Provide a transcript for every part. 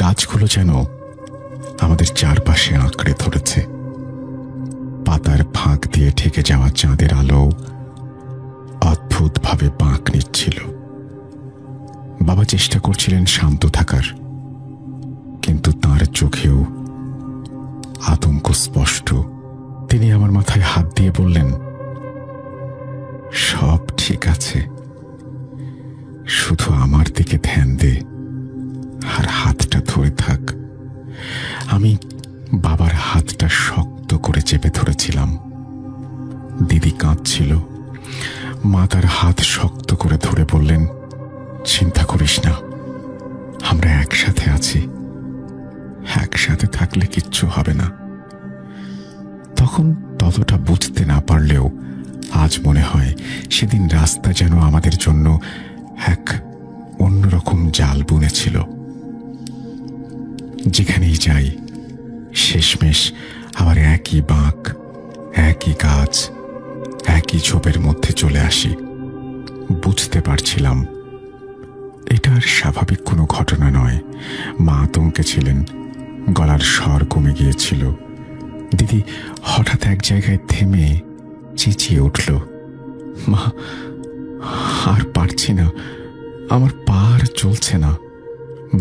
গাছগুলো যেন আমাদের চারপাশে আঁকড়ে ধরেছে। পাতার ফাঁক দিয়ে ঠেকে যাওয়া চাঁদের আলো অদ্ভুতভাবে বাঁক নিচ্ছিল। বাবা চেষ্টা করছিলেন শান্ত থাকার, কিন্তু তার চোখেও আতঙ্ক স্পষ্ট। তিনি আমার মাথায় হাত দিয়ে বললেন, সব ঠিক আছে, শুধু আমার দিকে ধ্যান দে আর হাতটা ধরে থাক। আমি বাবার হাতটা শক্ত করে চেপে ধরেছিলাম। দিদি কাঁদছিল। মা তার হাত শক্ত করে ধরে বললেন, চিন্তা করিস না, আমরা একসাথে আছি, একসাথে থাকলে কিচ্ছু হবে না। তখন ততটা বুঝতে না পারলেও আজ মনে হয় সেদিন রাস্তা যেন আমাদের জন্য এক অন্যরকম জাল বুনেছিল। যেখানেই যাই শেষমেশ আবার একই বাঁক, একই গাছ, একই ঝোপের মধ্যে চলে আসি। বুঝতে পারছিলাম এটা আর স্বাভাবিক কোনো ঘটনা নয়। মা আতঙ্কে ছিলেন, গলার স্বর কমে গিয়েছিল। দিদি হঠাৎ এক জায়গায় থেমে চেঁচিয়ে উঠল, মা, আর পারছি না, আমার পা আর চলছে না।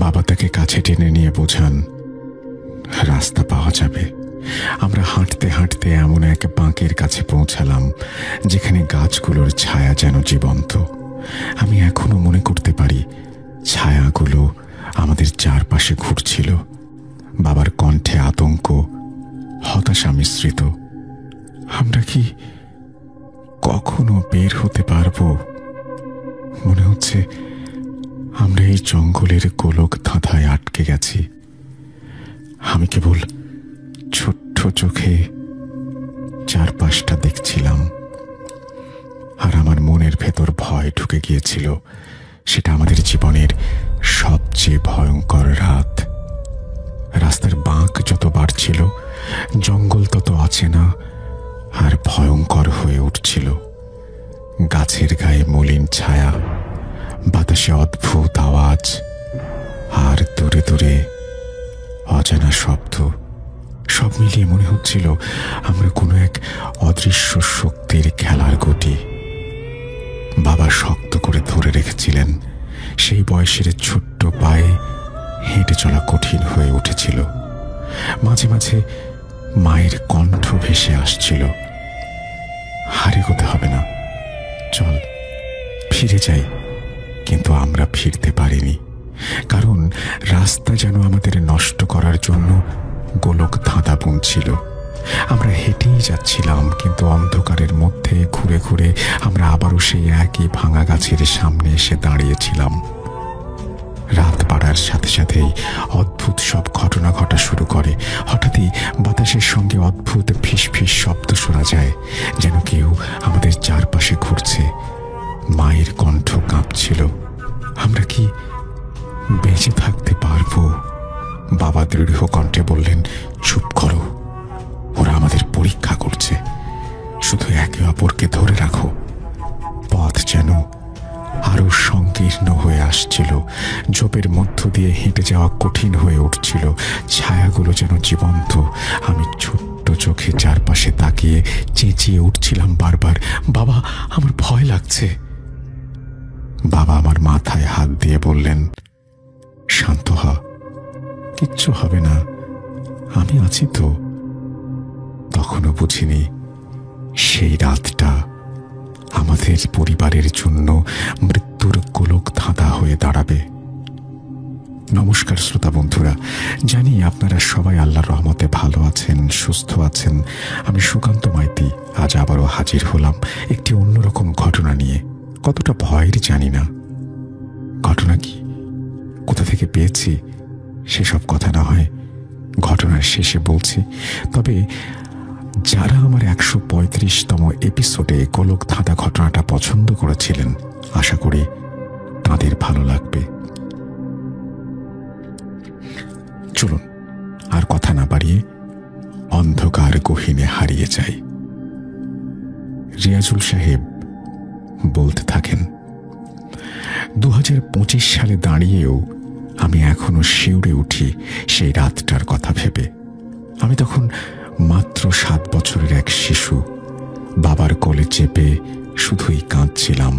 বাবা তাকে কাছে টেনে নিয়ে বোঝান, রাস্তা পাওয়া যাবে। আমরা হাঁটতে হাঁটতে এমন এক বাঁকের কাছে পৌঁছালাম যেখানে গাছগুলোর ছায়া যেন জীবন্ত। আমি এখনো মনে করতে পারি ছায়াগুলো আমাদের চারপাশে ঘুরছিল। বাবার কণ্ঠে আতঙ্ক, হতাশা মিশ্রিত। আমরা কি কখনো বের হতে পারবো? মনে হচ্ছে আমরা এই জঙ্গলের গোলক ধাঁধায় আটকে গেছি। আমি কেবল ছোট্ট চোখে চারপাশটা দেখছিলাম, আর আমার মনের ভেতর ভয় ঢুকে গিয়েছিল। সেটা আমাদের জীবনের সবচেয়ে ভয়ঙ্কর রাত। রাস্তার বাঁক যত বাড়ছিল, জঙ্গল তত অচেনা আর ভয়ঙ্কর হয়ে উঠছিল। গাছের গায়ে মলিন ছায়া, বাতাসে অদ্ভুত আওয়াজ, আর দূরে দূরে অজানা শব্দ। সব মিলিয়ে মনে হচ্ছিল আমরা কোনো এক অদৃশ্য শক্তির খেলার গতি। বাবা শক্ত করে ধরে রেখেছিলেন। সেই বয়সের ছোট্ট পায়ে হেঁটে চলা কঠিন হয়ে উঠেছিল। মাঝে মাঝে মায়ের কণ্ঠ ভেসে আসছিল, আর এগোতে হবে না, চল ফিরে যাই। কিন্তু আমরা ফিরতে পারিনি, কারণ রাস্তা যেন আমাদের নষ্ট করার জন্য গোলক ধাঁধা বুনছিল। আমরা হেঁটেই যাচ্ছিলাম, কিন্তু অন্ধকারের মধ্যে ঘুরে ঘুরে আমরা আবারও সেই একই ভাঙা গাছের সামনে এসে দাঁড়িয়েছিলাম। রাত বাড়ার সাথে সাথেই অদ্ভুত সব ঘটনা ঘটা শুরু করে। হঠাৎই বাতাসের সঙ্গে অদ্ভুত ফিস ফিস শব্দ শোনা যায়, যেন কেউ আমাদের চারপাশে ঘুরছে। মায়ের কণ্ঠ কাঁপছিল, আমরা কি বেঁচে থাকতে পারবো? বাবা দৃঢ় কণ্ঠে বললেন, চুপ করো, ওরা আমাদের পরীক্ষা করছে, শুধু একে অপরকে ধরে রাখো। পথ যেন আরো সংকীর্ণ হয়ে আসছিল। ঝোপের মধ্য দিয়ে হেঁটে যাওয়া কঠিন হয়ে উঠছিল। ছায়াগুলো যেন জীবন্ত। আমি ছোট্ট চোখে চারপাশে তাকিয়ে চেঁচিয়ে উঠছিলাম বারবার, বাবা, আমার ভয় লাগছে। বাবা আমার মাথায় হাত দিয়ে বললেন, শান্ত হ, কিচ্ছু হবে না, আমি আছি তো। তখনও বুঝিনি সেই রাতটা আমাদের পরিবারের জন্য মৃত্যুর গোলক ধাঁধা হয়ে দাঁড়াবে। নমস্কার শ্রোতা বন্ধুরা, জানি আপনারা সবাই আল্লাহর রহমতে ভালো আছেন, সুস্থ আছেন। আমি সুকান্ত মাইতি আজ আবারও হাজির হলাম একটি অন্যরকম ঘটনা নিয়ে। কতটা ভয়ের জানি না। ঘটনা কি, কোথা থেকে পেয়েছি সেসব কথা না হয় ঘটনার শেষে বলছি। তবে যারা আমার 135তম এপিসোডে গোলক ধাঁধা ঘটনাটা পছন্দ করেছিলেন, আশা করি তাদের ভালো লাগবে। চলুন আর কথা না বাড়িয়ে অন্ধকার গহীনে হারিয়ে যাই। রিয়াজুল সাহেব বলতে থাকেন, 2025 সালে দাঁড়িয়েও আমি এখনো শিউরে উঠি সেই রাতটার কথা ভেবে। আমি তখন মাত্র 7 বছরের এক শিশু, বাবার কোলে চেপে শুধুই কাঁদছিলাম।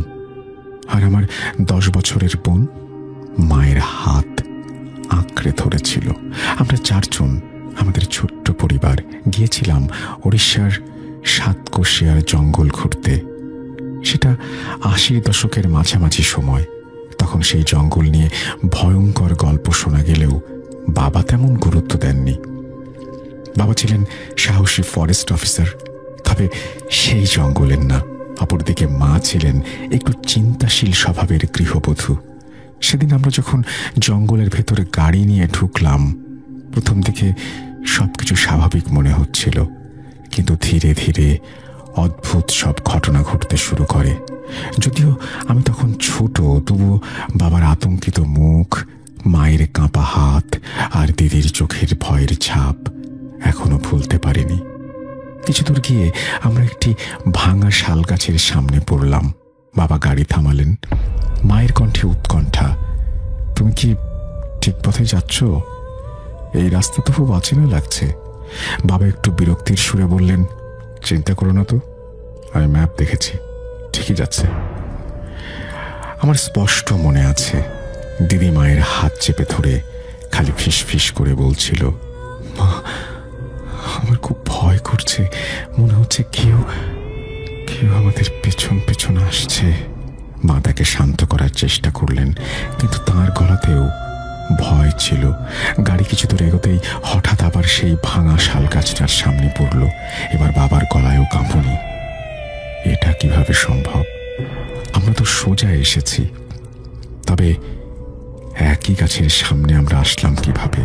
আর আমার 10 বছরের বোন মায়ের হাত আঁকড়ে ধরেছিল। আমরা 4 জন, আমাদের ছোট্ট পরিবার, গিয়েছিলাম উড়িষ্যার সাতকোশিয়ার জঙ্গল ঘুরতে। সেটা 80 দশকের মাঝামাঝি সময়। তখন সেই জঙ্গল নিয়ে ভয়ঙ্কর গল্প শোনা গেলেও বাবা তেমন গুরুত্ব দেননি। বাবা ছিলেন সাহসী ফরেস্ট অফিসার, তবে সেই জঙ্গলের না। অপরদিকে মা ছিলেন একটু চিন্তাশীল স্বভাবের গৃহবধূ। সেদিন আমরা যখন জঙ্গলের ভেতরে গাড়ি নিয়ে ঢুকলাম, প্রথম দিকে সবকিছু স্বাভাবিক মনে হচ্ছিল, কিন্তু ধীরে ধীরে অদ্ভুত সব ঘটনা ঘটতে শুরু করে। যদিও আমি তখন ছোট, তবুও বাবার আতঙ্কিত মুখ, মায়ের কাঁপা হাত আর দিদির চোখের ভয়ের ছাপ এখনো ভুলতে পারিনি। কিছু দূর গিয়ে আমরা একটি ভাঙা শাল গাছের সামনে পড়লাম। বাবা গাড়ি থামালেন। মায়ের কণ্ঠে উৎকণ্ঠা। তুমি কি ঠিক পথে যাচ্ছ? এই রাস্তা তো খুব অচেনা লাগছে। বাবা একটু বিরক্তির সুরে বললেন, চিন্তা করো না তো, আমি ম্যাপ দেখেছি, ঠিকই যাচ্ছে। আমার স্পষ্ট মনে আছে দিদি মায়ের হাত চেপে ধরে খালি ফিস ফিস করে বলছিল, মা, আমার খুব ভয় করছে, মনে হচ্ছে কেউ আমাদের পেছন পেছন আসছে। মা তাকে শান্ত করার চেষ্টা করলেন, কিন্তু তার গলাতেও ভয় ছিল। গাড়ি কিছু দূর এগোতেই হঠাৎ আবার সেই ভাঙা শাল গাছটার সামনে পড়ল। এবার বাবার গলায়ও কাঁপুনি। এটা কিভাবে সম্ভব? আমরা তো সোজা এসেছি, তবে একই গাছের সামনে আমরা আসলাম কিভাবে?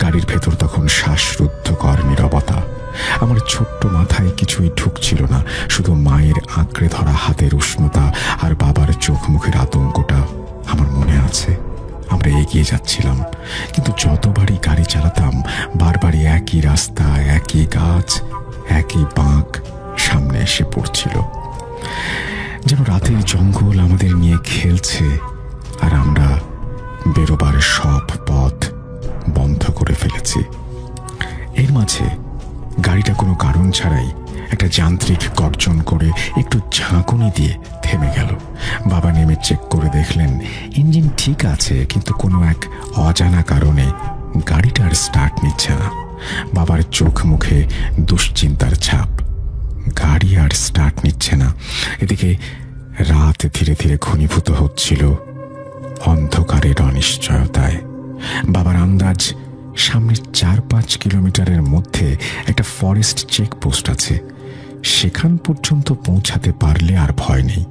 গাড়ির ভেতর তখন শ্বাসরুদ্ধকর নীরবতা। আমার ছোট্ট মাথায় কিছুই ঢুকছিল না, শুধু মায়ের আঁকড়ে ধরা হাতের উষ্ণতা আর বাবার চোখ মুখের আতঙ্কটা আমার মনে আছে। আমরা এগিয়ে যাচ্ছিলাম, কিন্তু যতবারই গাড়ি চালাতাম বারবারই একই রাস্তা, একই গাছ, একই বাঁক সামনে এসে পড়ছিল। যেন রাতের জঙ্গল আমাদের নিয়ে খেলছে, আর আমরা বেরোবার সব পথ বন্ধ করে ফেলেছি। এর মাঝে গাড়িটা কোনো কারণ ছাড়াই একটা যান্ত্রিক গর্জন করে একটু ঝাঁকুনি দিয়ে থেমে গেল। বাবা নেমে চেক করে দেখলেন ইঞ্জিন ঠিক আছে, কিন্তু কোনো এক অজানা কারণে গাড়িটার স্টার্ট নিচ্ছে না। বাবার চোখ মুখে দুশ্চিন্তার ছাপ। গাড়ি আর স্টার্ট নিচ্ছে না। এদিকে রাত ধীরে ধীরে ঘনীভূত হচ্ছিল অন্ধকারের অনিশ্চয়তায়। বাবার আন্দাজ সামনে 4-5 কিলোমিটারের মধ্যে একটা ফরেস্ট চেকপোস্ট আছে, সেখান পর্যন্ত পৌঁছাতে পারলে আর ভয় নেই।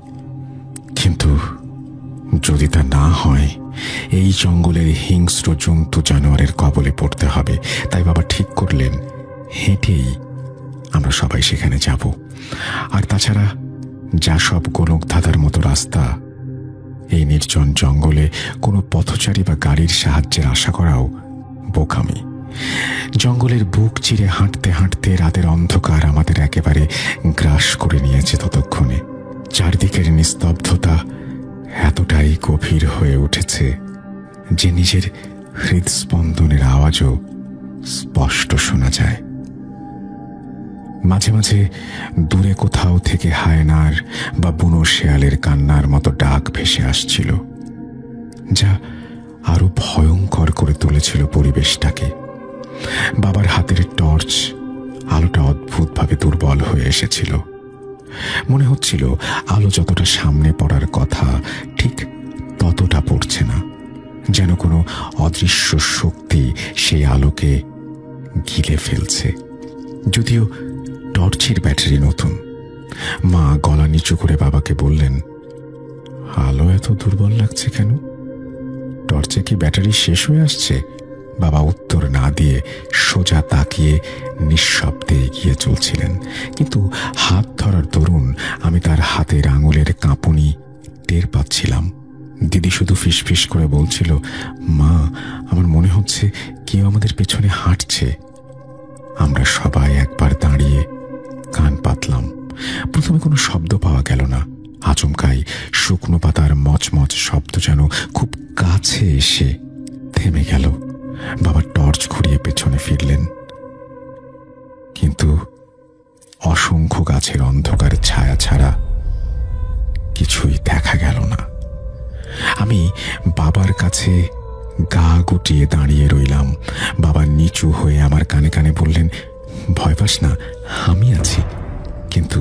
কিন্তু যদি তা না হয়, এই জঙ্গলের হিংস্র জন্তু জানোয়ারের কবলে পড়তে হবে। তাই বাবা ঠিক করলেন হেঁটেই আমরা সবাই সেখানে যাব। আর তাছাড়া যা সব গোলক ধাঁধার মতো রাস্তা, এই নির্জন জঙ্গলে কোনো পথচারী বা গাড়ির সাহায্যের আশা করাও বোকামি। জঙ্গলের বুক চিরে হাঁটতে হাঁটতে রাতের অন্ধকার আমাদের একেবারে গ্রাস করে নিয়েছে। ততক্ষণে চারদিকের নিস্তব্ধতা এতটাই গভীর হয়ে উঠেছে যে নিজের হৃদস্পন্দনের আওয়াজও স্পষ্ট শোনা যায়। মাঝে মাঝে দূরে কোথাও থেকে হায়নার বা বুনো শেয়ালের কান্নার মতো ডাক ভেসে আসছিল, যা আরো ভয়ঙ্কর করে তুলেছিল পরিবেশটাকে। বাবার হাতের টর্চ আলোটা অদ্ভুতভাবে দুর্বল হয়ে এসেছিল। মনে হচ্ছিল আলো যতটা সামনে পড়ার কথা ঠিক ততটা পড়ছে না, যেন কোনো অদৃশ্য শক্তি সেই আলোকে গিলে ফেলছে। যদিও টর্চের ব্যাটারি নতুন। মা গলা নিচু করে বাবাকে বললেন, আলো এত দুর্বল লাগছে কেন? টর্চে কি ব্যাটারি শেষ হয়ে আসছে? বাবা উত্তর না দিয়ে সোজা তাকিয়ে নিঃশব্দে এগিয়ে চলছিলেন, কিন্তু হাত ধরার দরুন আমি তার হাতের আঙুলের কাঁপুনি টের পাচ্ছিলাম। দিদি শুধু ফিসফিস করে বলছিল, মা, আমার মনে হচ্ছে কেউ আমাদের পেছনে হাঁটছে। আমরা সবাই একবার দাঁড়িয়ে কান পাতলাম। প্রথমে কোনো শব্দ পাওয়া গেল না। আচমকাই শুকনো পাতার মচমচ শব্দ যেন খুব কাছে এসে থেমে গেল। বাবা টর্চ ঘুরিয়ে পেছনে ফিরলেন, কিন্তু অসংখ্য গাছের অন্ধকার ছায়া ছাড়া কিছুই দেখা গেল না। আমি বাবার কাছে গা গুটিয়ে দাঁড়িয়ে রইলাম। বাবা নিচু হয়ে আমার কানে কানে বললেন, ভয় পাস না, আমি আছি। কিন্তু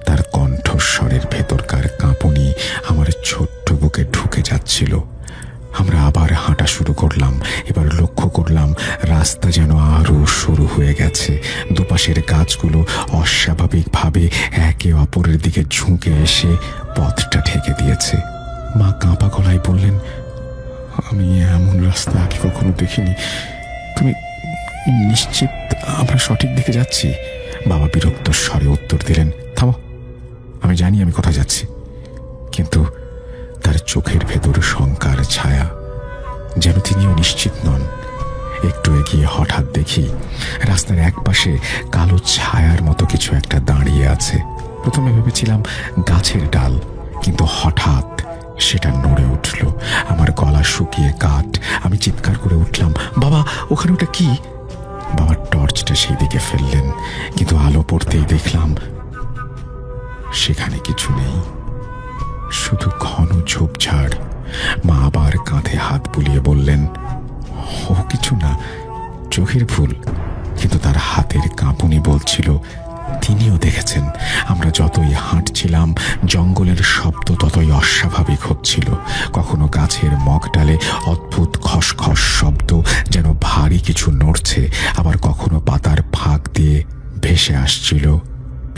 তার কণ্ঠস্বরের ভেতরকার কাঁপুনি আমার ছোট্ট বুকে ঢুকে যাচ্ছিল। আমরা আবার হাঁটা শুরু করলাম। এবার লক্ষ্য করলাম রাস্তা যেন আরো সরু হয়ে গেছে। দুপাশের গাছগুলো অস্বাভাবিকভাবে একে অপরের দিকে ঝুঁকে এসে পথটা ঢেকে দিয়েছে। মা কাঁপা গলায় বললেন, আমি এমন রাস্তা আগে কখনো দেখিনি। তুমি নিশ্চিত আমরা সঠিক দিকে যাচ্ছি? বাবা বিরক্ত স্বরে উত্তর দিলেন, থামো, আমি জানি আমি কোথায় যাচ্ছি। কিন্তু তার চোখের ভেতর শঙ্কার ছায়া, যেন তিনিও নিশ্চিত নন। একটু এগিয়ে হঠাৎ দেখি রাস্তার একপাশে কালো ছায়ার মতো কিছু একটা দাঁড়িয়ে আছে। প্রথমে ভেবেছিলাম গাছের ডাল, কিন্তু হঠাৎ সেটা নড়ে উঠল। আমার গলা শুকিয়ে কাঠ। আমি চিৎকার করে উঠলাম, বাবা, ওখানে ওটা কি? বাবা টর্চটা সেই দিকে ফেললেন, কিন্তু আলো পড়তেই দেখলাম সেখানে কিছু নেই, শুধু ঘন ঝোপঝাড়। মা আবার কাঁধে হাত বুলিয়ে বললেন, ও কিছু না, চোখের ভুল। কিন্তু তার হাতের কাঁপুনি বলছিল তিনিও দেখেছেন। আমরা যতই হাঁটছিলাম জঙ্গলের শব্দ ততই অস্বাভাবিক হচ্ছিল। কখনো গাছের মগডালে অদ্ভুত খসখস শব্দ, যেন ভারী কিছু নড়ছে। আবার কখনো পাতার ফাঁক দিয়ে ভেসে আসছিল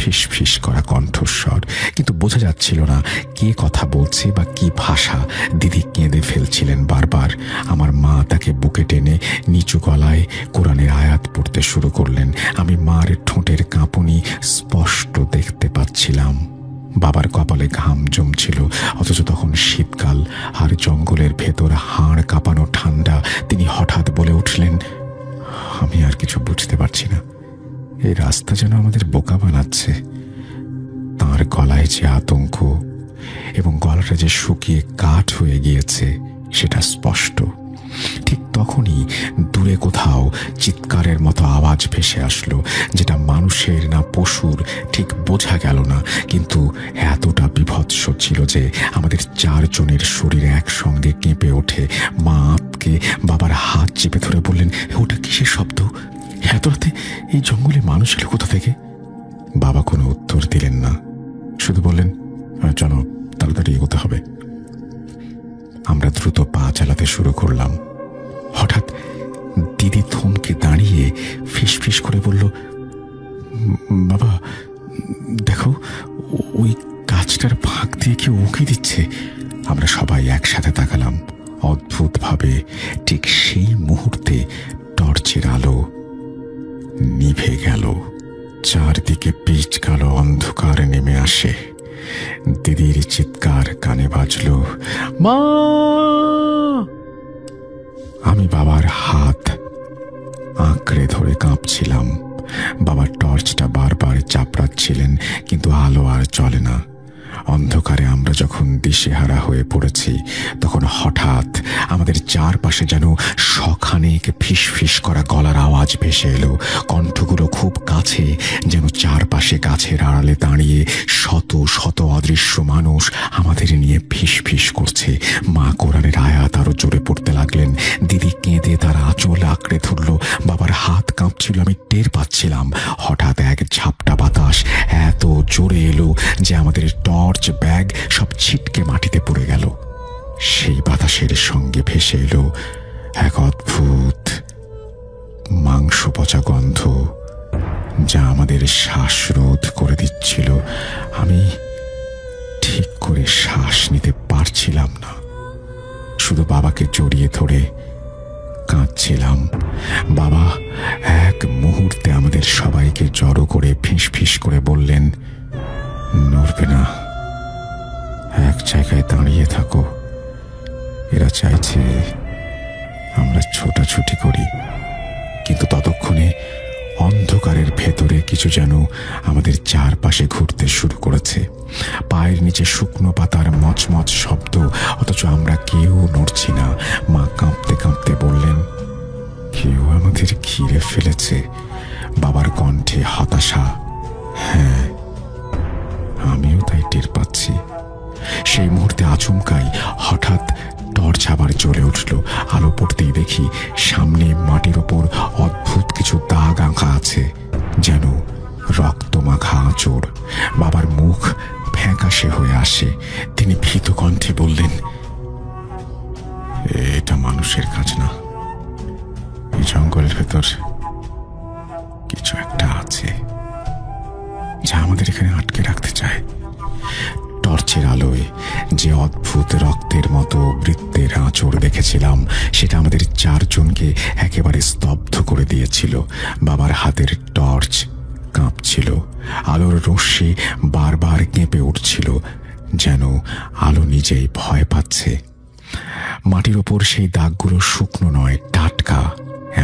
ফিস ফিস করা কণ্ঠস্বর, কিন্তু বোঝা যাচ্ছিল না কে কথা বলছে বা কি ভাষা। দিদি কেঁদে ফেলছিলেন বারবার। আমার মা তাকে বুকে টেনে নিচু গলায় কোরআনের আয়াত পড়তে শুরু করলেন। আমি মার ঠোঁটের কাঁপুনি স্পষ্ট দেখতে পাচ্ছিলাম। বাবার কপালে ঘাম জমছিল, অথচ তখন শীতকাল আর জঙ্গলের ভেতর হাড় কাঁপানো ঠান্ডা। তিনি হঠাৎ বলে উঠলেন, আমি আর কিছু বুঝতে পারছি না, এই রাস্তা যেন আমাদের বোকা বানাচ্ছে। তাঁর গলায় যে আতঙ্ক এবং গলাটা যে শুকিয়ে কাঠ হয়ে গিয়েছে সেটা স্পষ্ট। ঠিক তখনই দূরে কোথাও চিৎকারের মতো আওয়াজ ভেসে আসলো, যেটা মানুষের না পশুর ঠিক বোঝা গেল না, কিন্তু এতটা বীভৎস ছিল যে আমাদের চারজনের শরীর একসঙ্গে কেঁপে ওঠে। মা আপকে বাবার হাত চেপে ধরে বললেন, ওটা কিসের শব্দ? এত রাতে এই জঙ্গলে মানুষ এলো কোথা থেকে? বাবা কোনো উত্তর দিলেন না, শুধু বললেন, চলো তাড়াতাড়ি এগোতে হবে। আমরা দ্রুত পা চালাতে শুরু করলাম। হঠাৎ দিদি থমকে দাঁড়িয়ে ফিসফিস করে বলল, বাবা দেখো, ওই গাছটার ফাঁক দিয়ে কেউ উঁকি দিচ্ছে। আমরা সবাই একসাথে তাকালাম। অদ্ভুতভাবে ঠিক সেই মুহূর্তে টর্চের আলো নিভে গেল। চারদিকে পিচ কালো অন্ধকার নেমে আসে। দিদির চিৎকার কানে বাজল, মা! আমি বাবার হাত আঁকড়ে ধরে কাঁপছিলাম। বাবার টর্চটা বারবার চাপড়াচ্ছিলেন, কিন্তু আলো আর চলে না। অন্ধকারে আমরা যখন দিশেহারা হয়ে পড়েছি, তখন হঠাৎ আমাদের চারপাশে যেন শখানেক ফিস ফিস করা গলার আওয়াজ ভেসে এলো। কণ্ঠগুলো খুব কাছে, যেন চারপাশে গাছের আড়ালে দাঁড়িয়ে শত শত অদৃশ্য মানুষ আমাদের নিয়ে ফিস ফিস করছে। মা কোরআনের আয়াত আরো জোরে পড়তে লাগলেন। দিদি কেঁদে তার আঁচল আঁকড়ে ধরল। বাবার হাত কাঁপছিল, আমি টের পাচ্ছিলাম। হঠাৎ এক ঝাপটা বাতাস এত জোরে এলো যে আমাদের টর্চ, ব্যাগ সব ছিটকে মাটিতে পড়ে গেল। সেই বাতাসের সঙ্গে ভেসে এলো এক অদ্ভুত মাংস পচা গন্ধ, যা আমাদের শ্বাসরোধ করে দিচ্ছিল। আমি ঠিক করে শ্বাস নিতে পারছিলাম না, শুধু বাবাকে জড়িয়ে ধরে কাঁদছিলাম। বাবা এক মুহূর্তে আমাদের সবাইকে জড়ো করে ফিস ফিস করে বললেন, নড়বে না, এক জায়গায় দাঁড়িয়ে থাকো। এরা চাইছে আমরা ছোটাছুটি করি। কিন্তু ততক্ষণে অন্ধকারের ভেতরে কিছু যেন আমাদের চারপাশে ঘুরতে শুরু করেছে। পায়ের নিচে শুকনো পাতার মচমচ শব্দ, অথচ আমরা কেউ নড়ছি না। মা কাঁপতে কাঁপতে বললেন, কেউ আমাদের ঘিরে ফেলেছে। বাবার কণ্ঠে হতাশা। হ্যাঁ, আমিও তাই টের পাচ্ছি। সেই মুহূর্তে আচমকাই হঠাৎ টর্চ আবার জ্বলে উঠল। আলো পড়তেই দেখি সামনে মাটির ওপর অদ্ভুত কিছু দাগ আঁকা আছে, যেন রক্ত মাখা আঁচড়। বাবার মুখ ফ্যাকাশে হয়ে আসে। তিনি ভীত কণ্ঠে বললেন, এটা মানুষের কাজ না, এই জঙ্গলের ভেতর কিছু একটা আছে যা আমাদের এখানে আটকে রাখতে চায়। টর্চের আলোয় যে অদ্ভুত রক্তের মতো বৃত্তের আঁচড় দেখেছিলাম, সেটা আমাদের চারজনকে একেবারে স্তব্ধ করে দিয়েছিল। বাবার হাতের টর্চ কাঁপছিল, আলোর রশ্মি বারবার কেঁপে উঠছিল, যেন আলো নিজেই ভয় পাচ্ছে। মাটির ওপর সেই দাগগুলো শুকনো নয়, টাটকা।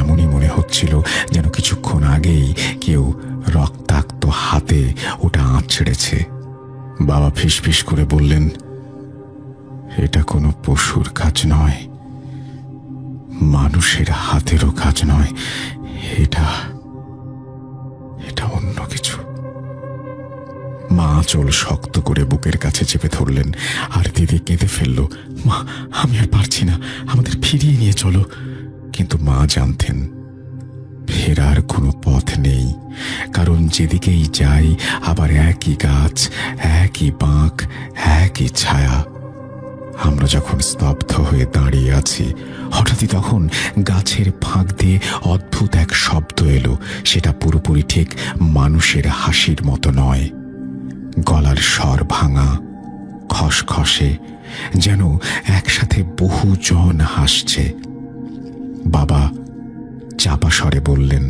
এমনই মনে হচ্ছিল যেন কিছুক্ষণ আগেই কেউ রক্তাক্ত হাতে ওটা আঁচড়েছে। বাবা ফিসফিস করে বললেন, এটা কোনো পশুর কাজ নয়, মানুষের হাতেরও কাজ নয়, এটা অন্য কিছু। মা আঁচল শক্ত করে বুকের কাছে চেপে ধরলেন, আর দিদি কেঁদে ফেলল। মা, আমি আর পারছি না, আমাদের ফিরিয়ে নিয়ে চলো। কিন্তু মা জানতেন ফেরার কোনো পথ নেই, কারণ যেদিকেই যাই আবার একই গাছ, একই বাঁক, একই ছায়া। আমরা যখন স্তব্ধ হয়ে দাঁড়িয়ে আছি, হঠাৎই তখন গাছের ফাঁক দিয়ে অদ্ভুত এক শব্দ এলো। সেটা পুরোপুরি ঠিক মানুষের হাসির মতো নয়, গলার স্বর ভাঙা, খসখসে, যেন একসাথে বহুজন হাসছে। বাবা চাপা স্বরে বললেন,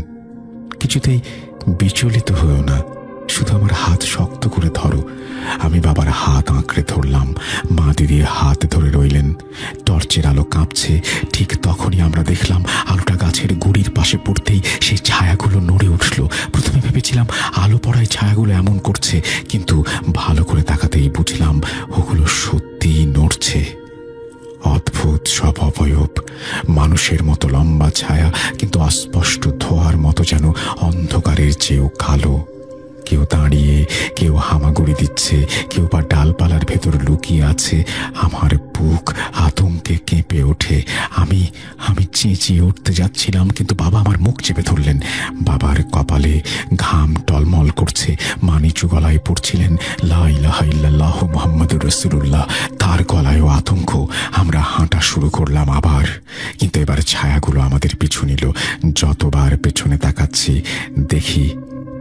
কিছুতেই বিচলিত হয়েও না, শুধু আমার হাত শক্ত করে ধরো। আমি বাবার হাত আঁকড়ে ধরলাম। মা দিদির হাত ধরে রইলেন। টর্চের আলো কাঁপছে। ঠিক তখনই আমরা দেখলাম আলোটা গাছের গুড়ির পাশে পড়তেই সেই ছায়াগুলো নড়ে উঠল। প্রথমে ভেবেছিলাম আলো পড়ায় ছায়াগুলো এমন করছে, কিন্তু ভালো করে তাকাতেই বুঝলাম ওগুলো সত্যিই নড়ছে। অদ্ভুত সব অবয়ব, মানুষের মতো লম্বা ছায়া, কিন্তু অস্পষ্ট ধোঁয়ার মতো, যেন অন্ধকারের চেয়েও কালো। কেউ দাঁড়িয়ে, কেউ হামাগুড়ি দিচ্ছে, কেউ বা ডালপালার ভেতর লুকিয়ে আছে। আমার বুক আতঙ্কে কেঁপে ওঠে। আমি চেঁচিয়ে উঠতে যাচ্ছিলাম, কিন্তু বাবা আমার মুখ চেপে ধরলেন। বাবার কপালে ঘাম টলমল করছে। মা নিচু গলায় পড়ছিলেন, লা ইলাহা ইল্লাল্লাহ মুহাম্মাদুর রাসূলুল্লাহ। তার গলায়ও আতঙ্ক। আমরা হাঁটা শুরু করলাম আবার, কিন্তু এবার ছায়াগুলো আমাদের পিছু নিল। যতবার পেছনে তাকাচ্ছি দেখি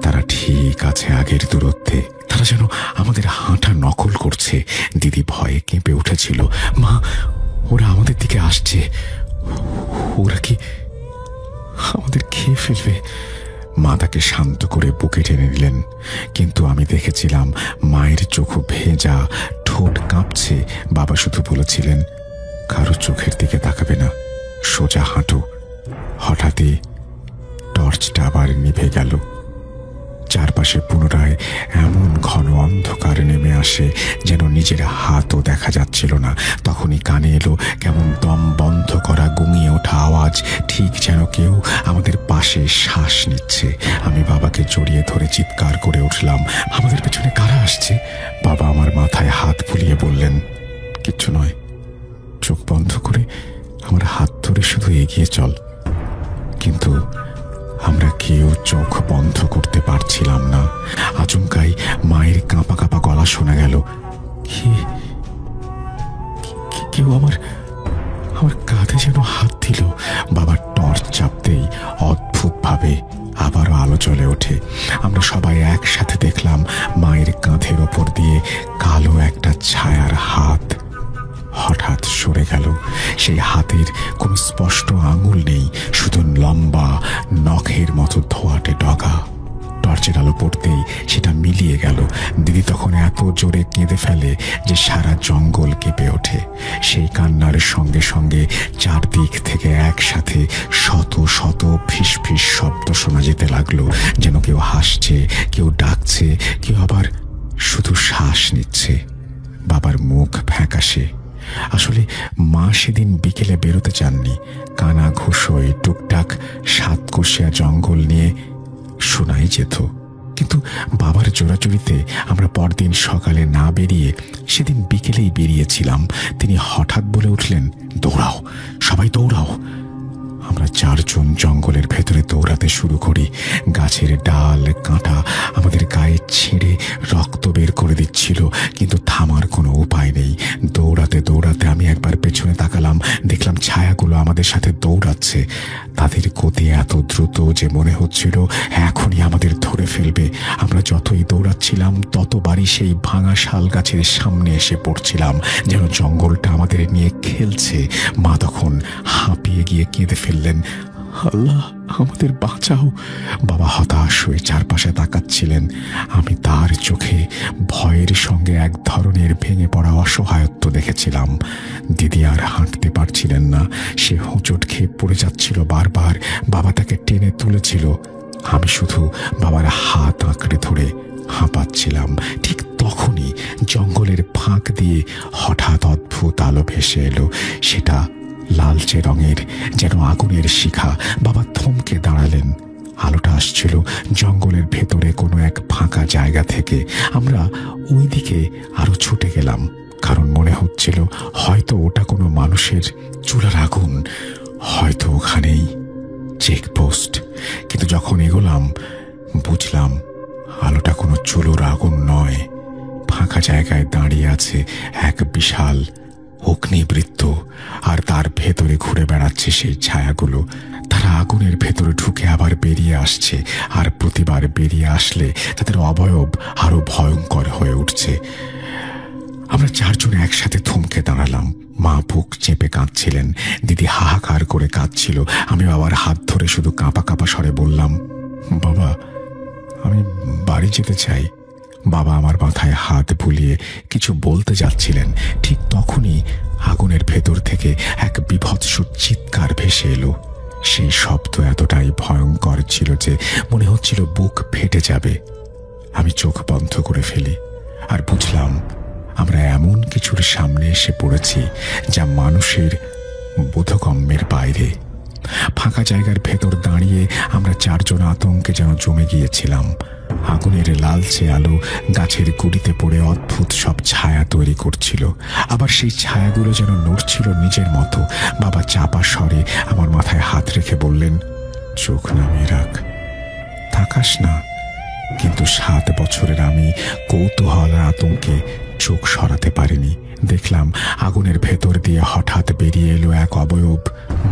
তারা ঠিক আছে আগের দূরত্বে। তারা যেন আমাদের হাঁটা নকল করছে। দিদি ভয়ে কেঁপে উঠেছিল। মা, ওরা আমাদের দিকে আসছে, ওরা কি আমাদের খেয়ে ফেলবে? মা তাকে শান্ত করে বুকে টেনে নিলেন, কিন্তু আমি দেখেছিলাম মায়ের চোখ ভেজা, ঠোঁট কাঁপছে। বাবা শুধু বলেছিলেন, কারো চোখের দিকে তাকাবে না, সোজা হাঁটো। হঠাৎই টর্চটা আবার নিভে গেল। চারপাশে পুনরায় এমন ঘন অন্ধকার নেমে আসে যেন নিজের হাতও দেখা যাচ্ছিল না। তখনই কানে এলো কেমন দম বন্ধ করা গুঙিয়ে ওঠা আওয়াজ, ঠিক যেন কেউ আমাদের পাশে শ্বাস নিচ্ছে। আমি বাবাকে জড়িয়ে ধরে চিৎকার করে উঠলাম, আমাদের পেছনে কারা আসছে? বাবা আমার মাথায় হাত বুলিয়ে বললেন, কিচ্ছু নয়, চোখ বন্ধ করে আমার হাত ধরে শুধু এগিয়ে চল। কিন্তু আমরা কেউ চোখ বন্ধ করতে পারছিলাম না। আচমকাই মায়ের কাঁপা কাঁপা গলা শোনা গেল, কেউ আমার কাঁধে যেন হাত দিল। বাবার টর্চ চাপতেই অদ্ভুতভাবে আবারও আলো জ্বলে ওঠে। আমরা সবাই একসাথে দেখলাম মায়ের কাঁধের ওপর দিয়ে কালো একটা ছায়ার হাত হঠাৎ সরে গেল। সেই হাতের কোনো স্পষ্ট আঙুল নেই, শুধু লম্বা নখের মতো ধোঁয়াটে ডগা। টর্চের আলো পড়তেই সেটা মিলিয়ে গেল। দিদি তখন এত জোরে কেঁদে ফেলে যে সারা জঙ্গল কেঁপে ওঠে। সেই কান্নার সঙ্গে সঙ্গে চারদিক থেকে একসাথে শত শত ফিস ফিস শব্দ শোনা যেতে লাগলো, হাঁটছে, কেউ ডাকছে, কেউ আবার শুধু শ্বাস নিচ্ছে। বাবার মুখ ফ্যাকাশে। আসলে মা সেদিন বিকেলে বেরোতে চাননি। কানা ঘুষোয় টুকটাক সাতকোষিয়া জঙ্গল নিয়ে শোনাই যেত, কিন্তু বাবার জোরাজুরিতে আমরা পরদিন সকালে না বেরিয়ে সেদিন বিকেলেই বেরিয়েছিলাম। তিনি হঠাৎ বলে উঠলেন, দৌড়াও, সবাই দৌড়াও। আমরা চারজন জঙ্গলের ভেতরে দৌড়াতে শুরু করি। গাছের ডাল কাঁটা আমাদের গায়ে ছিঁড়ে রক্ত বের করে দিচ্ছিল, কিন্তু থামার কোনো উপায় নেই। দৌড়াতে দৌড়াতে আমি একবার পেছনে তাকালাম, দেখলাম ছায়াগুলো আমাদের সাথে দৌড়াচ্ছে। তাদের গতি এত দ্রুত যে মনে হচ্ছিল এখনই আমাদের ধরে ফেলবে। আমরা যতই দৌড়াচ্ছিলাম ততবারই সেই ভাঙা শাল গাছের সামনে এসে পড়ছিলাম, যেন জঙ্গলটা আমাদের নিয়ে খেলছে। মা তখন হাঁপিয়ে গিয়ে কেঁদে ফেললেন, আল্লাহ আমাদের বাঁচাও। বাবা হতাশ হয়ে চারপাশে তাকাচ্ছিলেন। আমি তার চোখে ভয়ের সঙ্গে এক ধরনের ভেঙে পড়া অসহায়ত্ব দেখেছিলাম। দিদি আর হাঁটতে পারছিলেন না, সে হোঁচট খেয়ে পড়ে যাচ্ছিল বারবার। বাবা তাকে টেনে তুলেছিল। আমি শুধু বাবার হাত আঁকড়ে ধরে হাঁপাচ্ছিলাম। ঠিক তখনই জঙ্গলের ফাঁক দিয়ে হঠাৎ অদ্ভুত আলো ভেসে এলো। সেটা লালচে রঙের, যেন আগুনের শিখা। বাবা থমকে দাঁড়ালেন। আলোটা আসছিল জঙ্গলের ভেতরে কোনো এক ফাঁকা জায়গা থেকে। আমরা ওই দিকে আরো ছুটে গেলাম, কারণ মনে হচ্ছিল হয়তো ওটা কোনো মানুষের চুলার আগুন, হয়তো ওখানেই চেকপোস্ট। কিন্তু যখন এগোলাম বুঝলাম আলোটা কোনো চুলোর আগুন নয়। ফাঁকা জায়গায় দাঁড়িয়ে আছে এক বিশাল অগ্নিবৃত্ত, আর তার ভেতরে ঘুরে বেড়াচ্ছে সেই ছায়াগুলো। তারা আগুনের ভেতরে ঢুকে আবার বেরিয়ে আসছে, আর প্রতিবার বেরিয়ে আসলে তাদের অবয়ব আরো ভয়ঙ্কর হয়ে উঠছে। আমরা চারজন একসাথে থমকে দাঁড়ালাম। মা বুক চেপে কাঁদছিলেন, দিদি হাহাকার করে কাঁদছিল। আমি বাবার হাত ধরে শুধু কাঁপা কাঁপা স্বরে বললাম, বাবা আমি বাড়ি যেতে চাই। বাবা আমার মাথায় হাত বুলিয়ে কিছু বলতে যাচ্ছিলেন, ঠিক তখনই আগুনের ভেতর থেকে এক বীভৎস চিৎকার ভেসে এলো। সেই শব্দ এতটাই ভয়ঙ্কর ছিল যে মনে হচ্ছিল বুক ফেটে যাবে। আমি চোখ বন্ধ করে ফেলি, আর বুঝলাম আমরা এমন কিছুর সামনে এসে পড়েছি যা মানুষের বোধগম্যের বাইরে। ফাঁকা জায়গার ভেতর দাঁড়িয়ে আমরা চারজন আতঙ্কে যেন জমে গিয়েছিলাম। আগুনের লালচে আলো গাছের গুড়িতে পড়ে অদ্ভুত সব ছায়া তৈরি করছিল, আবার সেই ছায়াগুলো যেন নড়ছিল নিজের মতো। বাবা চাপা স্বরে আমার মাথায় হাত রেখে বললেন, চোখ নামিয়ে রাখ, তাকাস না। কিন্তু 7 বছরের আমি কৌতূহল আর আতঙ্কে চোখ সরাতে পারিনি। দেখলাম আগুনের ভেতর দিয়ে হঠাৎ বেরিয়ে এলো এক অবয়ব,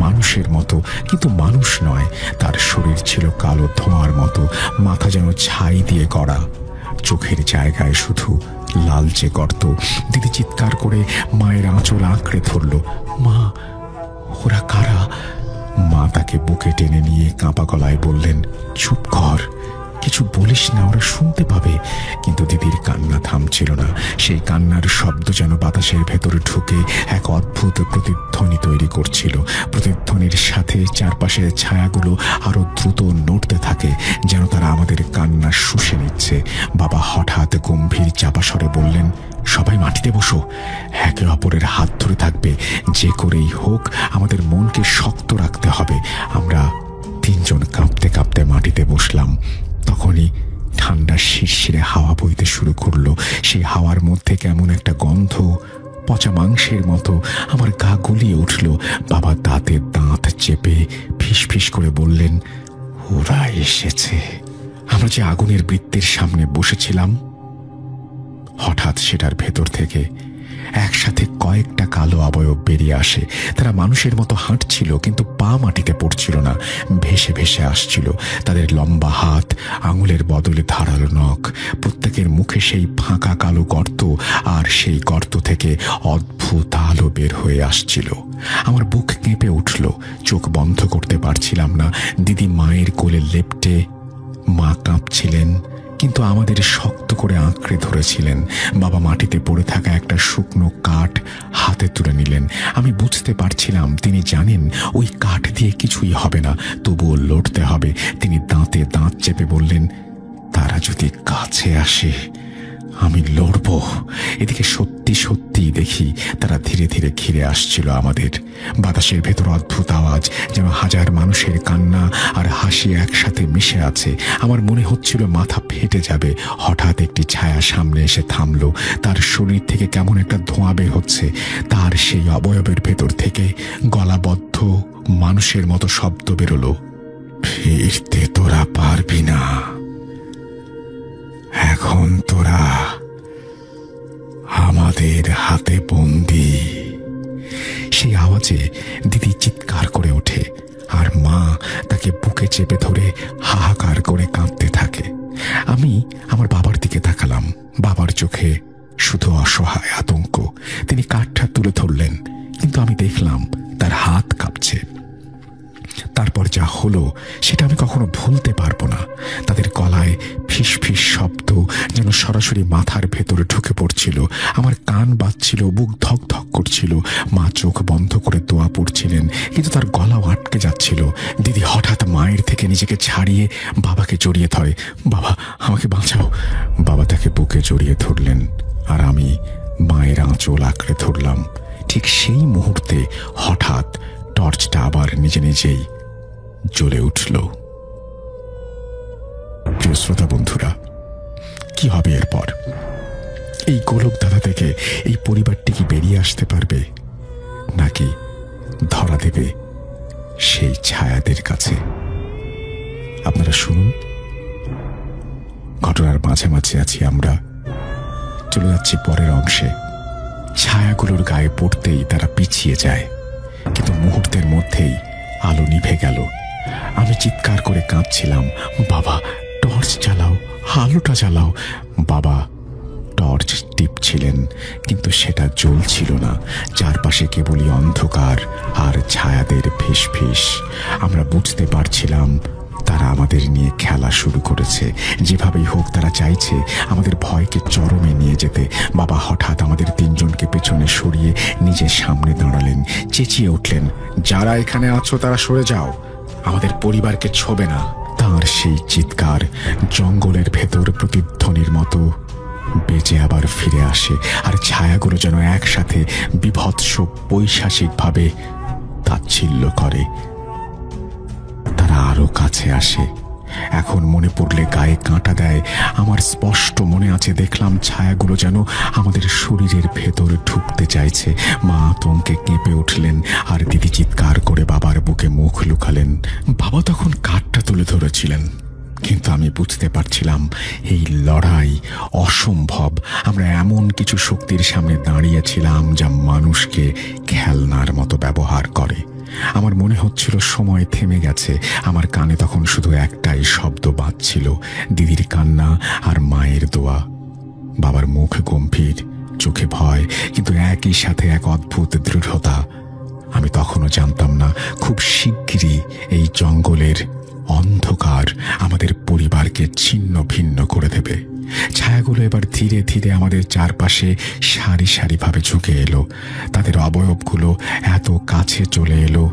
মানুষের মতো কিন্তু মানুষ নয়। তার শরীর ছিল কালো ধোঁয়ার মতো, মাথা যেন ছাই দিয়ে গড়া, চোখের জায়গায় শুধু লালচে গর্ত। দিদি চিৎকার করে মায়ের আঁচল আঁকড়ে ধরল, মা ওরা কারা? মা তাকে বুকে টেনে নিয়ে কাঁপা গলায় বললেন, চুপ কর, কিছু বলিস না, ওরা শুনতে পাবে। কিন্তু দিদির কান্না থামছিল না। সেই কান্নার শব্দ যেন বাতাসের ভেতরে ঢুকে এক অদ্ভুত প্রতিধ্বনি তৈরি করছিল। প্রতিধ্বনির সাথে চারপাশের ছায়াগুলো আরো দ্রুত নড়তে থাকে, যেন তারা আমাদের কান্না শুষে নিচ্ছে। বাবা হঠাৎ গম্ভীর চাপা স্বরে বললেন, সবাই মাটিতে বসো, একে অপরের হাত ধরে থাকবে, যে করেই হোক আমাদের মনকে শক্ত রাখতে হবে। আমরা 3 জন কাঁপতে কাঁপতে মাটিতে বসলাম। তখনই ঠান্ডা শিরশিরে হাওয়া বইতে শুরু করলো। সেই হাওয়ার মধ্যে কেমন একটা গন্ধ, পচা মাংসের মতো। আমার গা গুলিয়ে উঠল। বাবা দাঁতের দাঁত চেপে ফিস ফিস করে বললেন, ওরা এসেছে। আমরা যে আগুনের বৃত্তের সামনে বসেছিলাম, হঠাৎ সেটার ভেতর থেকে একসাথে কয়েকটা কালো অবয়ব বেরিয়ে আসে। তারা মানুষের মতো হাঁটছিল, কিন্তু পা মাটিতে পড়ছিল না, ভেসে ভেসে আসছিল। তাদের লম্বা হাত, আঙুলের বদলে ধারালো নখ, প্রত্যেকের মুখে সেই ফাঁকা কালো গর্ত, আর সেই গর্ত থেকে অদ্ভুত আলো বের হয়ে আসছিল। আমার বুক কেঁপে উঠল, চোখ বন্ধ করতে পারছিলাম না। দিদি মায়ের কোলে লেপ্টে, মা কাঁপছিলেন কিন্তু আমাদের শক্ত করে আঁকড়ে ধরেছিলেন। বাবা মাটিতে পড়ে থাকা একটা শুকনো কাঠ হাতে তুলে নিলেন। আমি বুঝতে পারছিলাম তিনি জানেন ওই কাঠ দিয়ে কিছুই হবে না, তবুও লড়তে হবে। তিনি দাঁতে দাঁত চেপে বললেন, তারা যদি কাছে আসে আমি লড়ব। এদিকে সত্যি সত্যি দেখি তারা ধীরে ধীরে ঘিরে আসছিল আমাদের। বাতাসের ভেতর অদ্ভুত আওয়াজ, যেন হাজার মানুষের কান্না আর হাসি একসাথে মিশে আছে। আমার মনে হচ্ছিল মাথা ফেটে যাবে। হঠাৎ একটি ছায়া সামনে এসে থামলো। তার শরীর থেকে কেমন একটা ধোঁয়া বের হচ্ছে। তার সেই অবয়বের ভেতর থেকে গলাবদ্ধ মানুষের মতো শব্দ বেরোলো, ফিরতে তোরা পারবি না, এখন তোরা আমাদের হাতে বন্দী। সেই আওয়াজে দিদি চিৎকার করে ওঠে, আর মা তাকে বুকে চেপে ধরে হাহাকার করে কাঁদতে থাকে। আমি আমার বাবার দিকে তাকালাম। বাবার চোখে শুধু অসহায় আতঙ্ক। তিনি কাঠটা তুলে ধরলেন, কিন্তু আমি দেখলাম তার হাত কাঁপছে। তারপর যা হলো সেটা আমি কখনো ভুলতে পারবো না। তাদের গলায় ফিস ফিস শব্দ যেন সরাসরি মাথার ভেতরে ঢুকে পড়ছিল। আমার কান বাজছিল, বুক ধক ধক করছিল। মা চোখ বন্ধ করে দোয়া পড়ছিলেন, কিন্তু তার গলাও আটকে যাচ্ছিল। দিদি হঠাৎ মায়ের থেকে নিজেকে ছাড়িয়ে বাবাকে জড়িয়ে ধরে। বাবা, আমাকে বাঁচাও। বাবা তাকে বুকে জড়িয়ে ধরলেন, আর আমি মায়ের আঁচল আঁকড়ে ধরলাম। ঠিক সেই মুহূর্তে হঠাৎ টর্চটা আবার নিজে নিজেই জ্বলে উঠল। প্রিয় শ্রোতা বন্ধুরা, কি হবে এরপর? এই গোলক দাদা থেকে এই পরিবারটি কি বেরিয়ে আসতে পারবে, নাকি ধরা দেবে সেই ছায়াদের কাছে? আপনারা শুনুন। ঘটনার মাঝামাঝি আছি আমরা, চলে যাচ্ছি পরের অংশে। ছায়াগুলোর গায়ে পড়তেই তারা পিছিয়ে যায়, কিন্তু মুহূর্তের মধ্যেই আলো নিভে গেল। আমি চিৎকার করে কাঁদছিলাম, বাবা টর্চ জ্বালাও, আলোটা জ্বালাও। বাবা টর্চ টিপছিলেন, কিন্তু সেটা জ্বলছিল না। চারপাশে কেবলই অন্ধকার আর ছায়াদের ফিসফিস। আমরা বুঝতে পারছিলাম তারা আমাদের নিয়ে খেলা শুরু করেছে। যেভাবেই হোক তারা চাইছে আমাদের ভয়কে চরমে নিয়ে যেতে। বাবা হঠাৎ আমাদের তিনজনকে পেছনে সরিয়ে নিজের সামনে দাঁড়ালেন, চেঁচিয়ে উঠলেন, যারা এখানে আছো তারা সরে যাও, আমাদের পরিবারকে ছোবে না। তার সেই চিৎকার জঙ্গলের ভেতর প্রতিধ্বনির মতো বেজে আবার ফিরে আসে, আর ছায়াগুলো যেন একসাথে বিভৎস পৈশাচিকভাবে তাচ্ছিল্য করে। তারা আরো কাছে আসে। এখন মনে পড়লে গায়ে কাঁটা দেয়। আমার স্পষ্ট মনে আছে, দেখলাম ছায়াগুলো যেন আমাদের শরীরের ভেতর ঢুকতে চাইছে। মা আতঙ্কে কেঁপে উঠলেন, আর দিদি চিৎকার করে বাবার বুকে মুখ লুকালেন। বাবা তখন কাঠটা তুলে ধরেছিলেন, কিন্তু আমি বুঝতে পারছিলাম এই লড়াই অসম্ভব। আমরা এমন কিছু শক্তির সামনে দাঁড়িয়েছিলাম যা মানুষকে খেলনার মতো ব্যবহার করে। আমার মনে হচ্ছিল সময় থেমে গেছে। আমার কানে তখন শুধু একটাই শব্দ বাজছিল, দিদির কান্না আর মায়ের দোয়া। বাবার মুখ গম্ভীর, চোখে ভয়, কিন্তু একই সাথে এক অদ্ভুত দৃঢ়তা। আমি তখনও জানতাম না খুব শিগগিরই এই জঙ্গলের অন্ধকার আমাদের পরিবারকে ছিন্ন ভিন্ন করে দেবে। ছায়াগুলো এবার ধীরে ধীরে আমাদের চারপাশে সারি সারিভাবে ঝুঁকে এলো। তাদের অবয়বগুলো এত কাছে চলে এলো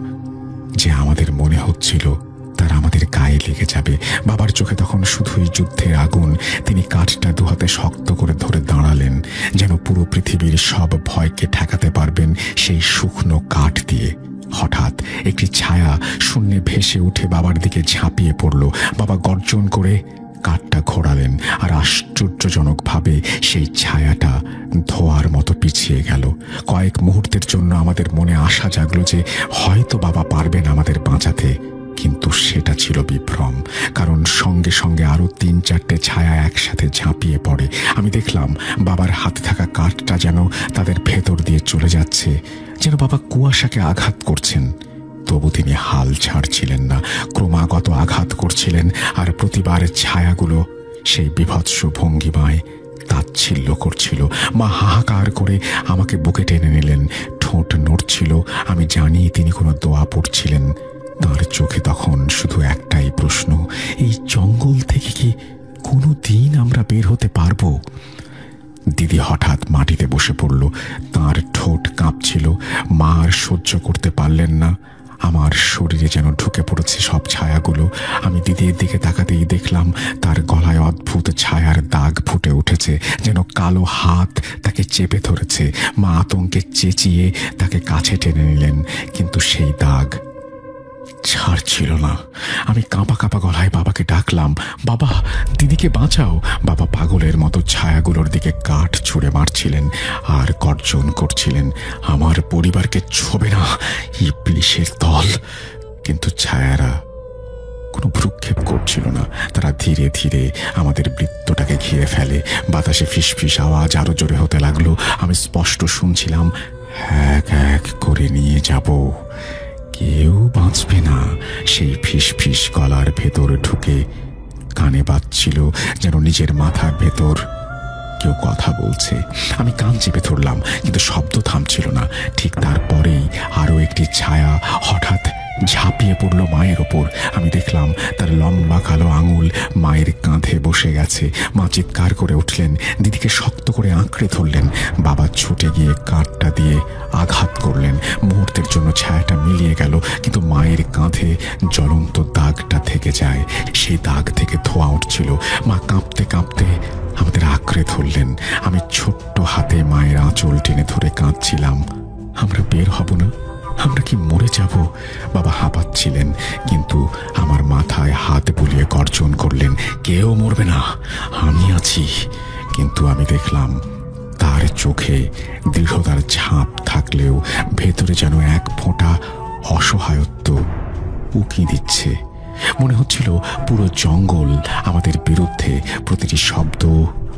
যে আমাদের মনে হচ্ছিল তারা আমাদের গায়ে লেগে যাবে। বাবার চোখে তখন শুধুই যুদ্ধের আগুন। তিনি কাঠটা দুহাতে শক্ত করে ধরে দাঁড়ালেন, যেন পুরো পৃথিবীর সব ভয়কে ঠেকাতে পারবেন সেই শুকনো কাঠ দিয়ে। হঠাৎ একটি ছায়া শূন্যে ভেসে উঠে বাবার দিকে ঝাঁপিয়ে পড়ল। বাবা গর্জন করে কাঠটা ঘোরালেন, আর আশ্চর্যজনকভাবে সেই ছায়াটা ধোঁয়ার মতো পিছিয়ে গেল। কয়েক মুহূর্তের জন্য আমাদের মনে আশা জাগলো যে হয়তো বাবা পারবেন আমাদের বাঁচাতে, কিন্তু সেটা ছিল বিভ্রম। কারণ সঙ্গে সঙ্গে আরো ৩-৪টে ছায়া একসাথে ঝাঁপিয়ে পড়ে। আমি দেখলাম বাবার হাতে থাকা কাঠটা যেন তাদের ভেতর দিয়ে চলে যাচ্ছে, যেন বাবা কুয়াশাকে আঘাত করছেন। তবু তিনি হাল ছাড়ছিলেন না, ক্রমাগত আঘাত করছিলেন, আর প্রতিবার ছায়াগুলো সেই বিভৎস ভঙ্গিমায় তাচ্ছিল্য করছিল। মা হাহাকার করে আমাকে বুকে টেনে নিলেন, ঠোঁট নড়ছিল। আমি জানি তিনি কোনো দোয়া পড়ছিলেন। তার চোখে তখন শুধু একটাই প্রশ্ন, এই জঙ্গল থেকে কি কোনো দিন আমরা বের হতে পারবো? দিদি হঠাৎ মাটিতে বসে পড়ল, তার ঠোঁট কাঁপছিল। মা আর সহ্য করতে পারলেন না। আমার শরীরে যেন ঢুকে পড়েছে সব ছায়াগুলো। আমি দিদির দিকে তাকাতেই দেখলাম তার গলায় অদ্ভুত ছায়ার দাগ ফুটে উঠেছে, যেন কালো হাত তাকে চেপে ধরেছে। মা আতঙ্কে চেঁচিয়ে তাকে কাছে টেনে নিলেন, কিন্তু সেই দাগ ছাড়ছিল না। আমি কাঁপা কাঁপা গলায় বাবাকে ডাকলাম, বাবা, দিদিকে বাঁচাও। বাবা পাগলের মতো ছায়াগুলোর দিকে কাঠ ছুঁড়ে মারছিলেন আর গর্জন করছিলেন, আমার পরিবারকে ছোবে না ইবলিশের দল। কিন্তু ছায়ারা কোনো ভ্রুক্ষেপ করছিল না। তারা ধীরে ধীরে আমাদের বৃত্তটাকে ঘিরে ফেলে। বাতাসে ফিসফিস আওয়াজ আরো জোরে হতে লাগলো। আমি স্পষ্ট শুনছিলাম, এক এক করে নিয়ে যাব, কেউ বাঁচবে না। সেই ফিসফিস গলার ভেতর ঢুকে কানে বাজছিল, যেন নিজের মাথার ভেতর কেউ কথা বলছে। আমি কান চেপে ধরলাম, কিন্তু শব্দ থামছিল না। ঠিক তারপরেই আরো একটি ছায়া হঠাৎ ঝাঁপিয়ে পড়ল মায়ের ওপর। আমি দেখলাম তার লম্বা কালো আঙুল মায়ের কাঁধে বসে গেছে। মা চিৎকার করে উঠলেন, দিদিকে শক্ত করে আঁকড়ে ধরলেন। বাবা ছুটে গিয়ে কাঠটা দিয়ে আঘাত করলেন। মুহূর্তের জন্য ছায়াটা মিলিয়ে গেল, কিন্তু মায়ের কাঁধে জ্বলন্ত দাগটা থেকে যায়। সেই দাগ থেকে ধোঁয়া উঠছিল। মা কাঁপতে কাঁপতে আমাদের আঁকড়ে ধরলেন। আমি ছোট্ট হাতে মায়ের আঁচল টেনে ধরে কাঁদছিলাম। আমরা বের হব না, আমরা কি মরে যাব? বাবা হাঁপাচ্ছিলেন, কিন্তু আমার মাথায় হাত বুলিয়ে গর্জন করলেন, কেউ মরবে না, আমি আছি। কিন্তু আমি দেখলাম তার চোখে দৃঢ়তার ছাপ থাকলেও ভেতরে যেন এক ফোঁটা অসহায়ত্ব উকি দিচ্ছে। মনে হচ্ছিল পুরো জঙ্গল আমাদের বিরুদ্ধে। প্রতিটি শব্দ,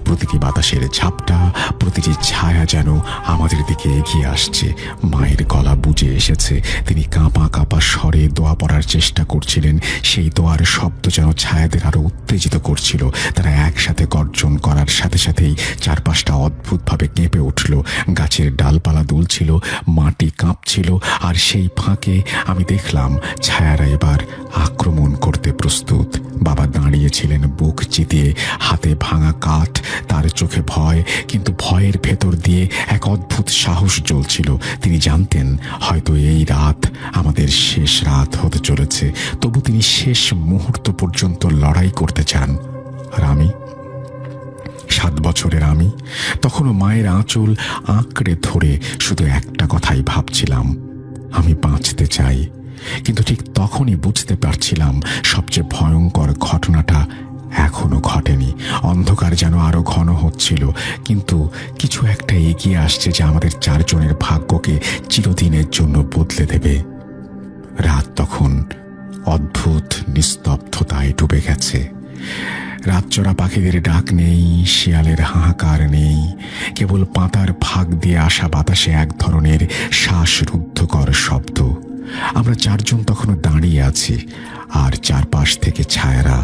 প্রতিটি বাতাসের ঝাপটা, প্রতিটি ছায়া যেন আমাদের দিকে এগিয়ে আসছে। মায়ের গলা বুজে এসেছে। তিনি কাঁপা কাঁপা স্বরে দোয়া পড়ার চেষ্টা করছিলেন। সেই দোয়ার শব্দ যেন ছায়াদের আরো উত্তেজিত করছিল। তারা একসাথে গর্জন করার সাথে সাথেই চারপাশটা অদ্ভুতভাবে কেঁপে উঠল। গাছের ডালপালা দুলছিল, মাটি কাঁপছিল, আর সেই ফাঁকে আমি দেখলাম ছায়ারা এবার আক্রমণ করতে প্রস্তুত। বাবা দাঁড়িয়েছিলেন বুক চিতিয়ে, হাতে ভাঙা কাঠ। তার চোখে ভয়, কিন্তু ভয়ের ভেতর দিয়ে এক অদ্ভুত সাহস জ্বলছিল। তিনি জানতেন হয়তো এই রাত আমাদের শেষ রাত হতে চলেছে। তবু তিনি শেষ মুহূর্ত পর্যন্ত লড়াই করতে চান। আর আমি, 7 বছরের আমি, তখনও মায়ের আঁচল আঁকড়ে ধরে শুধু একটা কথাই ভাবছিলাম, আমি বাঁচতে চাই। কিন্তু ঠিক তখনই বুঝতে পারছিলাম সবচেয়ে ভয়ঙ্কর ঘটনাটা এখনো ঘটেনি। অন্ধকার যেন আরো ঘন হচ্ছিল, কিন্তু কিছু একটা এগিয়ে আসছে যা আমাদের 4 জনের ভাগ্যকে চিরদিনের জন্য বদলে দেবে। রাত তখন অদ্ভুত নিস্তব্ধতায় ডুবে গেছে। রাতচরা পাখিদের ডাক নেই, শিয়ালের হাহাকার নেই। কেবল পাতার ফাঁক দিয়ে আসা বাতাসে এক ধরনের শ্বাসরুদ্ধকর শব্দ। আমরা 4 জন তখনও দাঁড়িয়ে আছি, আর চারপাশ থেকে ছায়ারা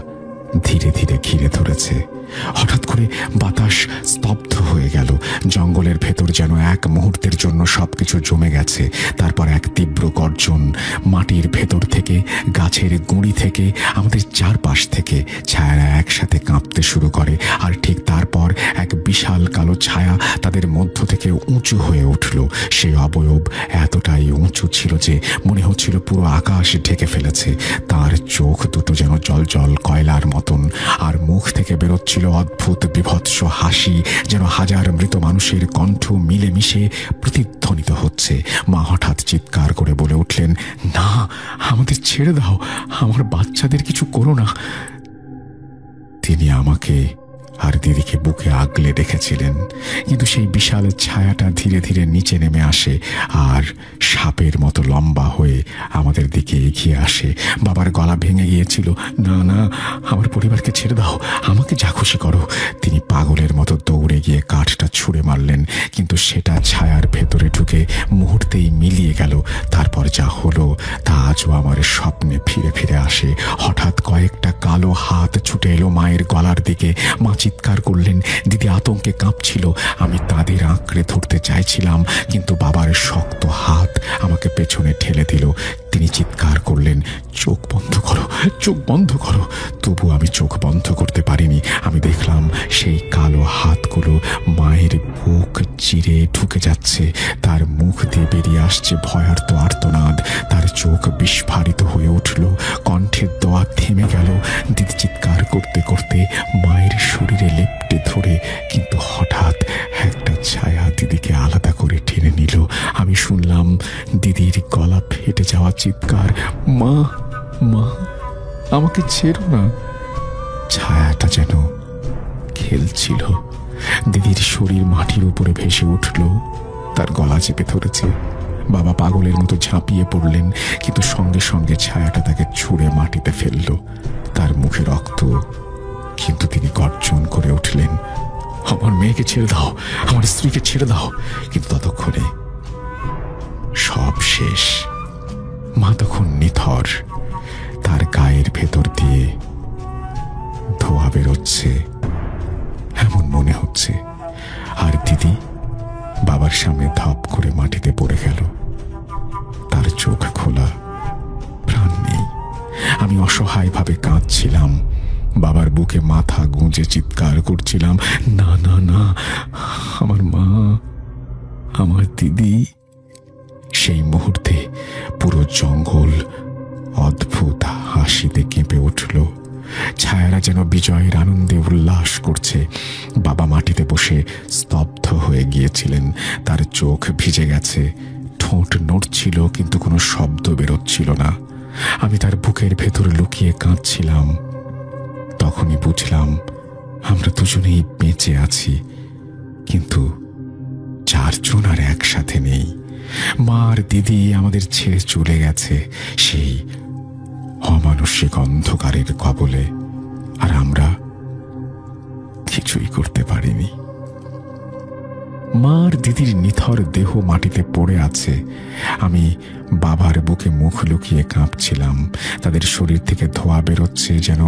ধীরে ধীরে ঘিরে ধরেছে। হঠাৎ করে বাতাস স্তব্ধ হয়ে গেল। জঙ্গলের ভেতর যেন এক মুহূর্তের জন্য সবকিছু জমে গেছে। তারপর এক তীব্র গর্জন। মাটির ভেতর থেকে, গাছের গুঁড়ি থেকে, আমাদের চারপাশ থেকে ছায়ারা একসাথে কাঁপতে শুরু করে। আর ঠিক তারপর এক বিশাল কালো ছায়া তাদের মধ্য থেকে উঁচু হয়ে উঠল। সেই অবয়ব এতটাই উঁচু ছিল যে মনে হচ্ছিল পুরো আকাশ ঢেকে ফেলেছে। তার চোখ দুটো যেন জলজল কয়লার মতন, আর মুখ থেকে বেরোচ্ছিল অদ্ভুত বিভৎস হাসি, যেন হাজার মৃত মানুষের কণ্ঠ মিলেমিশে প্রতিধ্বনিত হচ্ছে। মা হঠাৎ চিৎকার করে বলে উঠলেন, না, আমাদের ছেড়ে দাও, আমার বাচ্চাদের কিছু করো না। তিনি আমাকে আর দিদিকে বুকে আগলে রেখেছিলেন, কিন্তু সেই বিশাল ছায়াটা ধীরে ধীরে নিচে নেমে আসে আর সাপের মতো লম্বা হয়ে আমাদের দিকে এগিয়ে আসে। বাবার গলা ভেঙে গিয়েছিল, না না, আমার পরিবারকে ছেড়ে দাও, আমাকে যা খুশি করো। তিনি পাগলের মতো দৌড়ে গিয়ে কাঠটা ছুঁড়ে মারলেন, কিন্তু সেটা ছায়ার ভেতরে ঢুকে মুহূর্তেই মিলিয়ে গেল। তারপর যা হলো তা আজও আমার স্বপ্নে ফিরে ফিরে আসে। হঠাৎ কয়েকটা কালো হাত ছুটে এলো মায়ের গলার দিকে। মা চিৎকার করলেন, দিদি আতঙ্কে কাঁপছিল। আমি তাদের আঁকড়ে ধরতে চাইছিলাম, কিন্তু বাবার শক্ত হাত আমাকে পেছনে ঠেলে দিল। তিনি চিৎকার করলেন, চোখ বন্ধ করো, চোখ বন্ধ করো। তবু আমি চোখ বন্ধ করতে পারিনি। আমি দেখলাম সেই কালো হাতগুলো মায়ের বুক চিরে ঢুকে যাচ্ছে। তার মুখ দিয়ে বেরিয়ে আসছে ভয়ার্ত আর্তনাদ। তার চোখ বিস্ফারিত হয়ে উঠল, কণ্ঠের দোয়া থেমে গেল। দিদি চিৎকার করতে করতে মায়ের শরীরে লেপ্টে ধরে, কিন্তু হঠাৎ একটা ছায়া দিদিকে আলাদা করে টেনে নিল। আমি শুনলাম দিদির গলা ফেটে যাওয়া চিৎকার, মা, মা, আমাকে ছেড়ো না। ছায়াটা যেন খেলছিল। দিদির শরীর মাটির উপরে ভেসে উঠল, তার গলা চেপে ধরেছে। বাবা পাগলের মতো ঝাঁপিয়ে পড়লেন, কিন্তু সঙ্গে সঙ্গে ছায়াটা তাকে ছুঁড়ে মাটিতে ফেলল। তার মুখে রক্ত, কিন্তু তিনি গর্জন করে উঠলেন, আমার মেয়েকে ছেড়ে দাও, আমার স্ত্রীকে ছেড়ে দাও। কিন্তু ততক্ষণে সব শেষ। মা তখন নিথর, তার গায়ের ভেতর দিয়ে ধোঁয়া বেরোচ্ছে এমন মনে হচ্ছে। আর দিদি বাবার সামনে ধপ করে মাটিতে পড়ে গেল। তার চোখ খোলা, প্রাণ নেই। আমি অসহায়ভাবে কাঁদছিলাম, বাবার বুকে মাথা গুঁজে চিৎকার করছিলাম, না না না, আমার মা, আমার দিদি। সেই মুহূর্তে পুরো জঙ্গল অদ্ভুত হাসিতে কেঁপে উঠল। ছায়ারা যেন বিজয়ের আনন্দে উল্লাস করছে। বাবা মাটিতে বসে স্তব্ধ হয়ে গিয়েছিলেন। তার চোখ ভিজে গেছে, ঠোঁট নড়ছিল, কিন্তু কোনো শব্দ বেরোচ্ছিল না। আমি তার বুকের ভেতর লুকিয়ে কাঁদছিলাম। তখনই বুঝলাম আমরা দুজনেই বেঁচে আছি, কিন্তু চারজন আর একসাথে নেই। মা আর দিদি আমাদের ছেড়ে চলে গেছে সেই অমানসিক অন্ধকারের কবলে, আর আমরা কিছুই করতে পারিনি। মা আর দিদির নিথর দেহ মাটিতে পড়ে আছে। আমি বাবার বুকে মুখ লুকিয়ে কাঁপছিলাম। তাদের শরীর থেকে ধোঁয়া বেরোচ্ছে, যেন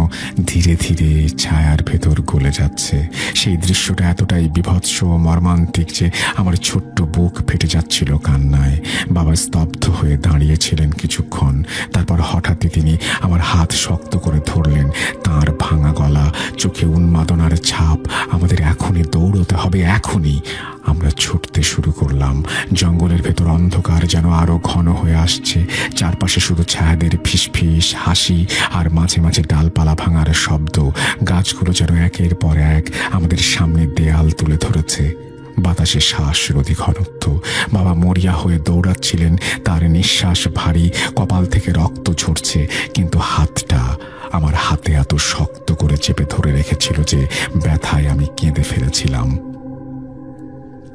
ধীরে ধীরে ছায়ার ভেতর গলে যাচ্ছে। সেই দৃশ্যটা এতটাই বিভৎস ও মর্মান্তিক যে আমার ছোট্ট বুক ফেটে যাচ্ছিল কান্নায়। বাবা স্তব্ধ হয়ে দাঁড়িয়েছিলেন কিছুক্ষণ, তারপর হঠাৎই তিনি আমার হাত শক্ত করে ধরলেন। তার ভাঙা গলা, চোখে উন্মাদনার ছাপ। আমাদের এখনই দৌড়তে হবে, এখনই। আমরা ছুটতে শুরু করলাম। জঙ্গলের ভেতর অন্ধকার যেন আরো ঘন হয়ে আসছে। চারপাশে শুধু ছায়াদের ফিসফিস হাসি আর মাঝে মাঝে ডালপালা ভাঙার শব্দ। গাছগুলো যেন একের পর এক আমাদের সামনে দেয়াল তুলে ধরেছে। বাতাসে শ্বাসরোধী ঘনত্ব। বাবা মরিয়া হয়ে দৌড়াচ্ছিলেন, তার নিঃশ্বাস ভারী, কপাল থেকে রক্ত ঝরছে, কিন্তু হাতটা আমার হাতে এত শক্ত করে চেপে ধরে রেখেছিল যে ব্যথায় আমি কেঁদে ফেলেছিলাম।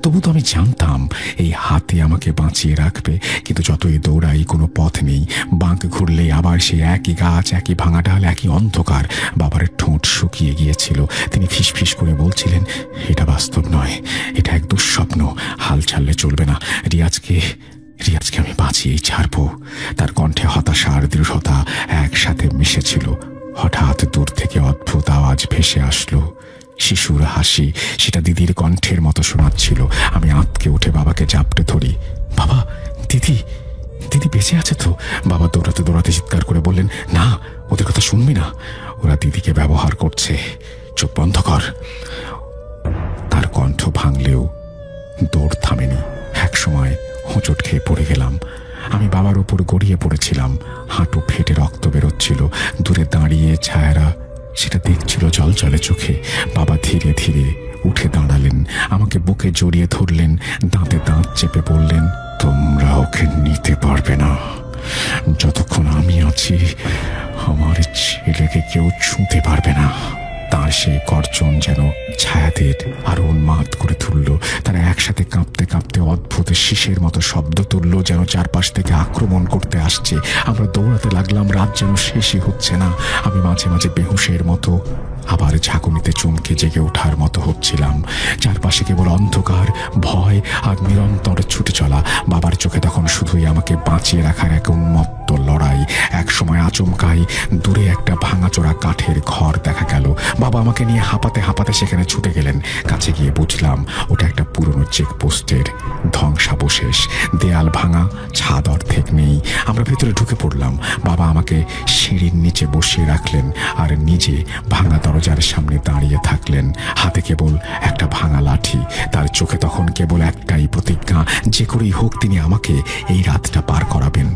তবু তো আমি জানতাম এই হাতে আমাকে বাঁচিয়ে রাখবে, কিন্তু যতই দৌড়াই কোনো পথ নেই। বাঁক ঘুরলেই আবার সেই একই গাছ, একই ভাঙা ডাল, একই অন্ধকার। বাবার ঠোঁট শুকিয়ে গিয়েছিল। তিনি ফিসফিস করে বলছিলেন, এটা বাস্তব নয়, এটা এক দুঃস্বপ্ন, হাল ছাড়লে চলবে না। রিয়াজকে আমি বাঁচিয়েই ছাড়বো। তার কণ্ঠে হতাশা আর দৃঢ়তা একসাথে মিশেছিল। হঠাৎ দূর থেকে অদ্ভুত আওয়াজ ভেসে আসলো, শিশুর হাসি। সেটা দিদির কণ্ঠের মতো শোনাচ্ছিল। আমি আঁতকে উঠে বাবাকে জাপটে ধরি। বাবা, দিদি, দিদি বেঁচে আছে তো? বাবা দৌড়াতে দৌড়াতে চিৎকার করে বললেন, না, ওদের কথা শুনবি না, ওরা দিদিকে ব্যবহার করছে, চোখ বন্ধ কর। তার কণ্ঠ ভাঙলেও দৌড় থামেনি। এক সময় হোঁচট খেয়ে পড়ে গেলাম। আমি বাবার উপর গড়িয়ে পড়েছিলাম। হাঁটু ফেটে রক্ত বেরোচ্ছিল। দূরে দাঁড়িয়ে ছায়ারা সেটা দেখছিল জলজলে চোখে। বাবা ধীরে ধীরে উঠে দাঁড়ালেন, আমাকে বুকে জড়িয়ে ধরলেন, দাঁতে দাঁত চেপে বললেন, তোমরা ওকে নিতে পারবে না। যতক্ষণ আমি আছি আমার ছেলেকে কেউ ছুঁতে পারবে না। তার সেই গর্জন যেন ছায়াদের আরো উন্মাদ করে তুলল। তারা একসাথে কাঁপতে কাঁপতে অদ্ভুত শীষের মতো শব্দ তুলল, যেন চারপাশ থেকে আক্রমণ করতে আসছে। আমরা দৌড়াতে লাগলাম, রাত যেন শেষই হচ্ছে না। আমি মাঝে মাঝে বেহুশের মতো আবার ঝাঁকুনিতে চমকে জেগে ওঠার মতো হচ্ছিলাম। চারপাশে কেবল অন্ধকার, ভয় আর নিরন্তর ছুটে চলা। বাবার চোখে তখন শুধুই আমাকে বাঁচিয়ে রাখার এক উন্মত্ত লড়াই। এক সময় আচমকাই দূরে একটা ভাঙাচোরা কাঠের ঘর দেখা গেল। বাবা আমাকে নিয়ে হাঁপাতে হাঁপাতে সেখানে ছুটে গেলেন। কাছে গিয়ে বুঝলাম ওটা একটা পুরনো চেকপোস্টের ধ্বংসাবশেষ। দেয়াল ভাঙা, ছাদ অর্ধেক নেই। আমরা ভেতরে ঢুকে পড়লাম। বাবা আমাকে সিঁড়ির নিচে বসিয়ে রাখলেন আর নিজে ভাঙা দরজার সামনে দাঁড়িয়ে থাকলেন, হাতে কেবল একটা ভাঙা লাঠি। তার চোখে তখন কেবল একটাই প্রতিজ্ঞা, যে করেই হোক তিনি আমাকে এই রাতটা পার করাবেন।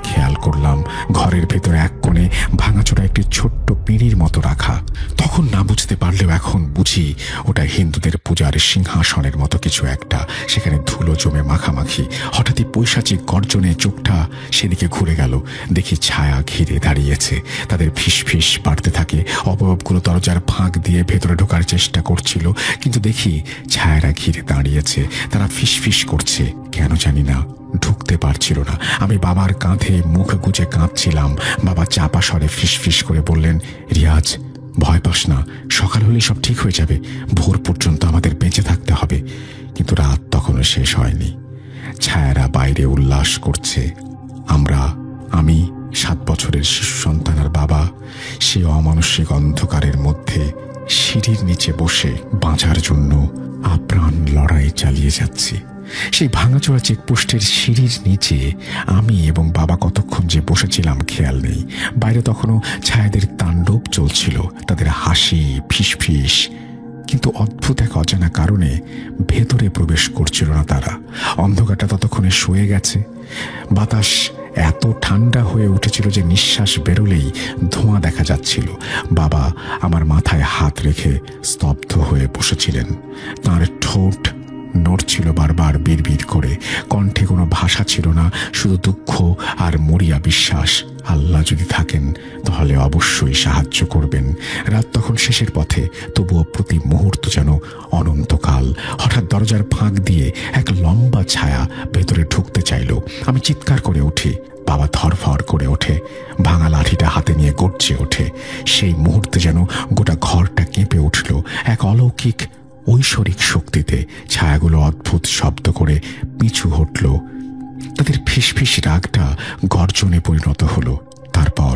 খেয়াল করলাম ঘরের ভেতরে এক কোণে ভাঙাচোরা একটি ছোট্ট পিঁড়ির মতো রাখা। তখন না বুঝতে পারলেও এখন বুঝি ওটা হিন্দুদের পূজার সিংহাসনের মতো কিছু একটা। সেখানে ধুলো জমে মাখামাখি। হঠাৎই পৈশাচিক গর্জনে চোখটা সেদিকে ঘুরে গেল। দেখি ছায়া ঘিরে দাঁড়িয়েছে। তাদের ফিসফিস বাড়তে থাকে। অবয়বগুলো দরজার ফাঁক দিয়ে ভেতরে ঢোকার চেষ্টা করছিল, কিন্তু দেখি ছায়ারা ঘিরে দাঁড়িয়েছে। তারা ফিসফিস করছে, কেন জানি না ঢুকতে পারছিল না। আমি বাবার কাঁধে মুখ গুজে কাঁদছিলাম। বাবা চাপা স্বরে ফিসফিস করে বললেন, রিয়াজ, ভয় পাস না, সকাল হলে সব ঠিক হয়ে যাবে। ভোর পর্যন্ত আমাদের বেঁচে থাকতে হবে। কিন্তু রাত তখনও শেষ হয়নি। ছায়ারা বাইরে উল্লাস করছে। আমি 7 বছরের শিশু সন্তান আর বাবা সে অমানসিক অন্ধকারের মধ্যে সিঁড়ির নিচে বসে বাঁচার জন্য আপ্রাণ লড়াই চালিয়ে যাচ্ছি। সেই ভাঙাচোরা চেকপোস্টের সিঁড়ির নিচে আমি এবং বাবা কতক্ষণ যে বসেছিলাম খেয়াল নেই। বাইরে তখনও ছায়াদের তাণ্ডব চলছিল, তাদের হাসি, ফিসফিস। কিন্তু অদ্ভুত এক অজানা কারণে ভেতরে প্রবেশ করছিল না তারা। অন্ধকারটা ততক্ষণে সয়ে গেছে। বাতাস এত ঠান্ডা হয়ে উঠেছিল যে নিঃশ্বাস বেরোলেই ধোঁয়া দেখা যাচ্ছিল। বাবা আমার মাথায় হাত রেখে স্তব্ধ হয়ে বসেছিলেন। তাঁর ঠোঁট নড়ছিল বারবার বিড়বিড় করে। কণ্ঠে কোনো ভাষা ছিল না, শুধু দুঃখ আর মরিয়া বিশ্বাস। আল্লাহ যদি থাকেন তাহলে অবশ্যই সাহায্য করবেন। রাত তখন শেষের পথে, তবুও প্রতি মুহূর্ত যেন অনন্তকাল। হঠাৎ দরজার ফাঁক দিয়ে এক লম্বা ছায়া ভেতরে ঢুকতে চাইল। আমি চিৎকার করে উঠি। বাবা ধরফর করে ওঠে, ভাঙা লাঠিটা হাতে নিয়ে গর্জে ওঠে। সেই মুহূর্তে যেন গোটা ঘরটা কেঁপে উঠল এক অলৌকিক ঐশ্বরিক শক্তিতে। ছায়াগুলো অদ্ভুত শব্দ করে পিছু হটল। তাদের ফিসফিস রাগটা গর্জনে পরিণত হলো। তারপর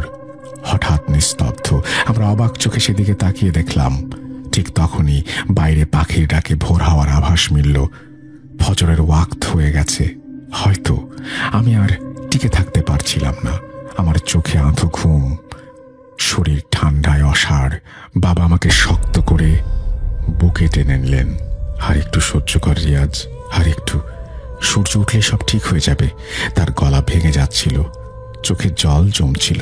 হঠাৎ নিস্তব্ধ। আমরা অবাক চোখে সেদিকে তাকিয়ে দেখলাম। ঠিক তখনই বাইরে পাখির ডাকে ভোর হওয়ার আভাস মিলল। ফজরের ওয়াক্ত হয়ে গেছে। হয়তো আমি আর টিকে থাকতে পারছিলাম না। আমার চোখে আঁধো ঘুম, শরীর ঠান্ডায় অসাড়। বাবা আমাকে শক্ত করে বুকে টেনে নিলেন। আর একটু সহ্য কর রিয়াজ, আর একটু, সূর্য উঠলে সব ঠিক হয়ে যাবে। তার গলা ভেঙে যাচ্ছিল, চোখে জল জমছিল,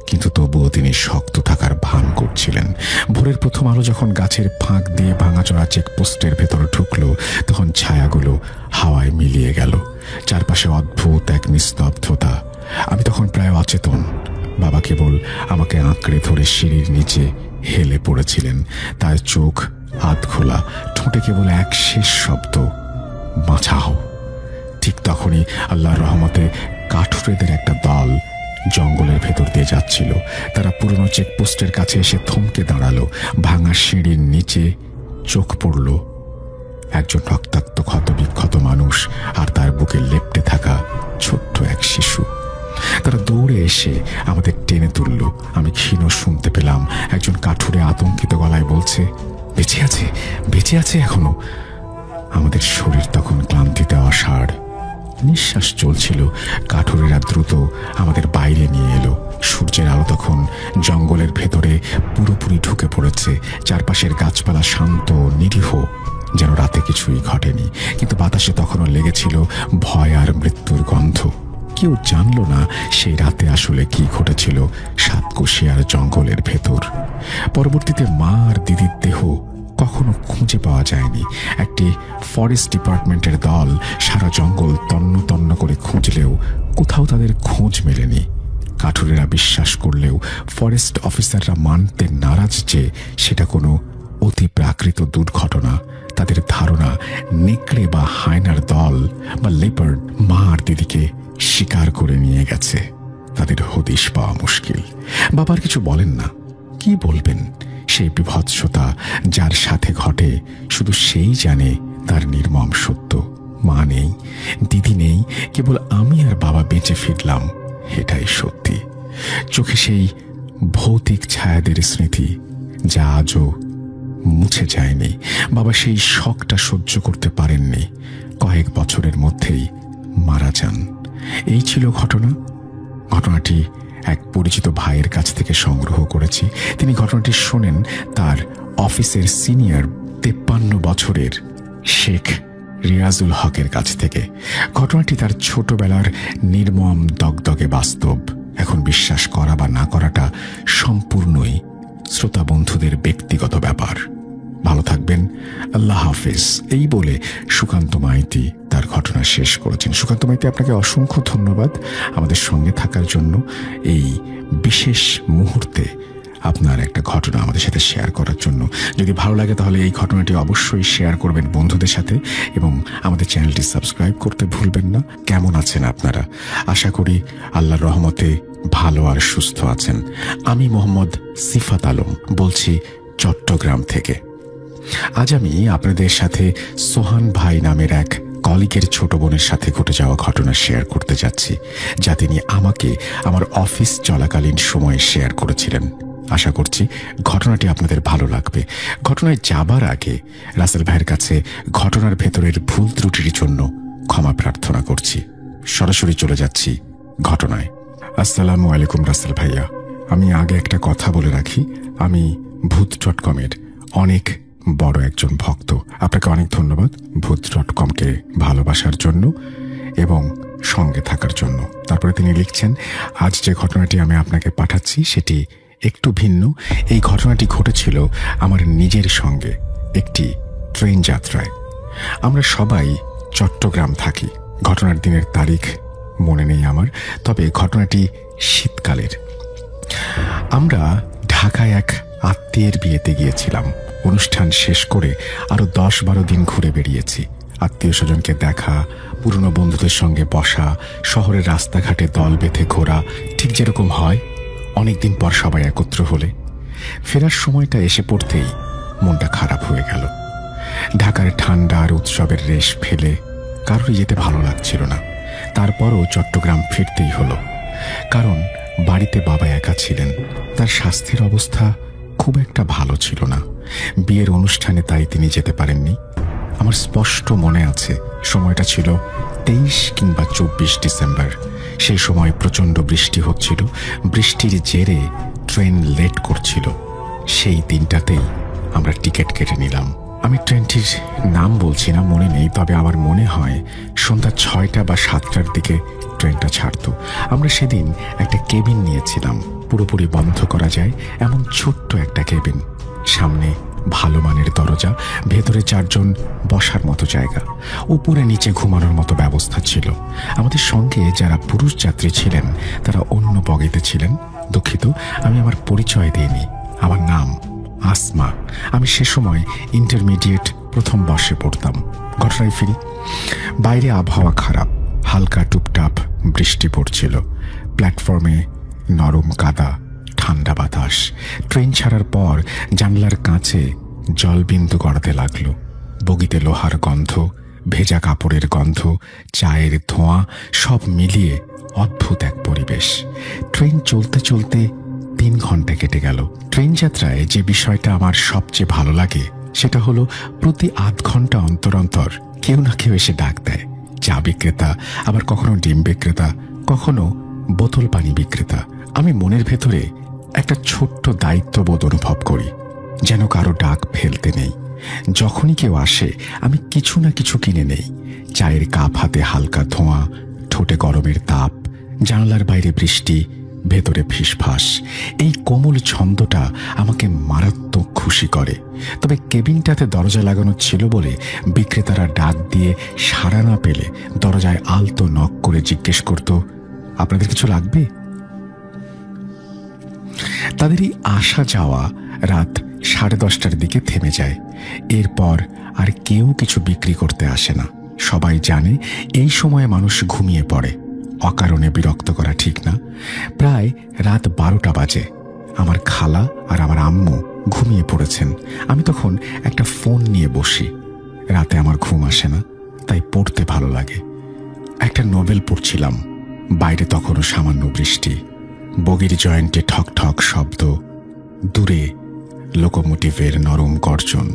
কিন্তু তবুও তিনি শক্ত থাকার ভান করছিলেন। ভোরের প্রথম আলো যখন গাছের ফাঁক দিয়ে ভাঙাচোরা চেকপোস্টের ভেতর ঢুকলো, তখন ছায়াগুলো হাওয়ায় মিলিয়ে গেল। চারপাশে অদ্ভুত এক নিস্তব্ধতা। আমি তখন প্রায় অচেতন। বাবা কেবল আমাকে আঁকড়ে ধরে সিঁড়ির নিচে হেলে পড়েছিলেন। তার চোখ হাত খোলা, ঠোঁটে কেবল এক শেষ শব্দ, বাঁচাও। ঠিক তখনই আল্লাহর রহমতে কাঠুরেদের একটা দল জঙ্গলের ভেতর দিয়ে যাচ্ছিল। তারা পুরনো চেকপোস্টের কাছে এসে থমকে দাঁড়ালো। ভাঙা সিঁড়ির নিচে চোখ পড়ল একজন রক্তাক্ত ক্ষতবিক্ষত মানুষ আর তার বুকে লেপ্টে থাকা ছোট্ট এক শিশু। তারা দৌড়ে এসে আমাদের টেনে তুলল। আমি ক্ষীণ শুনতে পেলাম একজন কাঠুরে আতঙ্কিত গলায় বলছে, বেঁচে আছে, বেঁচে আছে এখনো। আমাদের শরীর তখন ক্লান্তিতে অসাড়, নিঃশ্বাস চলছিল। কাঠুরেরা দ্রুত আমাদের বাইরে নিয়ে এলো। সূর্যের আলো তখন জঙ্গলের ভেতরে পুরোপুরি ঢুকে পড়েছে। চারপাশের গাছপালা শান্ত, নিরীহ, যেন রাতে কিছুই ঘটেনি। কিন্তু বাতাসে তখনও লেগেছিল ভয় আর মৃত্যুর গন্ধ। কেউ জানল না সেই রাতে আসলে কি ঘটেছিল সাতকোশিয়ার জঙ্গলের ভেতর। পরবর্তীতে মা আর দিদির দেহ কখনো খুঁজে পাওয়া যায়নি। একটি ফরেস্ট ডিপার্টমেন্টের দল সারা জঙ্গল তন্ন তন্ন করে খুঁজলেও কোথাও তাদের খোঁজ মেলেনি। কাঠুরেরা বিশ্বাস করলেও ফরেস্ট অফিসাররা মানতে নারাজ যে সেটা কোনো অতি প্রাকৃত দুর্ঘটনা। তাদের ধারণা নেকড়ে বা হায়নার দল বা লেপার্ড মা আর দিদিকে শিকার করে নিয়ে গেছে। তাদের হদিশ পাওয়া মুশকিল। বাবার কিছু বলেন না, কি বলবেন? সেই বিভৎসতা যার সাথে ঘটে শুধু সেই জানে তার নির্মম সত্য। মা নেই, দিদি নেই, কেবল আমি আর বাবা বেঁচে ফিরলাম, এটাই সত্যি। চোখে সেই ভৌতিক ছায়াদের স্মৃতি যা আজও মুছে যায়নি। বাবা সেই শকটা সহ্য করতে পারেননি, কয়েক বছরের মধ্যেই মারা যান। এই ছিল ঘটনাটি এক পরিচিত ভাইয়ের কাছ থেকে সংগ্রহ করেছি। তিনি ঘটনাটি শোনেন তার অফিসের সিনিয়র 53 বছরের শেখ রিয়াজুল হকের কাছ থেকে। ঘটনাটি তার ছোটবেলার নির্মম দগদগে বাস্তব। এখন বিশ্বাস করা বা না করাটা সম্পূর্ণই শ্রোতা বন্ধুদের ব্যক্তিগত ব্যাপার। ভালো থাকবেন, আল্লাহ হাফেজ, এই বলে সুকান্ত মাইতি তার ঘটনা শেষ করেছেন। সুকান্ত মাইতি, আপনাকে অসংখ্য ধন্যবাদ আমাদের সঙ্গে থাকার জন্য। এই বিশেষ মুহূর্তে আপনার একটা ঘটনা আমাদের সাথে শেয়ার করার জন্য। যদি ভালো লাগে তাহলে এই ঘটনাটি অবশ্যই শেয়ার করবেন বন্ধুদের সাথে এবং আমাদের চ্যানেলটি সাবস্ক্রাইব করতে ভুলবেন না। কেমন আছেন আপনারা? আশা করি আল্লাহর রহমতে ভালো আর সুস্থ আছেন। আমি মোহাম্মদ সিফাত আলম বলছি চট্টগ্রাম থেকে। আজ আমি আপনাদের সাথে সোহান ভাই নামের এক কলিগের ছোট বোনের সাথে ঘটে যাওয়া ঘটনা শেয়ার করতে যাচ্ছি, যা তিনি আমাকে আমার অফিস চলাকালীন সময়ে শেয়ার করেছিলেন। আশা করছি ঘটনাটি আপনাদের ভালো লাগবে। ঘটনায় যাবার আগে রাসেল ভাইয়ের কাছে ঘটনার ভেতরের ভুল ত্রুটির জন্য ক্ষমা প্রার্থনা করছি। সরাসরি চলে যাচ্ছি ঘটনায়। আসসালামু আলাইকুম রাসেল ভাইয়া। আমি আগে একটা কথা বলে রাখি, আমি ভূত.কমের অনেক বড় একজন ভক্ত। আপনাকে অনেক ধন্যবাদ ভূত.কমকে ভালোবাসার জন্য এবং সঙ্গে থাকার জন্য। তারপরে তিনি লিখছেন, আজ যে ঘটনাটি আমি আপনাকে পাঠাচ্ছি সেটি একটু ভিন্ন। এই ঘটনাটি ঘটেছিল আমার নিজের সঙ্গে একটি ট্রেন যাত্রায়। আমরা সবাই চট্টগ্রাম থাকি। ঘটনার দিনের তারিখ মনে নেই আমার, তবে ঘটনাটি শীতকালের। আমরা ঢাকায় এক আত্মীয়ের বিয়েতে গিয়েছিলাম। অনুষ্ঠান শেষ করে আরো 10-12 দিন ঘুরে বেরিয়েছি। আত্মীয় স্বজনকে দেখা, পুরনো বন্ধুদের সঙ্গে বসা, শহরের রাস্তাঘাটে দল বেঁধে ঘোরা, ঠিক যেরকম হয় অনেকদিন পর সবাই একত্র হলে। ফেরার সময়টা এসে পড়তেই মনটা খারাপ হয়ে গেল। ঢাকার ঠান্ডা আর উৎসবের রেশ ফেলে কারোরই যেতে ভালো লাগছিল না। তারপরও চট্টগ্রাম ফিরতেই হলো, কারণ বাড়িতে বাবা একা ছিলেন। তার স্বাস্থ্যের অবস্থা খুব একটা ভালো ছিল না। বিয়ের অনুষ্ঠানে তাই তিনি যেতে পারেননি। আমার স্পষ্ট মনে আছে সময়টা ছিল 23 কিংবা 24 ডিসেম্বর। সেই সময় প্রচণ্ড বৃষ্টি হচ্ছিল। বৃষ্টির জেরে ট্রেন লেট করছিল। সেই দিনটাতেই আমরা টিকিট কেটে নিলাম। আমি ট্রেনটির নাম বলছি না, মনে নেই, তবে আমার মনে হয় সন্ধ্যা 6টা বা 7টার দিকে ট্রেনটা ছাড়ত। আমরা সেদিন একটা কেবিন নিয়েছিলাম, পুরোপুরি বন্ধ করা যায় এমন ছোট্ট একটা কেবিন। সামনে ভালো মানের দরজা, ভেতরে 4 জন বসার মতো জায়গা, উপরে নিচে ঘুমানোর মতো ব্যবস্থা ছিল। আমাদের সঙ্গে যারা পুরুষ যাত্রী ছিলেন তারা অন্য বগিতে ছিলেন। দুঃখিত, আমি আমার পরিচয় দিইনি। আমার নাম আসমা। আমি সে সময় ইন্টারমিডিয়েট প্রথম বর্ষে পড়তাম। ঘটনায় ফিরি। বাইরে আবহাওয়া খারাপ, হালকা টুপটাপ বৃষ্টি পড়ছিল। প্ল্যাটফর্মে নরম কাদা, ঠান্ডা বাতাস। ট্রেন ছাড়ার পর জানলার কাছে জলবিন্দু গড়াতে লাগলো। বগিতে লোহার গন্ধ, ভেজা কাপড়ের গন্ধ, চায়ের ধোঁয়া, সব মিলিয়ে অদ্ভুত এক পরিবেশ। ট্রেন চলতে চলতে 3 ঘন্টা কেটে গেল। ট্রেন যাত্রায় যে বিষয়টা আমার সবচেয়ে ভালো লাগে সেটা হলো প্রতি আধ ঘন্টা অন্তর অন্তর কেউ না কেউ এসে ডাক দেয়। চা বিক্রেতা, আবার কখনো ডিম বিক্রেতা, কখনো বোতল পানি বিক্রেতা। আমি মনের ভেতরে একটা ছোট্ট দায়িত্ববোধ অনুভব করি, যেন কারো ডাক ফেলতে নেই। যখনই কেউ আসে আমি কিছু না কিছু কিনে নেই। চায়ের কাপ হাতে হালকা ধোঁয়া, ঠোঁটে গরমের তাপ, জানালার বাইরে বৃষ্টি, ভেতরে ফিসফাস। এই কোমল ছন্দটা আমাকে মারাত্মক খুশি করে। তবে কেবিনটাতে দরজা লাগানো ছিল বলে বিক্রেতারা ডাক দিয়ে সাড়া না পেলে দরজায় আলতো নক করে জিজ্ঞেস করত, আপনাদের কিছু লাগবে? তাদেরই আসা যাওয়া রাত 10:30টার দিকে থেমে যায়। এরপর আর কেউ কিছু বিক্রি করতে আসে না। সবাই জানে এই সময়ে মানুষ ঘুমিয়ে পড়ে। অকারণে বিরক্ত করা ঠিক না। প্রায় রাত 12টা বাজে। আমার খালা আর আমার আম্মু ঘুমিয়ে পড়েছেন। আমি তখন একটা ফোন নিয়ে বসি। রাতে আমার ঘুম আসে না, তাই পড়তে ভালো লাগে। একটা নোবেল পড়ছিলাম। বাইরে তখনও সামান্য বৃষ্টি, বগির জয়েন্টে ঠক ঠক শব্দ, দূরে লোকোমোটিভের নরম গর্জন।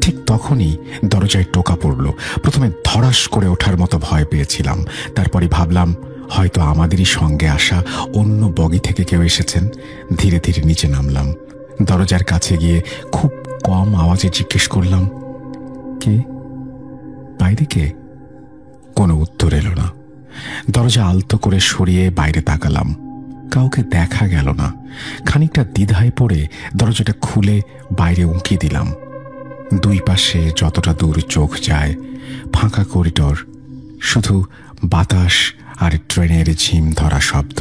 ঠিক তখনই দরজায় টোকা পড়ল। প্রথমে ধড়াস করে ওঠার মতো ভয় পেয়েছিলাম, তারপরে ভাবলাম হয়তো আমাদেরই সঙ্গে আসা অন্য বগি থেকে কেউ এসেছেন। ধীরে ধীরে নিচে নামলাম। দরজার কাছে গিয়ে খুব কম আওয়াজে জিজ্ঞেস করলাম, কে? বাইরে কে? কোনো উত্তর এলো না। দরজা আলতো করে সরিয়ে বাইরে তাকালাম। কাউকে দেখা গেল না। খানিকটা দ্বিধায় পড়ে দরজাটা খুলে বাইরে উঁকি দিলাম। দুই পাশে যতটা দূর চোখ যায় ফাঁকা করিডোর, শুধু বাতাস আর ট্রেনের ঝিম ধরা শব্দ।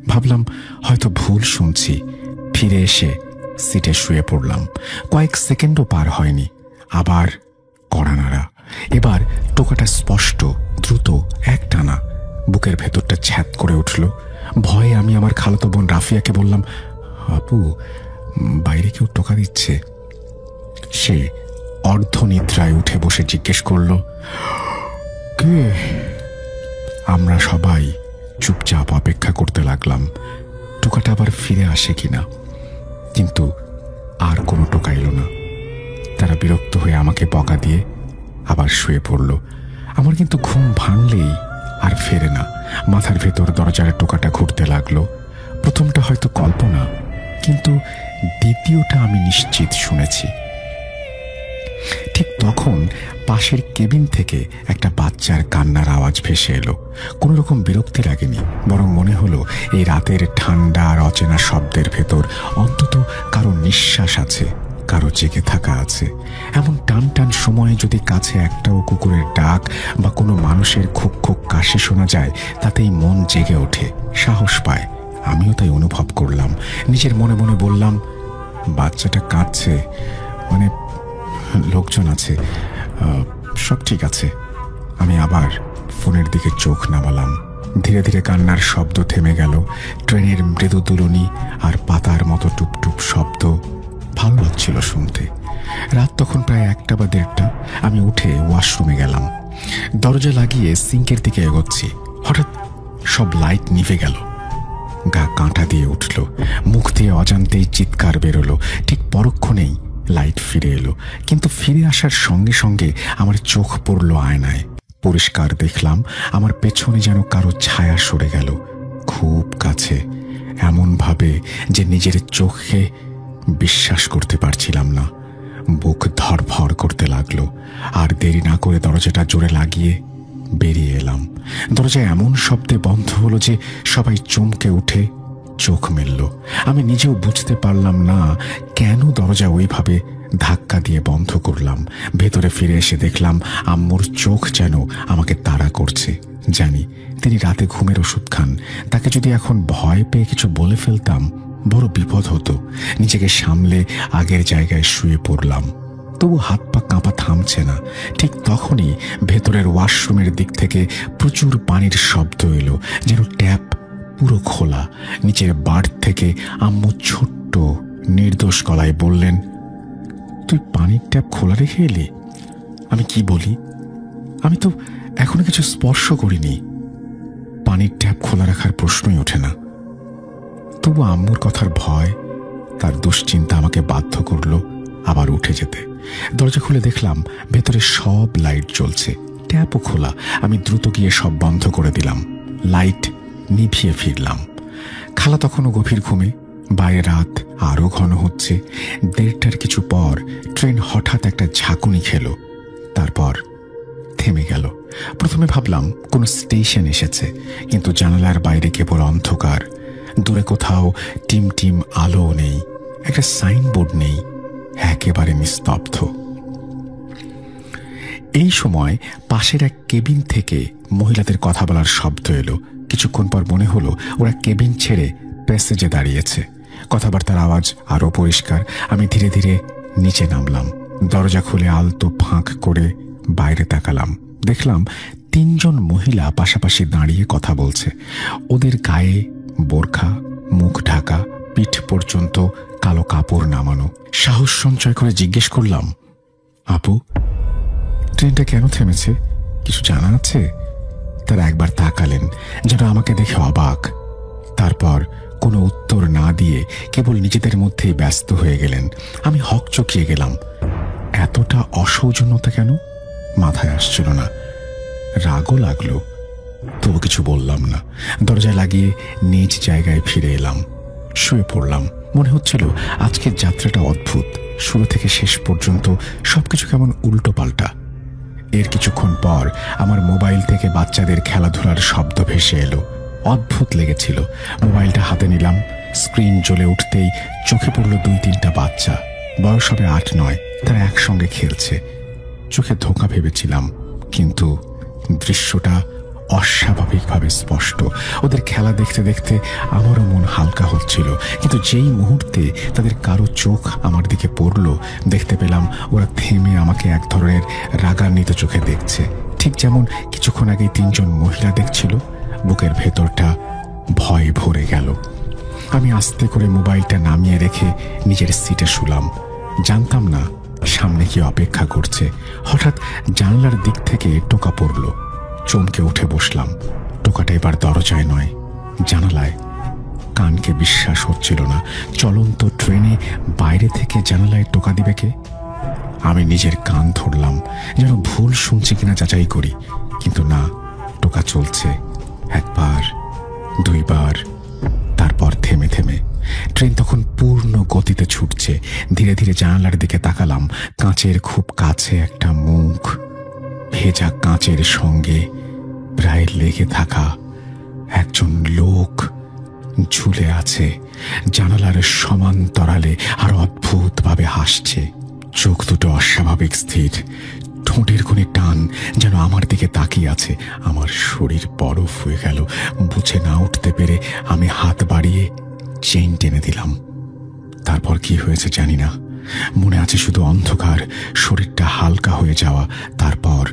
ভাবলাম হয়তো ভুল শুনছি। ফিরে এসে সিটে শুয়ে পড়লাম। কয়েক সেকেন্ডও পার হয়নি, আবার কড়া নাড়া। এবার টোকাটা স্পষ্ট, দ্রুত, একটানা। বুকের ভেতরটা ছ্যাদ করে উঠল। ভয়ে আমি আমার খালাতো বোন রাফিয়াকে বললাম, আপু, বাইরে কেউ টোকা দিচ্ছে। সে অর্ধনিদ্রায় উঠে বসে জিজ্ঞেস করল, কে? আমরা সবাই চুপচাপ অপেক্ষা করতে লাগলাম টোকাটা আবার ফিরে আসে কিনা। কিন্তু আর কোনো টোকা এলো না। তারা বিরক্ত হয়ে আমাকে বকা দিয়ে আবার শুয়ে পড়ল। আমার কিন্তু ঘুম ভাঙলেই আর ফেরে না। মাথার ভেতর দরজার টোকাটা ঘুরতে লাগলো। প্রথমটা হয়তো কল্পনা, কিন্তু দ্বিতীয়টা আমি নিশ্চিত শুনেছি। ঠিক তখন পাশের কেবিন থেকে একটা বাচ্চার কান্নার আওয়াজ ভেসে এলো। কোনো রকম বিরক্তি লাগেনি, বরং মনে হলো এই রাতের ঠান্ডা আর অচেনা শব্দের ভেতর অন্তত কারো নিঃশ্বাস আছে, কারো জেগে থাকা আছে। এমন টান টান সময়ে যদি কাছে একটাও কুকুরের ডাক বা কোনো মানুষের খুক খুক কাশি শোনা যায়, তাতেই মন জেগে ওঠে, সাহস পায়। আমিও তাই অনুভব করলাম। নিজের মনে মনে বললাম, বাচ্চাটা কাঁদছে মানে লোকজন আছে, সব ঠিক আছে। আমি আবার ফোনের দিকে চোখ নামালাম। ধীরে ধীরে কান্নার শব্দ থেমে গেল। ট্রেনের মৃদু দুলুনি আর পাতার মতো টুপটুপ শব্দ ভালো লাগছিল শুনতে। রাত তখন প্রায় 1টা বা 1:30। আমি উঠে ওয়াশরুমে গেলাম। দরজা লাগিয়ে সিঙ্কের দিকে এগোচ্ছি, হঠাৎ সব লাইট নিভে গেল। গা কাঁটা দিয়ে উঠল। মুখ দিয়ে অজান্তেই চিৎকার বেরোলো। ঠিক পরক্ষণেই লাইট ফিরে এলো, কিন্তু ফিরে আসার সঙ্গে সঙ্গে আমার চোখ পড়ল আয়নায়। পরিষ্কার দেখলাম আমার পেছনে যেন কারো ছায়া সরে গেল, খুব কাছে, এমন ভাবে যে নিজের চোখে বিশ্বাস করতে পারছিলাম না। বুক ধড়ফড় করতে লাগলো। আর দেরি না করে দরজাটা জোরে লাগিয়ে বেরিয়ে এলাম। দরজা এমন শব্দে বন্ধ হলো যে সবাই চমকে উঠে চোখ মেলল। আমি নিজেও বুঝতে পারলাম না কেন দরজা ওইভাবে ধাক্কা দিয়ে বন্ধ করলাম। ভেতরে ফিরে এসে দেখলাম আম্মুর চোখ যেন আমাকে তাড়া করছে। জানি তিনি রাতে ঘুমের ওষুধ খান। তাকে যদি এখন ভয় পেয়ে কিছু বলে ফেলতাম বড় বিপদ হতো। নিজেকে সামলে আগের জায়গায় শুয়ে পড়লাম। তবু হাত পা কাঁপা থামছে না। ঠিক তখনই ভেতরের ওয়াশরুমের দিক থেকে প্রচুর পানির শব্দ এলো, যেন ট্যাপ পুরো খোলা। নিচের বার্থ থেকে আম্মু ছোট্ট নির্দোষ গলায় বললেন, তুই পানির ট্যাপ খোলা রেখে এলি? আমি কি বলি? আমি তো এখনো কিছু স্পর্শ করিনি। পানির ট্যাপ খোলা রাখার প্রশ্নই ওঠে না। তবু আম্মুর কথার ভয়, তার দুশ্চিন্তা আমাকে বাধ্য করলো আবার উঠে যেতে। দরজা খুলে দেখলাম ভেতরে সব লাইট জ্বলছে, ট্যাপও খোলা। আমি দ্রুত গিয়ে সব বন্ধ করে দিলাম, লাইট নিভিয়ে ফিরলাম। খালা তখনও গভীর ঘুমে। বাইরে রাত আরো ঘন হচ্ছে। 1:30টার কিছু পর ট্রেন হঠাৎ একটা ঝাঁকুনি খেল, তারপর থেমে গেল। প্রথমে ভাবলাম কোনো স্টেশন এসেছে, কিন্তু জানালার বাইরে কেবল অন্ধকার। দূরে কোথাও টিম টিম আলো নেই, একটা সাইনবোর্ড নেই, একেবারে নিস্তব্ধ। এই সময় পাশের এক কেবিন থেকে মহিলাদের কথা বলার শব্দ এলো। কিছুক্ষণ পর মনে হলো ওরা কেবিন ছেড়ে প্যাসেজে দাঁড়িয়েছে। কথাবার্তার আওয়াজ আরো পরিষ্কার। আমি ধীরে ধীরে নিচে নামলাম। দরজা খুলে আলতো ফাঁক করে বাইরে তাকালাম। দেখলাম 3 জন মহিলা পাশাপাশি দাঁড়িয়ে কথা বলছে। ওদের গায়ে বোরখা, মুখ ঢাকা, পিঠ পর্যন্ত কালো কাপড় নামানো। সাহস সঞ্চয় করে জিজ্ঞেস করলাম, আপু, ট্রেনটা কেন থেমেছে? কিছু জানা আছে? তারা একবার তাকালেন, যেন আমাকে দেখে অবাক। তারপর কোনো উত্তর না দিয়ে কেবল নিজেদের মধ্যেই ব্যস্ত হয়ে গেলেন। আমি হকচকিয়ে গেলাম। এতটা অসৌজন্যতা কেন? মাথায় আসছিল না। রাগও লাগলো, তবু কিছু বললাম না। দরজায় লাগিয়ে নিজ জায়গায় ফিরে এলাম। শুয়ে পড়লাম। মনে হচ্ছিল আজকের যাত্রাটা অদ্ভুত। শুরু থেকে শেষ পর্যন্ত সবকিছু কেমন উল্টো পাল্টা। এর কিছুক্ষণ পর আমার মোবাইল থেকে বাচ্চাদের খেলাধুলার শব্দ ভেসে এলো। অদ্ভুত লেগেছিল। মোবাইলটা হাতে নিলাম। স্ক্রিন জ্বলে উঠতেই চোখে পড়ল 2-3টা বাচ্চা। বয়স হবে 8-9। তারা একসঙ্গে খেলছে। চোখে ধোঁকা ভেবেছিলাম, কিন্তু দৃশ্যটা অস্বাভাবিকভাবে স্পষ্ট। ওদের খেলা দেখতে দেখতে আমারও মন হালকা হচ্ছিল। কিন্তু যেই মুহূর্তে তাদের কারো চোখ আমার দিকে পড়ল, দেখতে পেলাম ওরা থেমে আমাকে এক ধরনের রাগান্বিত চোখে দেখছে। ঠিক যেমন কিছুক্ষণ আগেই 3জন মহিলা দেখছিল। বুকের ভেতরটা ভয় ভরে গেল। আমি আস্তে করে মোবাইলটা নামিয়ে রেখে নিজের সিটে শুলাম। জানতাম না সামনে কি অপেক্ষা করছে। হঠাৎ জানলার দিক থেকে টোকা পড়ল। চমকে উঠে বসলাম। টোকাটা এবার দরজায় নয়, জানালায়। কানকে বিশ্বাস হচ্ছিল না। চলন্ত ট্রেনে বাইরে থেকে জানালায় টোকা দিবে কে? আমি নিজের কান ধরলাম, যেন ভুল শুনছি কিনা যাচাই করি। কিন্তু না, টোকা চলছে। 1 বার, 2 বার, তারপর থেমে থেমে। ট্রেন তখন পূর্ণ গতিতে ছুটছে। ধীরে ধীরে জানালার দিকে তাকালাম। কাঁচের খুব কাছে একটা মুখ। ভেজা কাঁচের সঙ্গে প্রায় লেগে থাকা একজন লোক ঝুলে আছে। জানালার সমান্তরালে আর অদ্ভুতভাবে হাসছে। চোখ দুটো অস্বাভাবিক স্থির। ঠোঁটের কোণে টান, যেন আমার দিকে তাকিয়ে আছে। আমার শরীর বরফ হয়ে গেল। বুঝে না উঠতে পেরে আমি হাত বাড়িয়ে চেইন টেনে দিলাম। তারপর কি হয়েছে জানি না। মনে আছে শুধু অন্ধকার, শরীরটা হালকা হয়ে যাওয়া, তারপর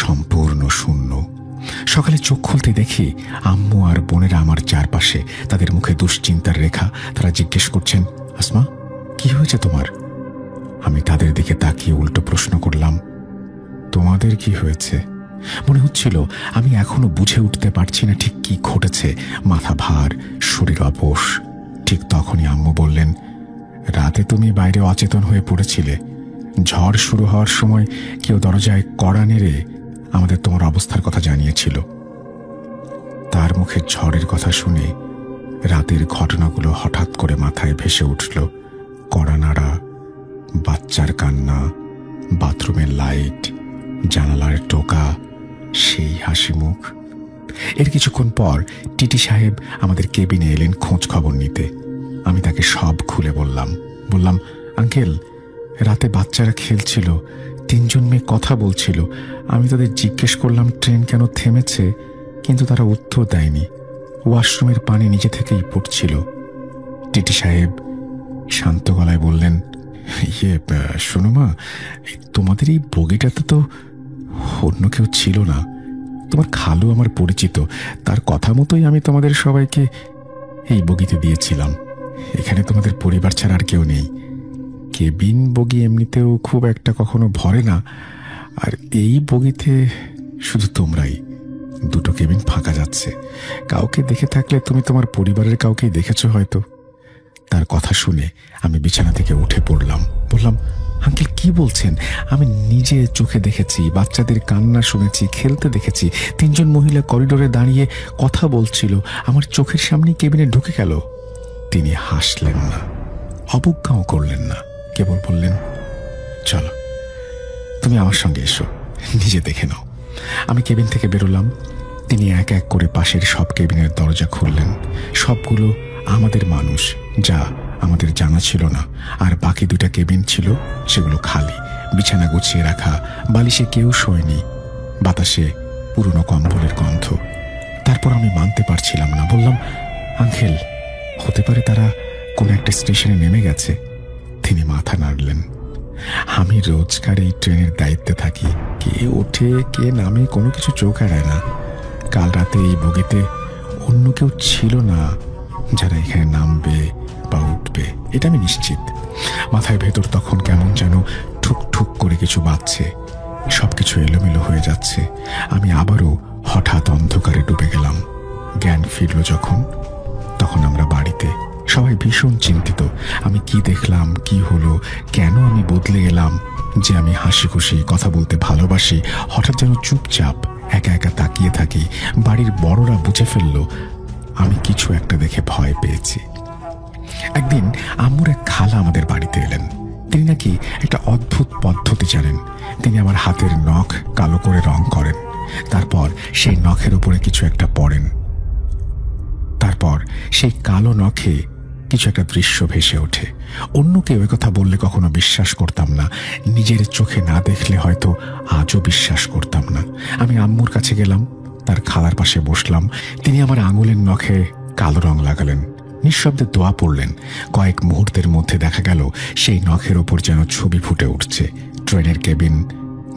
সম্পূর্ণ শূন্য। সকালে চোখ খুলতে দেখি আম্মু আর বোনেরা আমার চারপাশে। তাদের মুখে দুশ্চিন্তার রেখা। তারা জিজ্ঞেস করছেন, আসমা, কি হয়েছে তোমার? আমি তাদের দিকে তাকিয়ে উল্টো প্রশ্ন করলাম, তোমাদের কি হয়েছে? মনে হচ্ছিল আমি এখনো বুঝে উঠতে পারছি না ঠিক কি ঘটেছে। মাথা ভার, শরীর অবশ। ঠিক তখনই আম্মু বললেন, রাতে তুমি বাইরে অচেতন হয়ে পড়েছিলে। ঝড় শুরু হওয়ার সময় কেউ দরজায় কড়া নেড়ে আমাদের তোমার অবস্থার কথা জানিয়েছিল। তার মুখে ঝড়ের কথা শুনে রাতের ঘটনাগুলো হঠাৎ করে মাথায় ভেসে উঠল। কড়া নাড়া, বাচ্চার কান্না, বাথরুমের লাইট, জানালার টোকা, সেই হাসি মুখ। এর কিছুক্ষণ পর টিটি সাহেব আমাদের কেবিনে এলেন খোঁজ খবর নিতে। আমি তাকে সব খুলে বললাম, আঙ্কেল, রাতে বাচ্চারা খেলছিল, 3জন মেয়ে কথা বলছিল। আমি তাদের জিজ্ঞেস করলাম ট্রেন কেন থেমেছে, কিন্তু তারা উত্তর দেয়নি। ওয়াশরুমের পানি নিজে থেকেই পড়ছিল। টিটি সাহেব শান্ত গলায় বললেন, শোনো মা, তোমাদের এই বগিটাতে তো অন্য কেউ ছিল না। তোমার খালু আমার পরিচিত। তার কথা মতোই আমি তোমাদের সবাইকে এই বগিতে দিয়েছিলাম। এখানে তোমাদের পরিবার ছাড়া আর কেউ নেই। কেবিন বগি এমনিতেও খুব একটা কখনো ভরে না, আর এই বগিতে শুধু তোমরাই। 2টো কেবিন ফাঁকা যাচ্ছে। কাউকে দেখে থাকলে তুমি তোমার পরিবারের কাউকেই দেখেছ হয়তো। তার কথা শুনে আমি বিছানা থেকে উঠে পড়লাম। বললাম, আঙ্কেল, কি বলছেন? আমি নিজে চোখে দেখেছি, বাচ্চাদের কান্না শুনেছি, খেলতে দেখেছি। 3জন মহিলা করিডোরে দাঁড়িয়ে কথা বলছিল। আমার চোখের সামনেই কেবিনে ঢুকে গেল। তিনি হাসলেন না, অবজ্ঞাও করলেন না, কেবল বললেন, চলো তুমি আমার সঙ্গে এসো, নিজে দেখে নাও। আমি কেবিন থেকে বেরোলাম। তিনি এক এক করে পাশের সব কেবিনের দরজা খুললেন। সবগুলো আমাদের মানুষ, যা আমাদের জানা ছিল না। আর বাকি 2টা কেবিন ছিল, সেগুলো খালি, বিছানা গুছিয়ে রাখা, বালিশে কেউ শোয়নি, বাতাসে পুরনো কম্বলের গন্ধ। তারপর আমি মানতে পারছিলাম না। বললাম, আঙ্কেল, হতে পারে তারা কোনো একটা স্টেশনে নেমে গেছে। তিনি মাথা নাড়লেন। আমি রোজকার এই ট্রেনের দায়িত্বে থাকি। কে ওঠে কে নামে কোনো কিছু চোখ এড়ায় না। কাল রাতে এই বগিতে অন্য কেউ ছিল না যারা এখানে নামবে বা এটা আমি নিশ্চিত। মাথায় ভেতর তখন কেমন যেন ঠুক ঠুক করে কিছু বাজছে, সবকিছু এলোমেলো হয়ে যাচ্ছে। আমি আবারও হঠাৎ অন্ধকারে ডুবে গেলাম। জ্ঞান ফিরল যখন, তখন আমরা বাড়িতে সবাই ভীষণ চিন্তিত। আমি কি দেখলাম, কি হলো, কেন আমি বদলে গেলাম, যে আমি হাসি খুশি কথা বলতে ভালোবাসি, হঠাৎ যেন চুপচাপ একা একা তাকিয়ে থাকি। বাড়ির বড়রা বুঝে ফেলল আমি কিছু একটা দেখে ভয় পেয়েছি। একদিন আম্মুর এক খালা আমাদের বাড়িতে এলেন। তিনি নাকি একটা অদ্ভুত পদ্ধতি জানেন। তিনি আমার হাতের নখ কালো করে রং করেন, তারপর সেই নখের উপরে কিছু একটা পড়েন, তারপর সেই কালো নখে কিছু একটা দৃশ্য ভেসে ওঠে। অন্য কেউ কথা বললে কখনো বিশ্বাস করতাম না, নিজের চোখে না দেখলে হয়তো আজও বিশ্বাস করতাম না। আমি আম্মুর কাছে গেলাম, তার খালার পাশে বসলাম। তিনি আমার আঙুলের নখে কালো রং লাগালেন, নিঃশব্দে দোয়া পড়লেন। কয়েক মুহূর্তের মধ্যে দেখা গেল সেই নখের ওপর যেন ছবি ফুটে উঠছে। ট্রেনের কেবিন,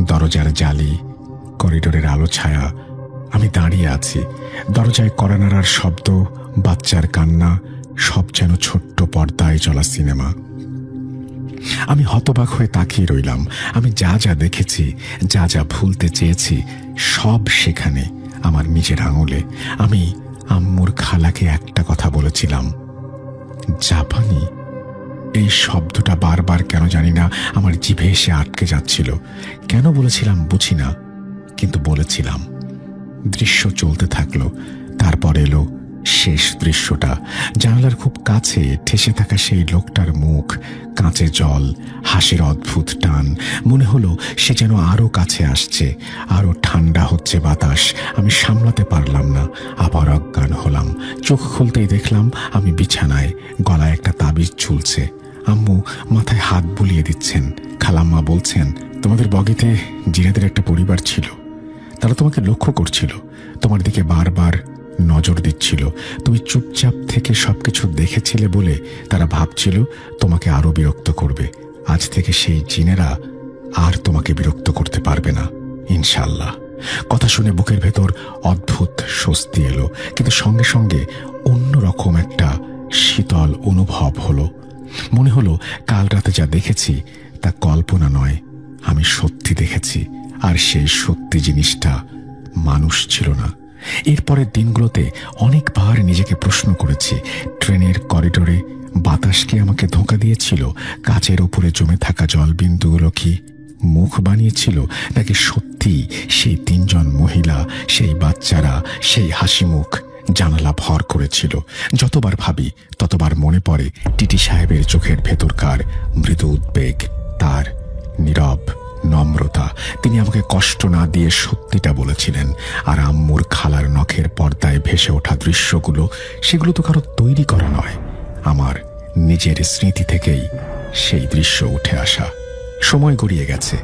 দরজার জালি, করিডোরের আলো ছায়া। আমি দাঁড়িয়ে আছি, দরজায় কড়া নাড়ার শব্দ, বাচ্চার কান্না, সব যেন ছোট্ট পর্দায় চলা সিনেমা। আমি হতবাক হয়ে তাকিয়ে রইলাম। আমি যা যা দেখেছি, যা যা ভুলতে চেয়েছি, সব সেখানে আমার নিজের আঙুলে। আমি আম্মুর খালাকে একটা কথা বলেছিলাম, জাপানি। এই শব্দটা বারবার কেন জানি না আমার জিভে এসে আটকে যাচ্ছিল। কেন বলেছিলাম বুঝি না, কিন্তু বলেছিলাম। দৃশ্য চলতে থাকলো। তারপর এলো শেষ দৃশ্যটা। জানালার খুব কাছে ঠেসে থাকা সেই লোকটার মুখ, কাঁচে জল, হাসির অদ্ভুত টান। মনে হলো সে যেন আরো কাছে আসছে, আরো ঠান্ডা হচ্ছে বাতাস। আমি সামলাতে পারলাম না, আবার অজ্ঞান হলাম। চোখ খুলতেই দেখলাম আমি বিছানায়, গলায় একটা তাবিজ ঝুলছে। আম্মু মাথায় হাত বুলিয়ে দিচ্ছেন। খালাম্মা বলছেন, তোমাদের বগিতে জিনেদের একটা পরিবার ছিল, তারা তোমাকে লক্ষ্য করছিল, তোমার দিকে বারবার নজর দিচ্ছিল। তুমি চুপচাপ থেকে সবকিছু দেখেছিলে বলে তারা ভাবছিল তোমাকে আরো বিরক্ত করবে। আজ থেকে সেই জিনেরা আর তোমাকে বিরক্ত করতে পারবে না, ইনশাল্লাহ। কথা শুনে বুকের ভেতর অদ্ভুত স্বস্তি এলো, কিন্তু সঙ্গে সঙ্গে অন্যরকম একটা শীতল অনুভব হলো। মনে হলো কাল রাতে যা দেখেছি তা কল্পনা নয়, আমি সত্যি দেখেছি। আর সেই সত্যি জিনিসটা মানুষ ছিল না। এরপরের দিনগুলোতে অনেকবার নিজেকে প্রশ্ন করেছি, ট্রেনের করিডোরে বাতাস কি আমাকে ধোঁকা দিয়েছিল? কাচের উপরে জমে থাকা জলবিন্দুগুলো কি মুখ বানিয়েছিল, নাকি সত্যি সেই তিনজন মহিলা, সেই বাচ্চারা, সেই হাসি মুখ জানালা ভর করেছিল? যতবার ভাবি ততবার মনে পড়ে টিটি সাহেবের চোখের ভেতরকার মৃদু উদ্বেগ, তার নীরব নম্রতা। তিনি আমাকে কষ্ট না দিয়ে সত্যিটা বলেছিলেন। আর আম্মুর খালার নখের পর্দায় ভেসে ওঠা দৃশ্যগুলো, সেগুলো তো কারো তৈরি করা নয়, আমার নিজের স্মৃতি থেকেই সেই দৃশ্য উঠে আসা। সময় গড়িয়ে গেছে,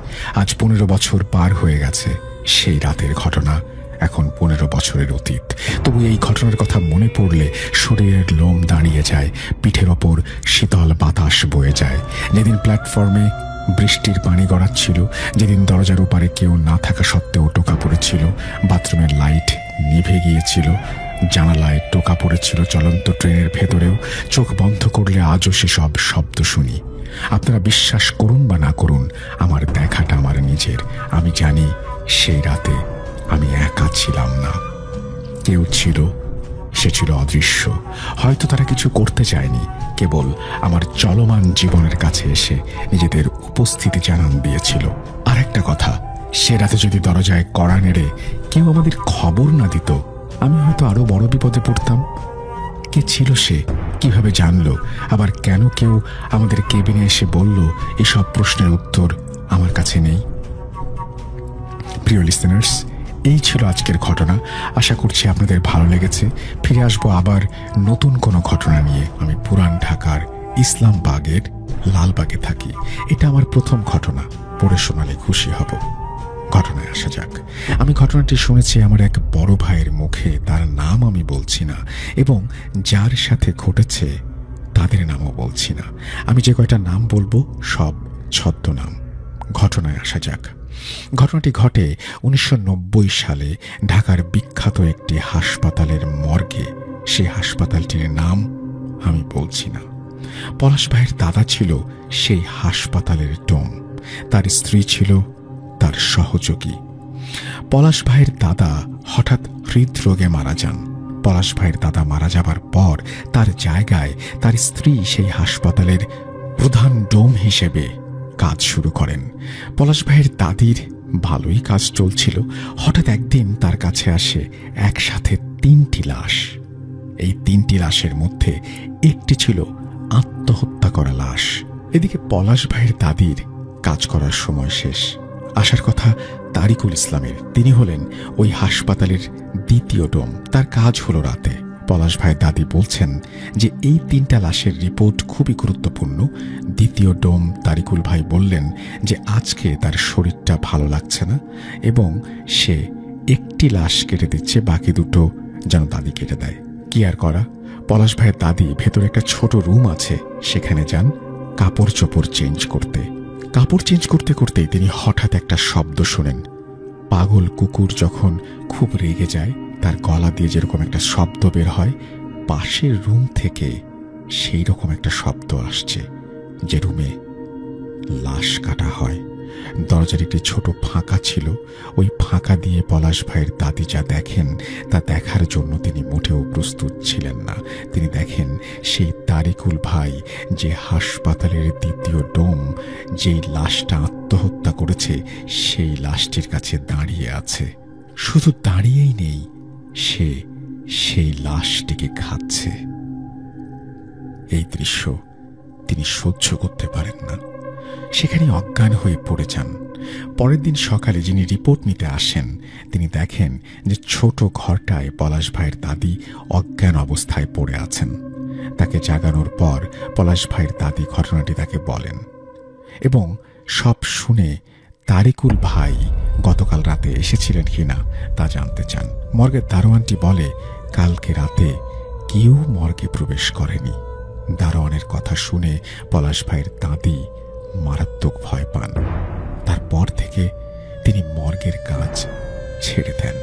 আজ 15 বছর পার হয়ে গেছে সেই রাতের ঘটনা। এখন 15 বছরের অতীত। তবু এই ঘটনার কথা মনে পড়লে শরীরের লোম দাঁড়িয়ে যায়, পিঠের ওপর শীতল বাতাস বয়ে যায়। যেদিন প্ল্যাটফর্মে বৃষ্টির পানি গড়াচ্ছিল, যেদিন দরজার ওপারে কেউ না থাকা সত্ত্বেও টোকা পড়েছিল, বাথরুমের লাইট নিভে গিয়েছিল, জানালায় টোকা পড়েছিল চলন্ত ট্রেনের ভেতরেও, চোখ বন্ধ করলে আজও সেসব শব্দ শুনি। আপনারা বিশ্বাস করুন বা না করুন, আমার দেখাটা আমার নিজের। আমি জানি সেই রাতে আমি একা ছিলাম না, কেউ ছিল, সে ছিল অদৃশ্য। হয়তো তারা কিছু করতে চায়নি, কেবল আমার চলমান জীবনের কাছে এসে নিজেদের উপস্থিতি জানান দিয়েছিল। আর একটা কথা, সে রাতে যদি দরজায় কড়া নেড়ে কেউ আমাদের খবর না দিত, আমি হয়তো আরো বড় বিপদে পড়তাম। কে ছিল সে, কিভাবে জানলো, আবার কেন কেউ আমাদের কেবিনে এসে বলল, এসব প্রশ্নের উত্তর আমার কাছে নেই। প্রিয় লিসেনার্স, এই ছিল আজকের ঘটনা। আশা করছি আপনাদের ভালো লেগেছে। ফিরে আসবো আবার নতুন কোনো ঘটনা নিয়ে। আমি পুরান ঢাকার ইসলামবাগের লালবাগে থাকি। এটা আমার প্রথম ঘটনা, পড়ে শোনালে খুশি হব। ঘটনায় আসা যাক। আমি ঘটনাটি শুনেছি আমার এক বড় ভাইয়ের মুখে। তার নাম আমি বলছি না, এবং যার সাথে ঘটেছে তাদের নামও বলছি না। আমি যে কয়টা নাম বলবো সব ছদ্মনাম। ঘটনায় আসা যাক। ঘটনাটি ঘটে 1990 সালে ঢাকার বিখ্যাত একটি হাসপাতালের মর্গে। সেই হাসপাতালটির নাম আমি বলছি না। পলাশ ভাইয়ের দাদা ছিল সেই হাসপাতালের ডোম, তার স্ত্রী ছিল তার সহযোগী। পলাশ ভাইয়ের দাদা হঠাৎ হৃদরোগে মারা যান। পলাশ ভাইয়ের দাদা মারা যাবার পর তার জায়গায় তার স্ত্রী সেই হাসপাতালের প্রধান ডোম হিসেবে কাজ শুরু করেন। পলাশ ভাইয়ের দাদির ভালোই কাজ চলছিল। হঠাৎ একদিন তার কাছে আসে একসাথে 3টি লাশ। এই 3টি লাশের মধ্যে একটি ছিল আত্মহত্যা করা লাশ। এদিকে পলাশ ভাইয়ের দাদির কাজ করার সময় শেষ। আসার কথা তারিকুল ইসলামের, তিনি হলেন ওই হাসপাতালের দ্বিতীয় ডোম, তার কাজ হলো রাতে। পলাশ ভাইয়ের দাদি বলছেন যে এই 3টা লাশের রিপোর্ট খুবই গুরুত্বপূর্ণ। দ্বিতীয় ডোম তারিকুল ভাই বললেন যে আজকে তার শরীরটা ভালো লাগছে না এবং সে একটি লাশ কেটে দিচ্ছে, বাকি দুটো যেন দাদি কেটে দেয়। কি আর করা, পলাশ ভাইয়ের দাদি ভেতরে একটা ছোট রুম আছে, সেখানে যান কাপড় চোপড় চেঞ্জ করতে। কাপড় চেঞ্জ করতে করতেই তিনি হঠাৎ একটা শব্দ শোনেন। পাগল কুকুর যখন খুব রেগে যায় তার গলা দিয়ে যেরকম একটা শব্দ বের হয়, পাশের রুম থেকে সেই রকম একটা শব্দ আসছে, যে রুমে লাশ কাটা হয়। দরজার একটি ছোট ফাঁকা ছিল, ওই ফাঁকা দিয়ে পলাশ ভাইয়ের দাদি যা দেখেন তা দেখার জন্য তিনি মোটেও প্রস্তুত ছিলেন না। তিনি দেখেন সেই তারিকুল ভাই, যে হাসপাতালের দ্বিতীয় ডোম, যেই লাশটা আত্মহত্যা করেছে, সেই লাশটির কাছে দাঁড়িয়ে আছে। শুধু দাঁড়িয়েই নেই, সে সেই লাশটিকে খাচ্ছে। এই দৃশ্য তিনি সহ্য করতে পারেন না, সেখানে অজ্ঞান হয়ে পড়ে যান। পরের দিন সকালে যিনি রিপোর্ট নিতে আসেন, তিনি দেখেন যে ছোট ঘরটায় পলাশ ভাইয়ের দাদি অজ্ঞান অবস্থায় পড়ে আছেন। তাকে জাগানোর পর পলাশ ভাইয়ের দাদি ঘটনাটি তাকে বলেন এবং সব শুনে তারিকুল ভাই গতকাল রাতে এসেছিলেন কিনা তা জানতে চান। মর্গের দারোয়ানটি বলে, কালকে রাতে কেউ মর্গে প্রবেশ করেনি। দারোয়ানের কথা শুনে পলাশ ভাইয়ের দাদি মারাত্মক ভয় পান। তারপর থেকে তিনি মর্গের কাজ ছেড়ে দেন।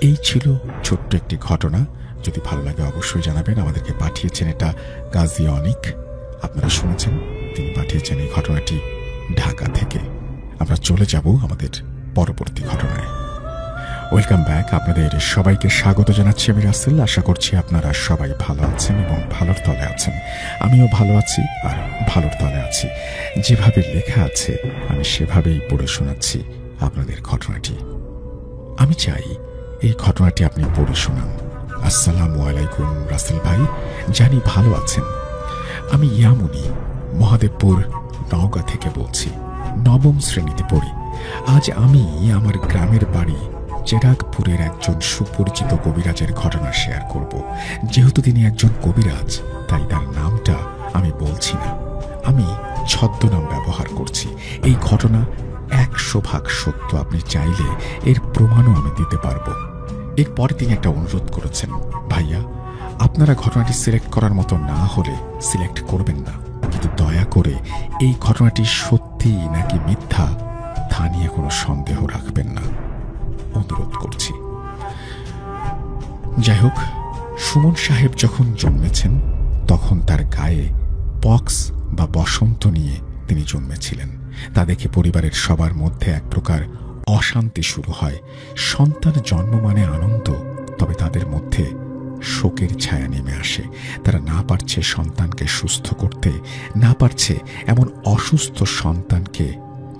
এই ছিল ছোট্ট একটি ঘটনা। যদি ভালো লাগে অবশ্যই জানাবেন। আমাদেরকে পাঠিয়েছেন এটা গাজী অনিক, আপনারা শুনেছেন, তিনি পাঠিয়েছেন এই ঘটনাটি ঢাকা থেকে। আমরা চলে যাব আমাদের পরবর্তী ঘটনায়। ওয়েলকাম ব্যাক, আপনাদের সবাইকে স্বাগত জানাচ্ছি আমি রাসেল। আশা করছি আপনারা সবাই ভালো আছেন এবং ভালোর তলে আছেন। আমিও ভালো আছি আর ভালোর তলে আছি। যেভাবে লেখা আছে আমি সেভাবেই পড়ে শোনাচ্ছি আপনাদের ঘটনাটি। আমি চাই এই ঘটনাটি আপনি পড়ে শোনান। আসসালামু আলাইকুম রাসেল ভাই, জানি ভালো আছেন। আমি ইয়ামুনি মহাদেবপুর নওগাঁ থেকে বলছি। 9ম শ্রেণীতে পড়ি। আজ আমি আমার গ্রামের বাড়ি চেরাগপুরের একজন সুপরিচিত কবিরাজের ঘটনা শেয়ার করব। যেহেতু তিনি একজন কবিরাজ, তাই তার নামটা আমি বলছি না, আমি ছদ্মনাম ব্যবহার করছি। এই ঘটনা 100% সত্য। আপনি চাইলে এর প্রমাণও আমি দিতে পারবো। এরপরে তিনি একটা অনুরোধ করেছেন, ভাইয়া আপনারা ঘটনাটি সিলেক্ট করার মতো না হলে সিলেক্ট করবেন না, কিন্তু দয়া করে এই ঘটনাটি সত্যি নাকি মিথ্যা তা নিয়ে কোনো সন্দেহ রাখবেন না, অনুরোধ করছি। যাই হোক, সুমন সাহেব যখন জন্মেছেন তখন তার গায়ে পক্স বা বসন্ত নিয়ে তিনি জন্মেছিলেন। তা দেখে পরিবারের সবার মধ্যে এক প্রকার অশান্তি শুরু হয়। সন্তান জন্ম মানে আনন্দ, তবে তাদের মধ্যে শোকের ছায়া নেমে আসে। তারা না পারছে সন্তানকে সুস্থ করতে, না পারছে এমন অসুস্থ সন্তানকে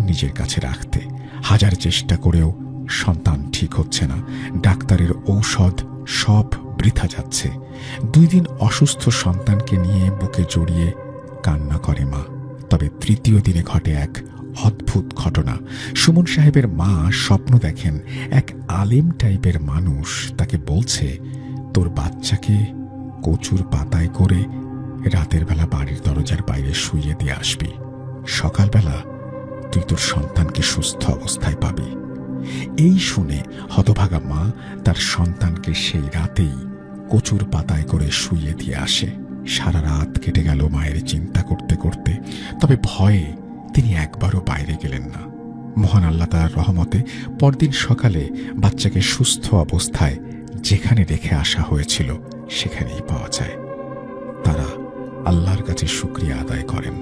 নিজের কাছে রাখতে। হাজার চেষ্টা করেও সন্তান ঠিক হচ্ছে না। ডাক্তারের ঔষধ সব বৃথা যাচ্ছে। 2 দিন অসুস্থ সন্তানকে নিয়ে বুকে জড়িয়ে কান্না করে মা। তবে 3য় দিনে ঘটে এক অদ্ভুত ঘটনা। সুমন সাহেবের মা স্বপ্ন দেখেন এক আলেম টাইপের মানুষ তাকে বলছে, তোর বাচ্চাকে কচুর পাতায় করে রাতের বেলা বাড়ির দরজার বাইরে শুইয়ে দিয়ে আসবি। সকালবেলা তুই তোর সন্তানকে সুস্থ অবস্থায় পাবি। এই শুনে হতভাগা মা তার সন্তানকে সেই রাতেই কচুর পাতায় করে শুইয়ে দিয়ে আসে। সারা রাত কেটে গেল মায়ের চিন্তা করতে করতে। তবে ভয়ে তিনি একবারও বাইরে গেলেন না। মহান আল্লাহ তাআলার রহমতে পরদিন সকালে বাচ্চাকে সুস্থ অবস্থায় যেখানে রেখে আসা হয়েছিল সেখানেই পাওয়া যায়। তারা আল্লাহর কাছে শুকরিয়া আদায় করেন।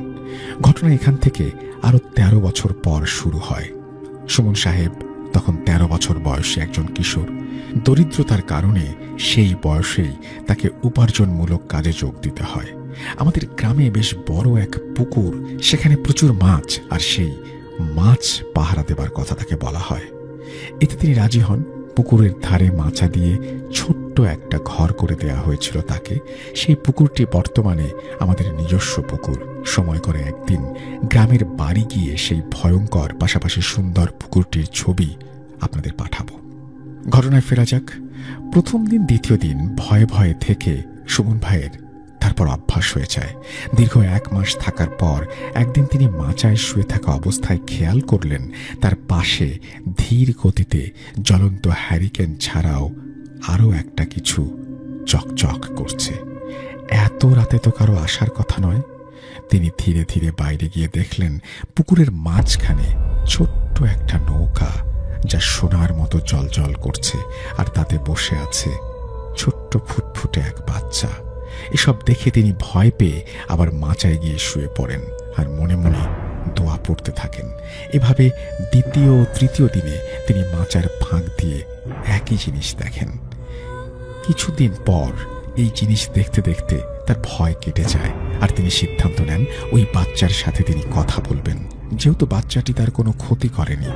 ঘটনা এখান থেকে আরো 13 বছর পর শুরু হয়। সুমন সাহেব তখন 13 বছর বয়সী একজন কিশোর। দরিদ্রতার কারণে সেই বয়সেই তাকে উপার্জনমূলক কাজে যোগ দিতে হয়। আমাদের গ্রামে বেশ বড় এক পুকুর, সেখানে প্রচুর মাছ, আর সেই মাছ পাহারা দেবার কথা তাকে বলা হয়। এতে তিনি রাজি হন। পুকুরের ধারে মাচা দিয়ে ছোট্ট একটা ঘর করে দেয়া হয়েছিল তাকে। সেই পুকুরটি বর্তমানে আমাদের নিজস্ব পুকুর। সময় করে একদিন গ্রামের বাড়ি গিয়ে সেই ভয়ঙ্কর পাশাপাশি সুন্দর পুকুরটির ছবি আপনাদের পাঠাবো। ঘটনায় ফেরা যাক। প্রথম দিন দ্বিতীয় দিন ভয়ে ভয়ে থেকে সুমন ভাইয়ের তারপর অভ্যাস হয়ে যায়। দীর্ঘ 1 মাস থাকার পর একদিন তিনি মাচায় শুয়ে থাকা অবস্থায় খেয়াল করলেন তার পাশে ধীর গতিতে জ্বলন্ত হ্যারিকেন ছাড়াও আরও একটা কিছু চকচক করছে। এত রাতে তো কারো আসার কথা নয়। তিনি ধীরে ধীরে বাইরে গিয়ে দেখলেন পুকুরের মাঝখানে ছোট্ট একটা নৌকা, যা সোনার মতো জলজল করছে, আর তাতে বসে আছে ছোট্ট ফুটফুটে এক বাচ্চা। এসব দেখে তিনি ভয় পেয়ে আবার মাচায় গিয়ে শুয়ে পড়েন আর মনে মনে দোয়া পড়তে থাকেন। এভাবে দ্বিতীয় ও তৃতীয় দিনে তিনি মাচার ফাঁক দিয়ে একই জিনিস দেখেন। কিছুদিন পর এই জিনিস দেখতে দেখতে তার ভয় কেটে যায়, আর তিনি সিদ্ধান্ত নেন ওই বাচ্চার সাথে তিনি কথা বলবেন, যেহেতু বাচ্চাটি তার কোনো ক্ষতি করেনি।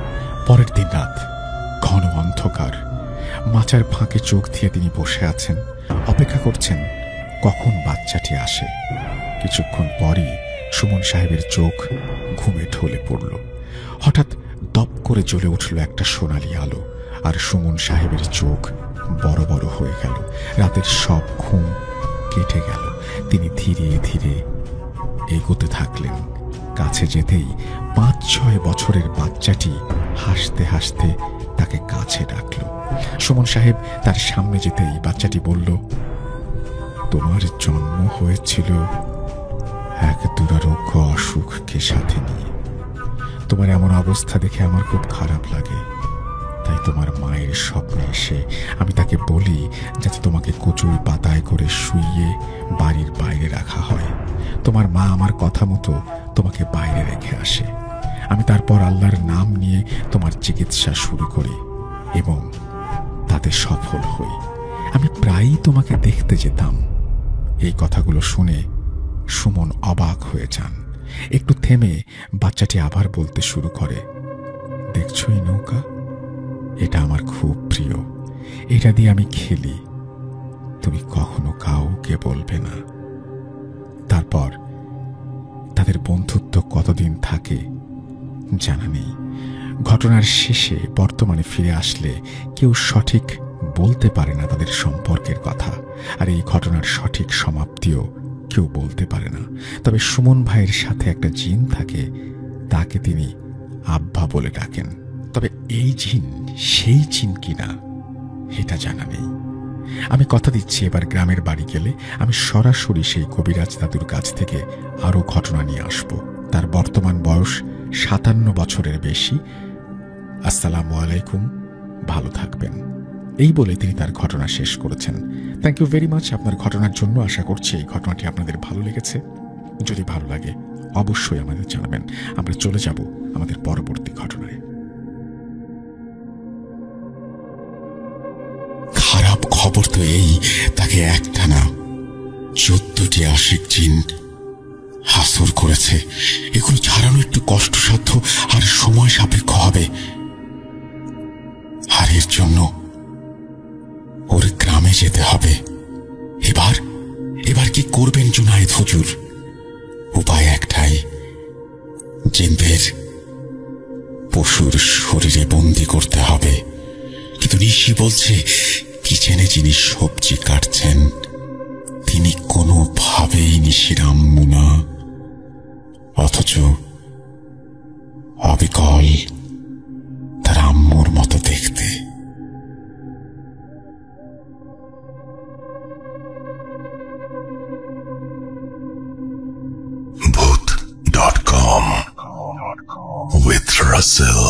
পরের দিন রাত, ঘন অন্ধকার। মাচার ফাঁকে চোখ দিয়ে তিনি বসে আছেন, অপেক্ষা করছেন কখন বাচ্চাটি আসে। কিছুক্ষণ পরই সুমন সাহেবের চোখ ঘুমে ঢলে পড়ল। হঠাৎ দপ করে জ্বলে উঠল একটা সোনালি আলো, আর সুমন সাহেবের চোখ বড় বড় হয়ে গেল। রাতের সব ঘুম কেটে গেল। তিনি ধীরে ধীরে এগোতে থাকলেন। কাছে যেতেই 5-6 বছরের বাচ্চাটি হাসতে হাসতে তাকে কাছে ডাকল। সুমন সাহেব তার সামনে যেতেই বাচ্চাটি বলল, তোমার জন্ম হয়েছিল এক দুরারোগ্য অসুখকে সাথে নিয়ে। তোমার এমন অবস্থা দেখে আমার খুব খারাপ লাগে। তাই তোমার মায়ের স্বপ্নে এসে আমি তাকে বলি যাতে তোমাকে কচুরি পাতায় করে শুইয়ে বাড়ির বাইরে রাখা হয়। তোমার মা আমার কথা মতো তোমাকে বাইরে রেখে আসে। আমি তারপর আল্লাহর নাম নিয়ে তোমার চিকিৎসা শুরু করি এবং তাতে সফল হই। আমি প্রায়ই তোমাকে দেখতে যেতাম। এই কথাগুলো শুনে সুমন অবাক হয়ে যান। একটু থেমে বাচ্চাটি আবার বলতে শুরু করে, দেখছো এই নৌকা? এটা আমার খুব প্রিয়। এটা দিয়ে আমি খেলি। তুমি কখনো কাউকে বলবে না। তারপর তাদের বন্ধুত্ব কতদিন থাকে জানা নেই। ঘটনার শেষে বর্তমানে ফিরে আসলে কেউ সঠিক বলতে পারে না তাদের সম্পর্কের কথা, আর এই ঘটনার সঠিক সমাপ্তিও কেউ বলতে পারে না। তবে সুমন ভাইয়ের সাথে একটা জিন থাকে, তাকে তিনি আব্বা বলে ডাকেন। তবে এই জিন সেই জিন কিনা এটা জানা নেই। আমি কথা দিচ্ছি, এবার গ্রামের বাড়ি গেলে আমি সরাসরি সেই কবিরাজ দাদুর কাছ থেকে আরো ঘটনা নিয়ে আসব। তার বর্তমান বয়স 57 বছরের বেশি। আসসালামু আলাইকুম, ভালো থাকবেন, এই বলে তিনি তার ঘটনা শেষ করেছেন। থ্যাংক ইউ ভেরি মাচ আপনার ঘটনার জন্য। আশা করছি এই ঘটনাটি আপনাদের ভালো লেগেছে। যদি ভালো লাগে অবশ্যই আমাদের জানাবেন। আমরা চলে যাব আমাদের পরবর্তী ঘটনায়। খারাপ খবর তো এই, তাকে একটানা 14টি আশিক জিন হাসর করেছে। এগুলো ছাড়ানো একটু কষ্টসাধ্য আর সময় সাপেক্ষ হবে। আর এর জন্য ওর গ্রামে যেতে হবে। এবার কি করবেন জুনায়েদ হুজুর? উপায় একটাই, জিনদের পশুর শরীরে বন্দি করতে হবে। কিন্তু নিশি বলছে কিচেনে যিনি সবজি কাটছেন তিনি কোনোভাবেই নিশির আম্মু না, অথচ অবিকল তার আম্মুর মতো দেখতে। Voot.com with Russell.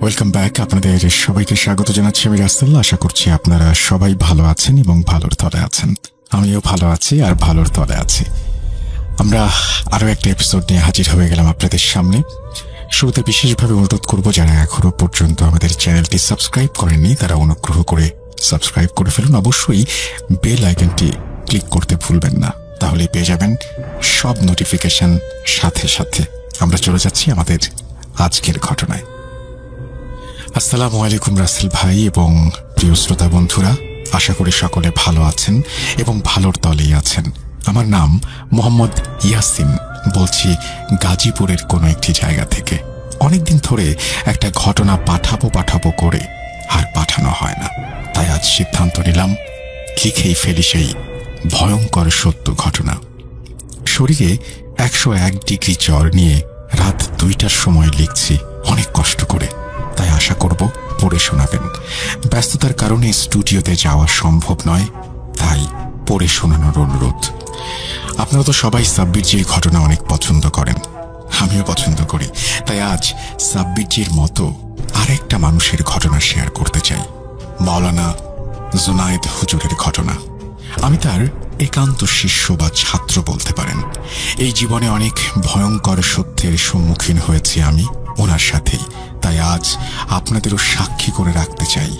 Welcome back. আপনাদের সবাইকে স্বাগত জানাচ্ছি আমি রাসেল। আশা করছি আপনারা সবাই ভালো আছেন এবং ভালোর তরে আছেন। আমিও ভালো আছি আর ভালোর তলে আছি। আমরা আরো একটা এপিসোড নিয়ে হাজির হয়ে গেলাম আপনাদের সামনে। শুরুতে বিশেষভাবে অনুরোধ করব, যারা এখনো পর্যন্ত আমাদের চ্যানেলটি সাবস্ক্রাইব করেননি তারা অনুগ্রহ করে সাবস্ক্রাইব করে ফেলুন। অবশ্যই বেল আইকনটি ক্লিক করতে ভুলবেন না, তাহলে পেয়ে যাবেন সব নোটিফিকেশন সাথে সাথে। আমরা চলে যাচ্ছি আমাদের আজকের ঘটনায়। আসসালামু আলাইকুম রাসেল ভাই এবং প্রিয় শ্রোতা বন্ধুরা, আশা করি সকলে ভালো আছেন এবং ভালোর তলেই আছেন। আমার নাম মোহাম্মদ ইয়াসিন, বলছি গাজীপুরের কোনো একটি জায়গা থেকে। অনেকদিন ধরে একটা ঘটনা পাঠাবো করে আর পাঠানো হয় না, তাই আজ সিদ্ধান্ত নিলাম লিখেই ফেলি সেই ভয়ঙ্কর সত্য ঘটনা। শরীরে 101 ডিগ্রি জ্বর নিয়ে রাত 2টার সময় লিখছি অনেক কষ্ট করে, তাই আশা করব পড়ে শোনাবেন। ব্যস্ততার কারণে স্টুডিওতে যাওয়া সম্ভব নয়, তাই পড়ে শোনানোর অনুরোধ। আপনারা তো সবাই সাব্বিরজির ঘটনা অনেক পছন্দ করেন, আমিও পছন্দ করি, তাই আজ সাব্বিরজির মতো আরেকটা মানুষের ঘটনা শেয়ার করতে চাই, মাওলানা জুনায়েদ হুজুরের ঘটনা। আমি তার একান্ত শিষ্য বা ছাত্র বলতে পারেন। এই জীবনে অনেক ভয়ঙ্কর সত্যের সম্মুখীন হয়েছি আমি ওনার সাথেই, তাই আজ আপনাদেরও সাক্ষী করে রাখতে চাই।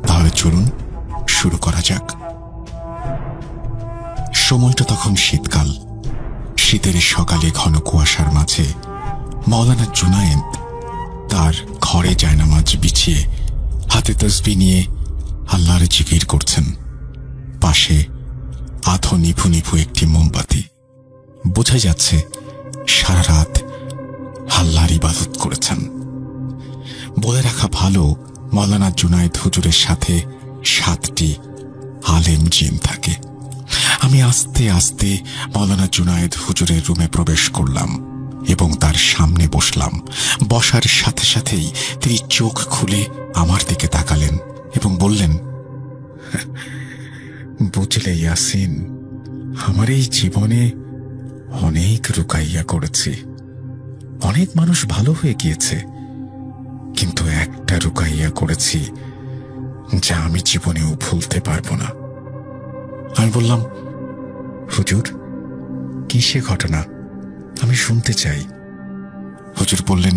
তাহলে চলুন শুরু করা যাক। সময়টা তখন শীতকাল। শীতের সকালে ঘন কুয়াশার মাঝে মাওলানা জুনায়েদ তার ঘরে জায়নামাজ বিছিয়ে হাতে তসবিহ নিয়ে আল্লাহর জিকির করছেন। পাশে আধো নিভু নিভু একটি মোমবাতি। বোঝা যাচ্ছে সারা রাত আল্লাহর ইবাদত করেছেন। বলে রাখা ভালো, মাওলানা জুনায়েদ হুজুরের সাথে 7টি আলেম জিন থাকে। আমি আস্তে আস্তে মাওলানা জুনায়েদ হুজুরের রুমে প্রবেশ করলাম এবং তার সামনে বসলাম। বসার সাথে সাথেই তিনি চোখ খুলে আমার দিকে তাকালেন এবং বললেন, বুঝলে ইয়াসিন, আমার এই জীবনে অনেক রুকাইয়া করেছি, অনেক মানুষ ভালো হয়ে গিয়েছে, কিন্তু একটা রুকাইয়া করেছি যা আমি জীবনেও ভুলতে পারবো না। আমি বললাম, হুজুর কি সে ঘটনা, আমি শুনতে চাই। হুজুর বললেন,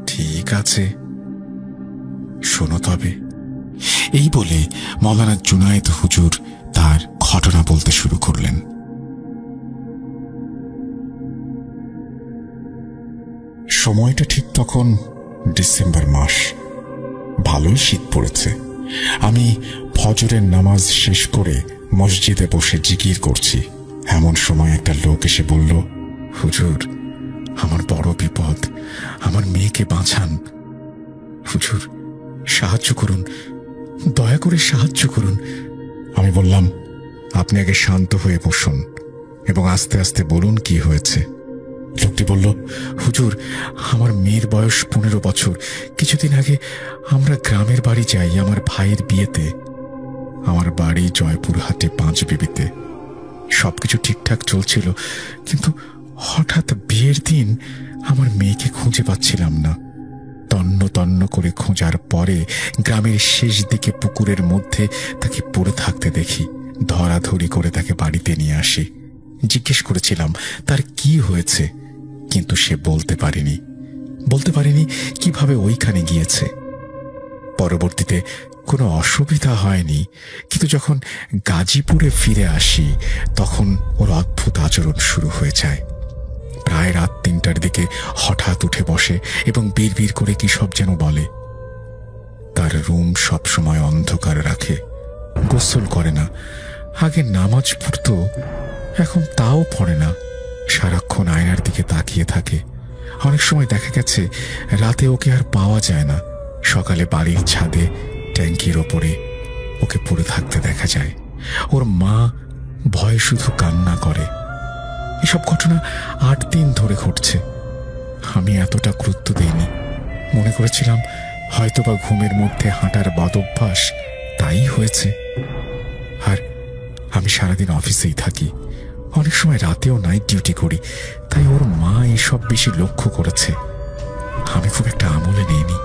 ঠিক আছে শোনো তবে। এই বলে মাওলানা জুনায়েদ হুজুর তার ঘটনা বলতে শুরু করলেন। সময়টা ঠিক তখন ডিসেম্বর মাস। ভালোই শীত পড়েছে। আমি ফজরের নামাজ শেষ করে মসজিদে বসে জিকির করছি। এমন সময় একটা লোক এসে বলল, হুজুর আমার বড় বিপদ, আমার মেয়েকে বাঁচান। হুজুর সাহায্য করুন, দয়া করে সাহায্য করুন। আমি বললাম, আপনি আগে শান্ত হয়ে বসুন এবং আস্তে আস্তে বলুন কি হয়েছে। লোকটি বলল, হুজুর আমার মেয়ের বয়স 15 বছর। কিছুদিন আগে আমরা গ্রামের বাড়ি যাই আমার ভাইয়ের বিয়েতে। আমার বাড়ি জয়পুরহাটে 5 বিবিতে। সবকিছু ঠিকঠাক চলছিল, কিন্তু হঠাৎ বিয়ের দিন আমার মেয়েকে খুঁজে পাচ্ছিলাম না। তন্ন তন্ন করে খোঁজার পরে গ্রামের শেষ দিকে পুকুরের মধ্যে তাকে পড়ে থাকতে দেখি। ধরাধরি করে তাকে বাড়িতে নিয়ে আসি। জিজ্ঞেস করেছিলাম তার কি হয়েছে, কিন্তু সে বলতে পারেনি কিভাবে ওইখানে গিয়েছে। পরবর্তীতে কোনো অসুবিধা হয়নি, কিন্তু যখন গাজীপুরে ফিরে আসি তখন ওর অদ্ভুত আচরণ শুরু হয়ে যায়। প্রায় রাত 3টার দিকে হঠাৎ উঠে বসে এবং বিড়বিড় করে কি সব যেন বলে। তার রুম সবসময় অন্ধকার রাখে, গোসল করে না। আগে নামাজ পড়তো, এখন তাও পড়ে না। সারাক্ষণ আয়নার দিকে তাকিয়ে থাকে। অনেক সময় দেখা গেছে রাতে ওকে আর পাওয়া যায় না। সকালে বাড়ির ছাদে ট্যাঙ্কির ওপরে ওকে পড়ে থাকতে দেখা যায়। ওর মা ভয়ে শুধু কান্না করে। এসব ঘটনা 8 দিন ধরে ঘটছে। আমি এতটা গুরুত্ব দেইনি, মনে করেছিলাম হয়তোবা ঘুমের মধ্যে হাঁটার বদভ্যাস, তাই হয়েছে। আর আমি সারাদিন অফিসেই থাকি, অনেক সময় রাতেও নাইট ডিউটি করি, তাই ওর মা এসব বেশি লক্ষ্য করেছে। আমি খুব একটা আমলে নেইনি,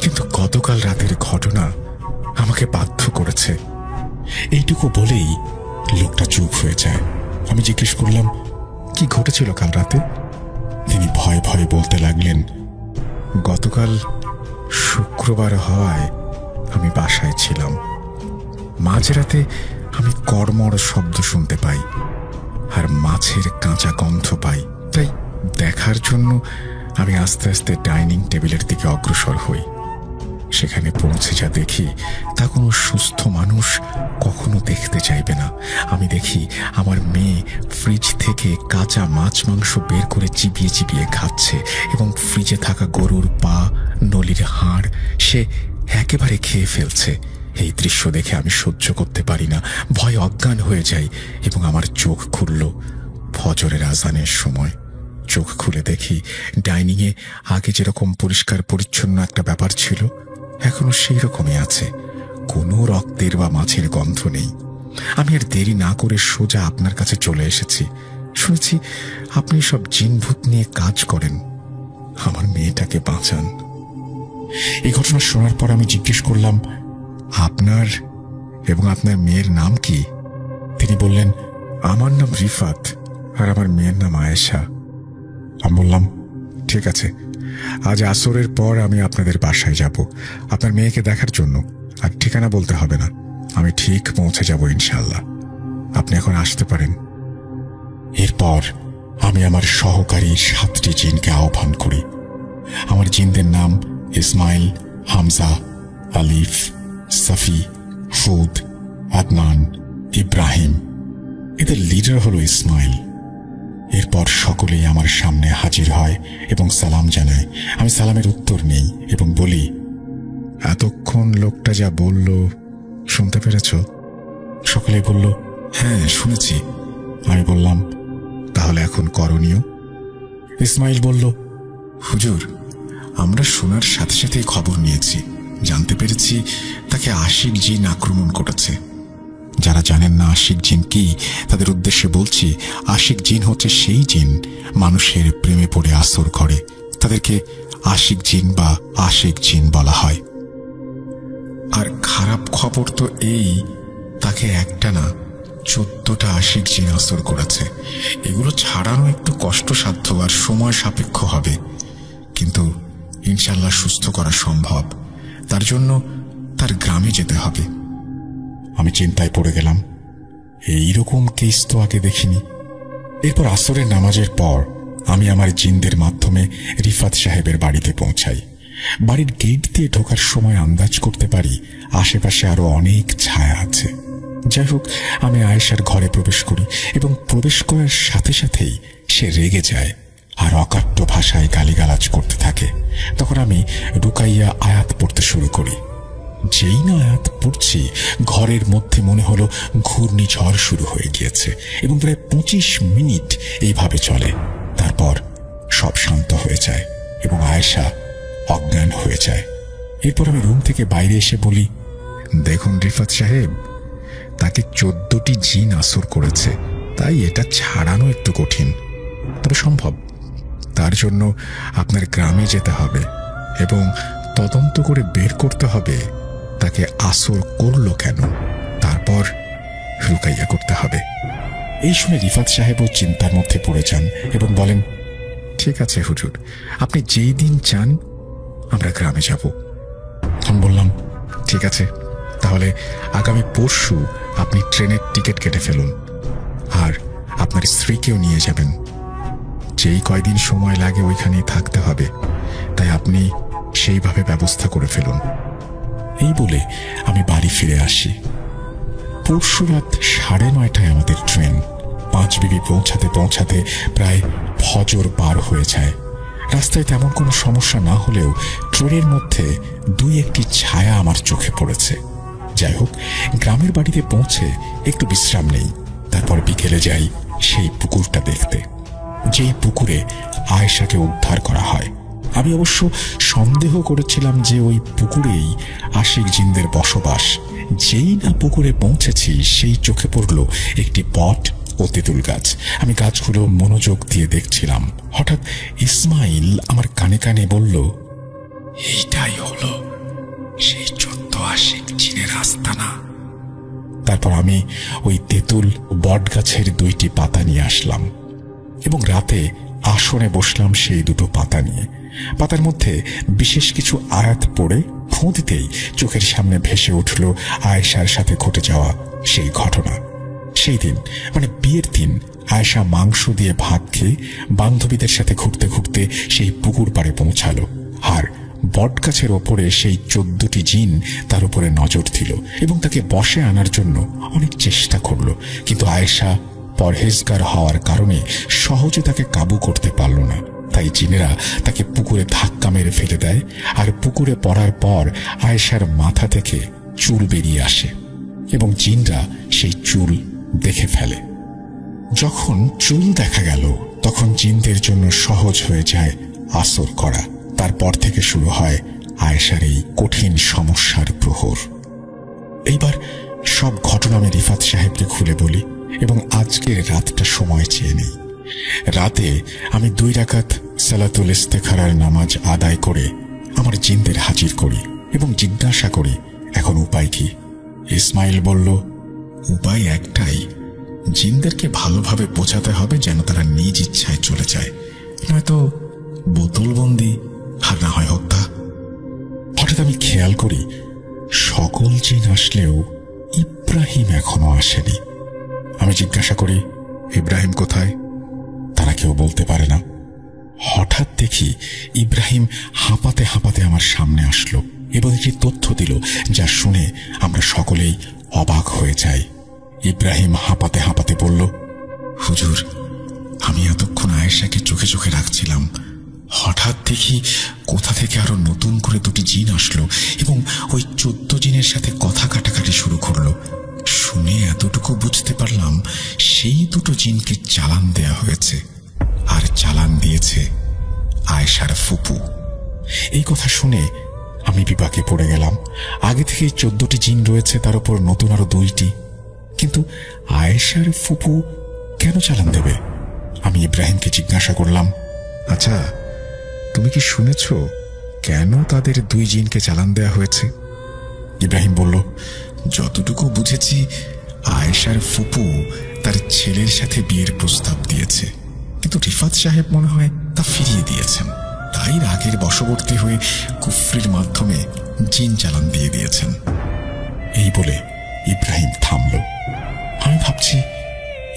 কিন্তু গতকাল রাতের ঘটনা আমাকে বাধ্য করেছে। এইটুকু বলেই লোকটা চুপ হয়ে যায়। আমি জিজ্ঞেস করলাম, কি ঘটেছিল কাল রাতে? তিনি ভয়ে ভয়ে বলতে লাগলেন, গতকাল শুক্রবার হওয়ায় আমি বাসায় ছিলাম। মাঝরাতে আমি কড়মড় শব্দ শুনতে পাই আর মাছের কাঁচা গন্ধ পাই। তাই দেখার জন্য আমি আস্তে আস্তে ডাইনিং টেবিলের দিকে অগ্রসর হই। সেখানে পৌঁছে যা দেখি তা কোনো সুস্থ মানুষ কখনো দেখতে চাইবে না। আমি দেখি আমার মেয়ে ফ্রিজ থেকে কাঁচা মাছ মাংস বের করে চিবিয়ে চিবিয়ে খাচ্ছে এবং ফ্রিজে থাকা গরুর পা, নলির হাড় সে একেবারে খেয়ে ফেলছে। এই দৃশ্য দেখে আমি সহ্য করতে পারি না, ভয় অজ্ঞান হয়ে যাই এবং আমার চোখ খুলল ফজরের আজানের সময়। চোখ খুলে দেখি ডাইনিংয়ে আগে যেরকম পরিষ্কার পরিচ্ছন্ন একটা ব্যাপার ছিল এখনো সেই রকমই আছে। কোনো রক্তের বা মাছের গন্ধ নেই। আমি আর দেরি না করে সোজা আপনার কাছে চলে এসেছি। শুনেছি আপনি সব জিনভূত নিয়ে কাজ করেন, আমার মেয়েটাকে বাঁচান। এই ঘটনা শোনার পর আমি জিজ্ঞেস করলাম, আপনার এবং আপনার মেয়ের নাম কি? তিনি বললেন, আমার নাম রিফাত আর আমার মেয়ের নাম আয়েশা। আমি বললাম, ঠিক আছে, আজ আসরের পর আমি আপনাদের বাসায় যাব আপনার মেয়েকে দেখার জন্য। আর ঠিকানা বলতে হবে না, আমি ঠিক পৌঁছে যাব ইনশাল্লাহ। আপনি এখন আসতে পারেন। এরপর আমি আমার সহকারী 7টি জিনকে আহ্বান করি। আমার জিনদের নাম ইসমাইল, হামজা, আলিফ, সাফি, হুদ, আদনান, ইব্রাহিম। এদের লিডার হলো ইসমাইল। এরপর সকলেই আমার সামনে হাজির হয় এবং সালাম জানায়। আমি সালামের উত্তর নেই এবং বলি, এতক্ষণ লোকটা যা বলল শুনতে পেরেছ? সকলে বলল, হ্যাঁ শুনেছি। আমি বললাম, তাহলে এখন করণীয়? ইসমাইল বলল, হুজুর, আমরা শোনার সাথে সাথেই খবর নিয়েছি, জানতে পেরেছি তাকে আশিক জিন আক্রমণ করেছে। যারা জানেন না আশিক জিন কি, তাদের উদ্দেশ্যে বলছি, আশিক জিন হচ্ছে সেই জিন মানুষের প্রেমে পড়ে আসর করে। তাদেরকে আশিক জিন বা আশিক জিন বলা হয়। আর খারাপ খবর তো এই, তাকে একটা না 14টা আশিক জিন আসর করেছে। এগুলো ছাড়ানো একটু কষ্টসাধ্য আর সময় সাপেক্ষ হবে, কিন্তু ইনশাল্লাহ সুস্থ করা সম্ভব। তার জন্য তার গ্রামে যেতে হবে। আমি চিন্তায় পড়ে গেলাম, এইরকম কেস তো আগে দেখিনি। এরপর আসরের নামাজের পর আমি আমার জিনদের মাধ্যমে রিফাত সাহেবের বাড়িতে পৌঁছাই। বাড়ির গেট দিয়ে ঢোকার সময় আন্দাজ করতে পারি আশেপাশে আরো অনেক ছায়া আছে। যাই হোক, আমি আয়েশার ঘরে প্রবেশ করি এবং প্রবেশ করার সাথে সাথেই সে রেগে যায় আর অকাট্য ভাষায় গালিগালাজ করতে থাকে। তখন আমি রুকাইয়া আয়াত পড়তে শুরু করি। যেই না আয়াত পড়ছি, ঘরের মধ্যে মনে হলো ঘূর্ণিঝড় শুরু হয়ে গিয়েছে এবং প্রায় 25 মিনিট এইভাবে চলে। তারপর সব শান্ত হয়ে যায় এবং আয়েশা অজ্ঞান হয়ে যায়। এরপর আমি রুম থেকে বাইরে এসে বলি, দেখুন রিফাত সাহেব, তাকে 14টি জিন আসর করেছে, তাই এটা ছাড়ানো একটু কঠিন, তবে সম্ভব। তার জন্য আপনার গ্রামে যেতে হবে এবং তদন্ত করে বের করতে হবে তাকে আসর করলো কেন, তারপর রুকাইয়া করতে হবে। এই শুনে রিফাত সাহেবও চিন্তার মধ্যে পড়ে যান এবং বলেন, ঠিক আছে হুজুর, আপনি যেই দিন চান আমরা গ্রামে যাব। আমি বললাম, ঠিক আছে, তাহলে আগামী পরশু আপনি ট্রেনের টিকিট কেটে ফেলুন আর আপনার স্ত্রীকেও নিয়ে যাবেন। যেই কয়দিন সময় লাগে ওইখানেই থাকতে হবে, তাই আপনি সেইভাবে ব্যবস্থা করে ফেলুন। এই বলে আমি বাড়ি ফিরে আসি। পরশু রাত 9:30টায় আমাদের ট্রেন। 5 বিবি পৌঁছাতে পৌঁছাতে প্রায় ফজর পার হয়ে যায়। রাস্তায় তেমন কোনো সমস্যা না হলেও ট্রেনের মধ্যে 2-1টি ছায়া আমার চোখে পড়েছে। যাই হোক, গ্রামের বাড়িতে পৌঁছে একটু বিশ্রাম নেই। তারপর বিকেলে যাই সেই পুকুরটা দেখতে, যেই পুকুরে আয়েশাকে উদ্ধার করা হয়। আমি অবশ্য সন্দেহ করেছিলাম যে ওই পুকুরেই আশিক জিনদের বসবাস। যেই না পুকুরে পৌঁছেছি, সেই চোখে পড়ল একটি বট ও তেঁতুল গাছ। আমি গাছগুলো মনোযোগ দিয়ে দেখছিলাম। হঠাৎ ইসমাইল আমার কানে কানে বলল, এইটাই হলো সেই 14 আশিক জিনের আস্তানা। তারপর আমি ওই তেঁতুল বট গাছের 2টি পাতা নিয়ে আসলাম এবং রাতে আসনে বসলাম সেই 2টো পাতা নিয়ে। পাতার মধ্যে বিশেষ কিছু আয়াত পড়ে ফোঁ দিতেই চোখের সামনে ভেসে উঠল আয়েশার সাথে ঘটে যাওয়া সেই ঘটনা। সেই দিন মানে বিয়ের দিন আয়েশা মাংস দিয়ে ভাত খেয়ে বান্ধবীদের সাথে ঘুরতে ঘুরতে সেই পুকুর পাড়ে পৌঁছালো, আর বটগাছের ওপরে সেই 14টি জিন তার উপরে নজর দিল এবং তাকে বশে আনার জন্য অনেক চেষ্টা করল, কিন্তু আয়েশা পরহেজগার হওয়ার কারণে সহজে তাকে কাবু করতে পারল না। তাই জিনেরা তাকে পুকুরে ধাক্কা মেরে ফেলে দেয়, আর পুকুরে পড়ার পর আয়েশার মাথা থেকে চুল বেরিয়ে আসে এবং জিনরা সেই চুল দেখে ফেলে। যখন চুল দেখা গেল তখন জিনদের জন্য সহজ হয়ে যায় আসর করা। তারপর থেকে শুরু হয় আয়েশার এই কঠিন সমস্যার প্রহর। এইবার সব ঘটনা আমি রিফাত সাহেবকে খুলে বলি এবং আজকের রাতটা সময় চেয়ে নেই। রাতে আমি 2 রাকাত সালাতুল ইস্তেখারার নামাজ আদায় করে আমার জিনদের হাজির করি এবং জিজ্ঞাসা করি এখন উপায় কি। ইসমাইল বলল, উপায় একটাই, জিনদেরকে ভালোভাবে বোঝাতে হবে যেন তারা নিজ ইচ্ছায় চলে যায়, নয়তো বোতলবন্দি আর না হয় হত্যা। হঠাৎ আমি খেয়াল করি সকল জিন আসলেও ইব্রাহিম এখনো আসেনি। আমি জিজ্ঞাসা করি, ইব্রাহিম কোথায়? তারা কেউ বলতে পারে না। হঠাৎ দেখি ইব্রাহিম হাঁপাতে হাঁপাতে আমার সামনে আসলো এবং একটি তথ্য দিল যা শুনে আমরা সকলেই অবাক হয়ে যাই। ইব্রাহিম হাঁপাতে হাঁপাতে বলল, হুজুর, আমি এতক্ষণ আয়েশাকে চোখে চোখে রাখছিলাম, হঠাৎ দেখি কোথা থেকে আরো নতুন করে 2টি জিন আসলো এবং ওই 14 জিনের সাথে কথা কাটাকাটি শুরু করলো। শুনে এতটুকু বুঝতে পারলাম সেই 2টো জিনকে চালান দেয়া হয়েছে, আর চালান দিয়েছে আয়েশার ফুপু। এই কথা শুনে আমি বিপাকে পড়ে গেলাম। আগে থেকেই 14টি জিন রয়েছে, তার উপর নতুন আরো 2টি, কিন্তু আয়েশার ফুপু কেন চালান দেবে? আমি ইব্রাহিমকে জিজ্ঞাসা করলাম, আচ্ছা তুমি কি শুনেছ কেন তাদের 2 জিনকে চালান দেয়া হয়েছে? ইব্রাহিম বলল, যতটুকু বুঝেছি আয়েশার ফুপু তার ছেলের সাথে বিয়ের প্রস্তাব দিয়েছে, কিন্তু রিফাত সাহেব মনে হয় তা ফিরিয়ে দিয়েছেন, তাই রাগের বশবর্তী হয়ে কুফরির মাধ্যমে জিন চালান দিয়ে দিয়েছেন। এই বলে ইব্রাহিম থামল। আমি ভাবছি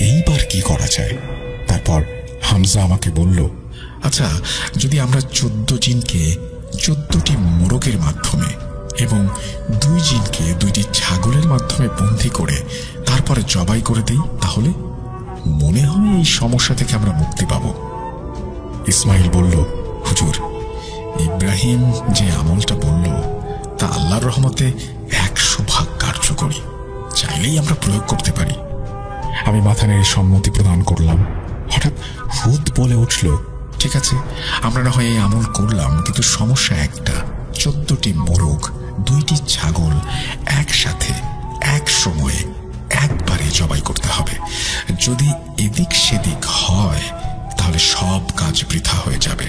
এইবার কি করা যায়। তারপর হামজা আমাকে বলল, আচ্ছা যদি আমরা 14 জিনকে 14টি মোরগের মাধ্যমে এবং 2 জিনকে 2টি ছাগলের মাধ্যমে বন্দী করে তারপরে জবাই করে দিই, তাহলে মনে হয় এই সমস্যা থেকে আমরা মুক্তি পাব। ইসমাইল বলল, হুজুর, ইব্রাহিম যে আমলটা বলল তা আল্লাহর রহমতে 100 ভাগ কার্যকরী, চাইলেই আমরা প্রয়োগ করতে পারি। আমি মাথা নেড়ে সম্মতি প্রদান করলাম। হঠাৎ হুদ বলে উঠল, ঠিক আছে, আমরা না হয় এই আমল করলাম, কিন্তু সমস্যা একটা, 14টি মোরগ 2টি ছাগল একসাথে এক সময়ে একবারে জবাই করতে হবে। যদি এদিক সেদিক হয় তাহলে সব কাজ বৃথা হয়ে যাবে।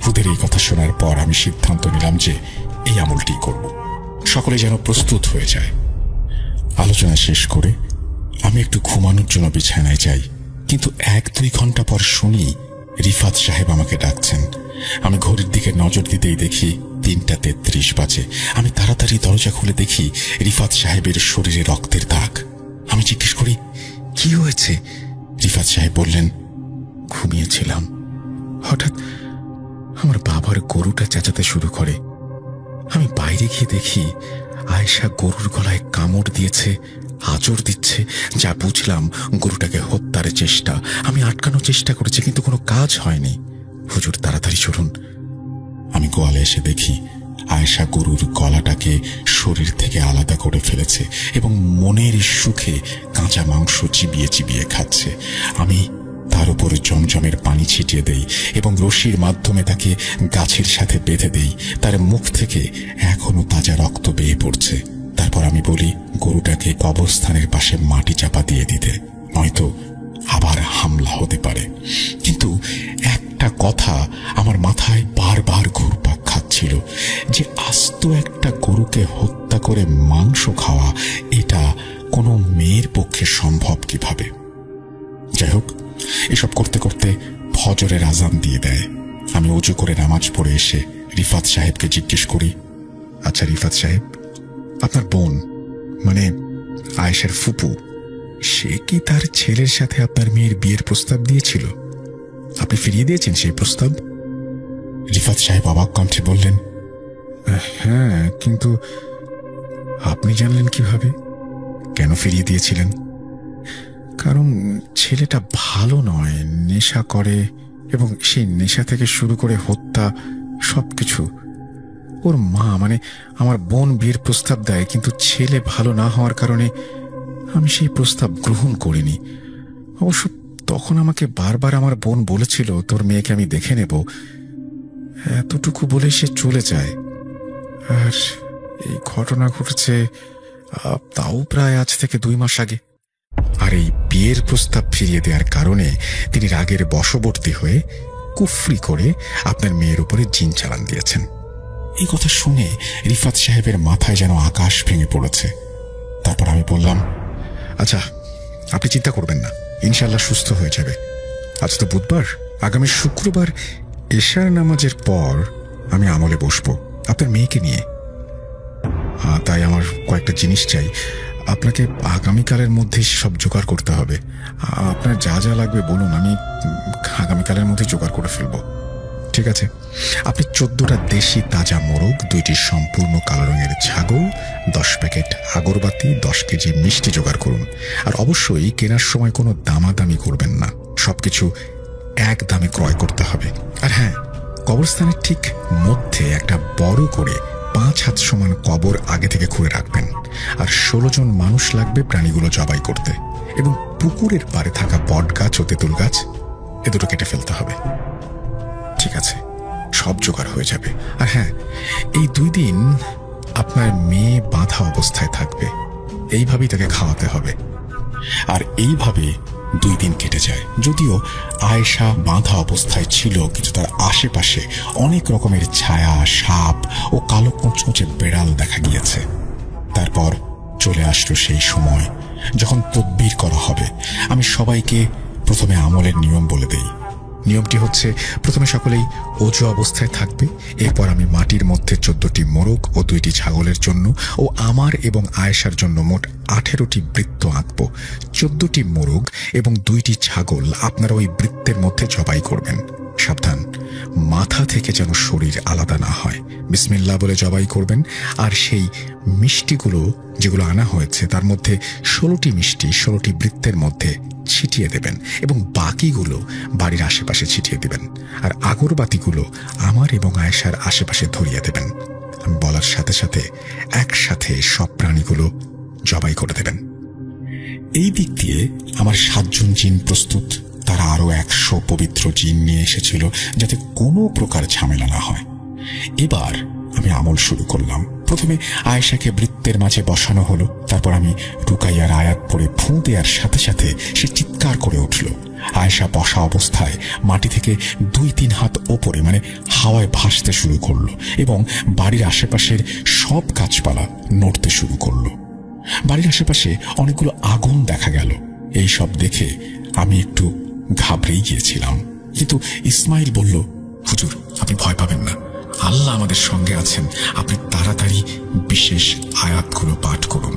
হুদের এই কথা শোনার পর আমি সিদ্ধান্ত নিলাম যে এই আমলটি করব। সকলে যেন প্রস্তুত হয়ে যায়। আলোচনা শেষ করে আমি একটু ঘুমানোর জন্য বিছানায় যাই, কিন্তু 1-2 ঘন্টা পর শুনি রিফাত সাহেব আমাকে ডাকছেন। আমি ঘড়ির দিকে নজর দিতেই দেখি 3:33 বাজে। আমি তাড়াতাড়ি দরজা খুলে দেখি রিফাত সাহেবের শরীরে রক্তের দাগ। আমি জিজ্ঞেস করি, কি হয়েছে? রিফাত সাহেব বললেন, ঘুমিয়েছিলাম, হঠাৎ আমার বাবার গরুটা চেঁচাতে শুরু করে। আমি বাইরে গিয়ে দেখি আয়েশা গরুর গলায় কামড় দিয়েছে, আঁচড় দিচ্ছে, যা বুঝলাম গরুটাকে হত্যার চেষ্টা। আমি আটকানোর চেষ্টা করেছি, কিন্তু কোনো কাজ হয়নি। হুজুর, তাড়াতাড়ি চলুন। আমি গোয়ালে এসে দেখি আয়েশা গরুর গলাটাকে শরীর থেকে আলাদা করে ফেলেছে এবং মনের সুখে কাঁচা মাংস চিবিয়ে চিবিয়ে খাচ্ছে। আমি তার উপর জমজমের পানি ছিটিয়ে দেই এবং রশির মাধ্যমে তাকে গাছের সাথে বেঁধে দেই। তার মুখ থেকে এখনো তাজা রক্ত বেয়ে পড়ছে। তারপর আমি বলি গরুটাকে কবরস্থানের পাশে মাটি চাপা দিয়ে দিতে, নয়তো আবার হামলা হতে পারে। কিন্তু একটা কথা আমার মাথায় বারবার ঘুরপাক খাচ্ছিল যে আস্ত একটা গরুকে হত্যা করে মাংস খাওয়া এটা কোনো মেয়ের পক্ষে সম্ভব কিভাবে। যাই হোক, এসব করতে করতে ফজরের আজান দিয়ে দেয়। আমি উঁচু করে নামাজ পড়ে এসে রিফাত সাহেবকে জিজ্ঞেস করি, আচ্ছা রিফাত সাহেব, আপনার বোন মানে আয়েশার ফুপু, সে কি তার ছেলের সাথে আপনার মেয়ের বিয়ের প্রস্তাব দিয়েছিল? আপনি ফিরিয়ে দিয়েছেন সেই প্রস্তাব? রিফাত সাহেব অবাক কণ্ঠে বললেন, হ্যাঁ, কিন্তু আপনি জানলেন কিভাবে? কেন ফিরিয়ে দিয়েছিলেন? কারণ ছেলেটা ভালো নয়, নেশা করে, এবং সেই নেশা থেকে শুরু করে হত্যা সবকিছু। ওর মা মানে আমার বোন বিয়ের প্রস্তাব দেয়, কিন্তু ছেলে ভালো না হওয়ার কারণে আমি সেই প্রস্তাব গ্রহণ করিনি। অবশ্য তখন আমাকে বারবার আমার বোন বলেছিল, তোর মেয়েকে আমি দেখে নেব, এতটুকু বলে সে চলে যায়। আর এই ঘটনা ঘটেছে তাও প্রায় আজ থেকে 2 মাস আগে। আর এই বিয়ের প্রস্তাব ফিরিয়ে দেওয়ার কারণে তিনি রাগের বশবর্তী হয়ে কুফরি করে আপনার মেয়ের উপরে জিন চালান দিয়েছেন। এই কথা শুনে রিফাত সাহেবের মাথায় যেন আকাশ ভেঙে পড়েছে। তারপর আমি বললাম, আচ্ছা আপনি চিন্তা করবেন না, ইনশাল্লাহ সুস্থ হয়ে যাবে। আজ তো বুধবার, আগামী শুক্রবার এশার নামাজের পর আমি আমলে বসবো আপনার মেয়েকে নিয়ে। তাই আমার কয়েকটা জিনিস চাই। আপনাকে আগামীকালের মধ্যে সব জোগাড় করতে হবে। আপনার যা যা লাগবে বলুন, আমি আগামীকালের মধ্যে জোগাড় করে ফেলবো। ঠিক আছে, আপনি 14টা দেশি তাজা মোরগ, 2টি সম্পূর্ণ কালো রঙের ছাগল, 10 প্যাকেট আগরবাতি, 10 কেজি মিষ্টি জোগাড় করুন। আর অবশ্যই কেনার সময় কোনো দামাদামি করবেন না, সবকিছু এক দামে ক্রয় করতে হবে। আর হ্যাঁ, কবরস্থানের ঠিক মধ্যে একটা বড় করে 5 হাত সমান কবর আগে থেকে খুঁড়ে রাখবেন। আর 16 জন মানুষ লাগবে প্রাণীগুলো জবাই করতে, এবং পুকুরের পাড়ে থাকা বট গাছ ও তেঁতুল গাছ এ দুটো কেটে ফেলতে হবে। ঠিক আছে, সব জোগাড় হয়ে যাবে। আর হ্যাঁ, এই 2 দিন আপনার মেয়ে বাঁধা অবস্থায় থাকবে, এইভাবেই তাকে খাওয়াতে হবে। আর এইভাবে 2 দিন কেটে যায়। যদিও আয়েশা বাঁধা অবস্থায় ছিল, কিন্তু তার আশেপাশে অনেক রকমের ছায়া, সাপ ও কালো কুঁচকুঁচে বেড়াল দেখা গিয়েছে। তারপর চলে আসলো সেই সময় যখন তদবির করা হবে। আমি সবাইকে প্রথমে আমলের নিয়ম বলে দেই। নিয়মটি হচ্ছে, প্রথমে সকলেই অজু অবস্থায় থাকবে। এরপর আমি মাটির মধ্যে 14টি মোরগ ও 2টি ছাগলের জন্য ও আমার এবং আয়েশার জন্য মোট 18টি বৃত্ত আঁকব। 14টি মোরগ এবং 2টি ছাগল আপনারা ওই বৃত্তের মধ্যে জবাই করবেন। সাবধান, মাথা থেকে যেন শরীর আলাদা না হয়। বিসমিল্লাহ বলে জবাই করবেন। আর সেই মিষ্টিগুলো যেগুলো আনা হয়েছে তার মধ্যে 16টি মিষ্টি 16টি বৃত্তের মধ্যে ছিটিয়ে দেবেন, এবং বাকিগুলো বাড়ির আশেপাশে ছিটিয়ে দেবেন। আর আগরবাতিগুলো আমার এবং আয়েশার আশেপাশে ধরিয়ে দেবেন। আমি বলার সাথে সাথে একসাথে সব প্রাণীগুলো জবাই করে দেবেন। এই দিক দিয়ে আমার 7 জন জিন প্রস্তুত। তারা আরো 100 পবিত্র জিন নিয়ে এসেছিল, যাতে কোনো প্রকার ঝামেলা না হয়। এবার আমি আমল শুরু করলাম। প্রথমে আয়েশাকে বৃত্তের মাঝে বসানো হলো। তারপর আমি রুকাইয়ার আয়াত পড়ে ফু দেওয়ার সাথে সাথে সে চিৎকার করে উঠল। আয়েশা বসা অবস্থায় মাটি থেকে 2-3 হাত ওপরে মানে হাওয়ায় ভাসতে শুরু করলো, এবং বাড়ির আশেপাশের সব গাছপালা নড়তে শুরু করলো। বাড়ির আশেপাশে অনেকগুলো আগুন দেখা গেল। এই সব দেখে আমি একটু ঘাবড়েই গিয়েছিলাম, কিন্তু ইসমাইল বলল, হুজুর আপনি ভয় পাবেন না, আল্লাহ আমাদের সঙ্গে আছেন, আপনি তাড়াতাড়ি বিশেষ আয়াতগুলো পাঠ করুন।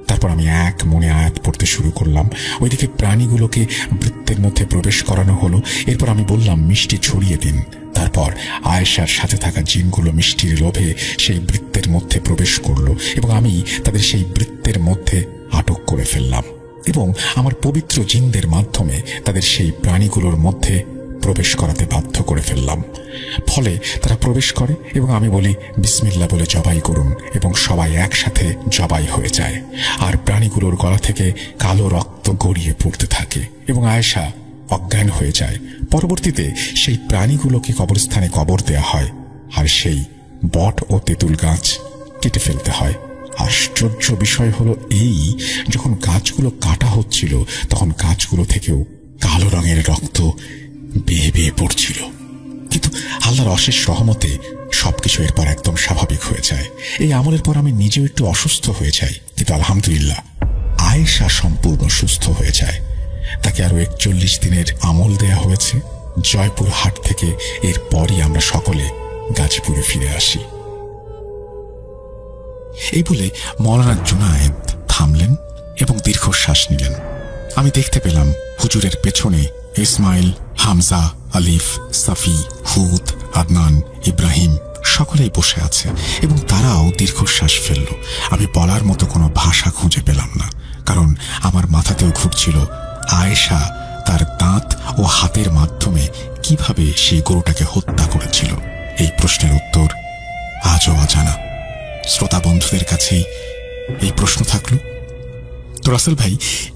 তারপর আমি এক মনে আয়াত পড়তে শুরু করলাম। ওইদিকে প্রাণীগুলোকে বৃত্তের মধ্যে প্রবেশ করানো হলো। এরপর আমি বললাম, মিষ্টি ছড়িয়ে দিন। তারপর আয়েশার সাথে থাকা জিনগুলো মিষ্টির লোভে সেই বৃত্তের মধ্যে প্রবেশ করলো, এবং আমি তাদের সেই বৃত্তের মধ্যে আটক করে ফেললাম, এবং আমার পবিত্র জিনদের মাধ্যমে তাদের সেই প্রাণীগুলোর মধ্যে প্রবেশ করাতে বাধ্য করে ফেললাম। ফলে তারা প্রবেশ করে, এবং আমি বলি, বিসমিল্লাহ বলে জবাই করুন, এবং সবাই একসাথে জবাই হয়ে যায়। আর প্রাণীগুলোর গলা থেকে কালো রক্ত গড়িয়ে পড়তে থাকে, এবং আয়েশা অজ্ঞান হয়ে যায়। পরবর্তীতে সেই প্রাণীগুলোকে কবরস্থানে কবর দেয়া হয়, আর সেই বট ও তেঁতুল গাছ কেটে ফেলতে হয়। আশ্চর্য বিষয় হলো এই, যখন গাছগুলো কাটা হচ্ছিল তখন গাছগুলো থেকেও কালো রঙের রক্ত বেয়ে বেয়ে পড়ছিল। কিন্তু আল্লাহর অশেষ রহমতে সবকিছু এরপর একদম স্বাভাবিক হয়ে যায়। এই আমলের পর আমি নিজেও একটু অসুস্থ হয়ে যাই, কিন্তু আলহামদুলিল্লাহ আয়েশা সম্পূর্ণ সুস্থ হয়ে যায়। তাকে আরো 41 দিনের আমল দেয়া হয়েছে। জয়পুর হাট থেকে এরপরই আমরা সকলে গাজীপুরে ফিরে আসি। এই বলে মৌলানা জুনায়েদ থামলেন এবং দীর্ঘশ্বাস নিলেন। আমি দেখতে পেলাম হুজুরের পেছনে ইসমাইল, হামজা, আলিফ, সাফি, হুদ, আদনান, ইব্রাহিম সকলেই বসে আছে এবং তারাও দীর্ঘশ্বাস ফেলল। আমি বলার মতো কোনো ভাষা খুঁজে পেলাম না, কারণ আমার মাথাতেও ঘুরছিল আয়েশা তার দাঁত ও হাতের মাধ্যমে কিভাবে সেই গরুটাকে হত্যা করেছিল। এই প্রশ্নের উত্তর আজও অজানা। শ্রোতা বন্ধুদের কাছেই এই প্রশ্ন থাকলো। তো রাসেল ভাই,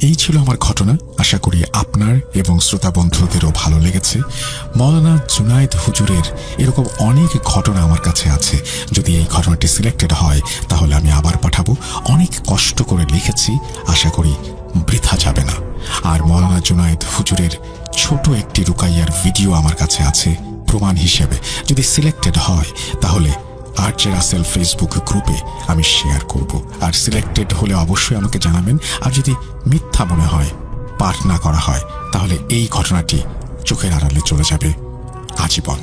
এই ছিল আমার ঘটনা। আশা করি আপনার এবং শ্রোতা বন্ধুদেরও ভালো লেগেছে। মৌলানা জুনায়েদ হুজুরের এরকম অনেক ঘটনা আমার কাছে আছে। যদি এই ঘটনাটি সিলেক্টেড হয় তাহলে আমি আবার পাঠাবো। অনেক কষ্ট করে লিখেছি, আশা করি বৃথা যাবে না। আর মৌলানা জুনায়েদ হুজুরের ছোট একটি রুকাইয়ার ভিডিও আমার কাছে আছে প্রমাণ হিসেবে। যদি সিলেক্টেড হয় তাহলে আরজে রাসেল ফেসবুক গ্রুপে আমি শেয়ার করব। আর সিলেক্টেড হলে অবশ্যই আমাকে জানাবেন। আর যদি মিথ্যা মনে হয়, পাঠ না করা হয়, তাহলে এই ঘটনাটি চোখের আড়ালে চলে যাবে আজীবন।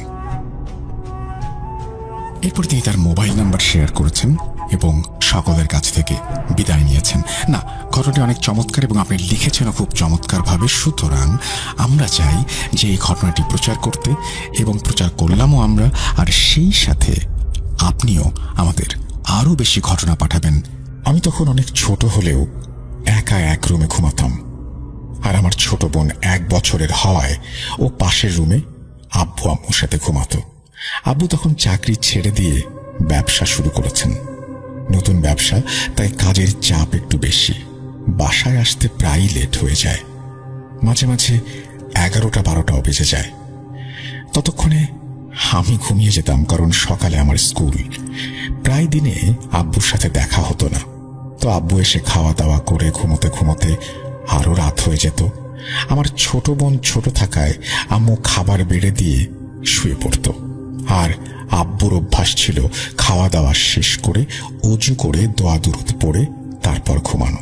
এরপর তিনি তার মোবাইল নাম্বার শেয়ার করেছেন এবং সকলের কাছ থেকে বিদায় নিয়েছেন। না, ঘটনাটি অনেক চমৎকার এবং আপনি লিখেছেনও খুব চমৎকারভাবে। সুতরাং আমরা চাই যে এই ঘটনাটি প্রচার করতে, এবং প্রচার করলামও আমরা। আর সেই সাথে আপনিও আমাদের আরো বেশি ঘটনা পাঠাবেন। আমি তখন অনেক ছোট হলেও একা এক রুমে ঘুমাতাম। আর আমার ছোট বোন 1 বছরের হওয়ায় ও পাশের রুমে আব্বু আম্মুর সাথে ঘুমাতো। আব্বু তখন চাকরি ছেড়ে দিয়ে ব্যবসা শুরু করেছেন। নতুন ব্যবসা, তাই কাজের চাপ একটু বেশি। বাসায় আসতে প্রায়ই লেট হয়ে যায়। মাঝে মাঝে 11টা-12টাও বেজে যায়। ততক্ষণে আমি ঘুমিয়ে যেতাম, কারণ সকালে আমার স্কুল। প্রায় দিনে আব্বুর সাথে দেখা হতো না। তো আব্বু এসে খাওয়া দাওয়া করে ঘুমোতে ঘুমোতে আরো রাত হয়ে যেত। আমার ছোট বোন ছোট থাকায় আম্মু খাবার বেড়ে দিয়ে শুয়ে পড়ত। আর আব্বুর অভ্যাস ছিল খাওয়া দাওয়া শেষ করে অজু করে দোয়া দুরুদ পড়ে তারপর ঘুমানো।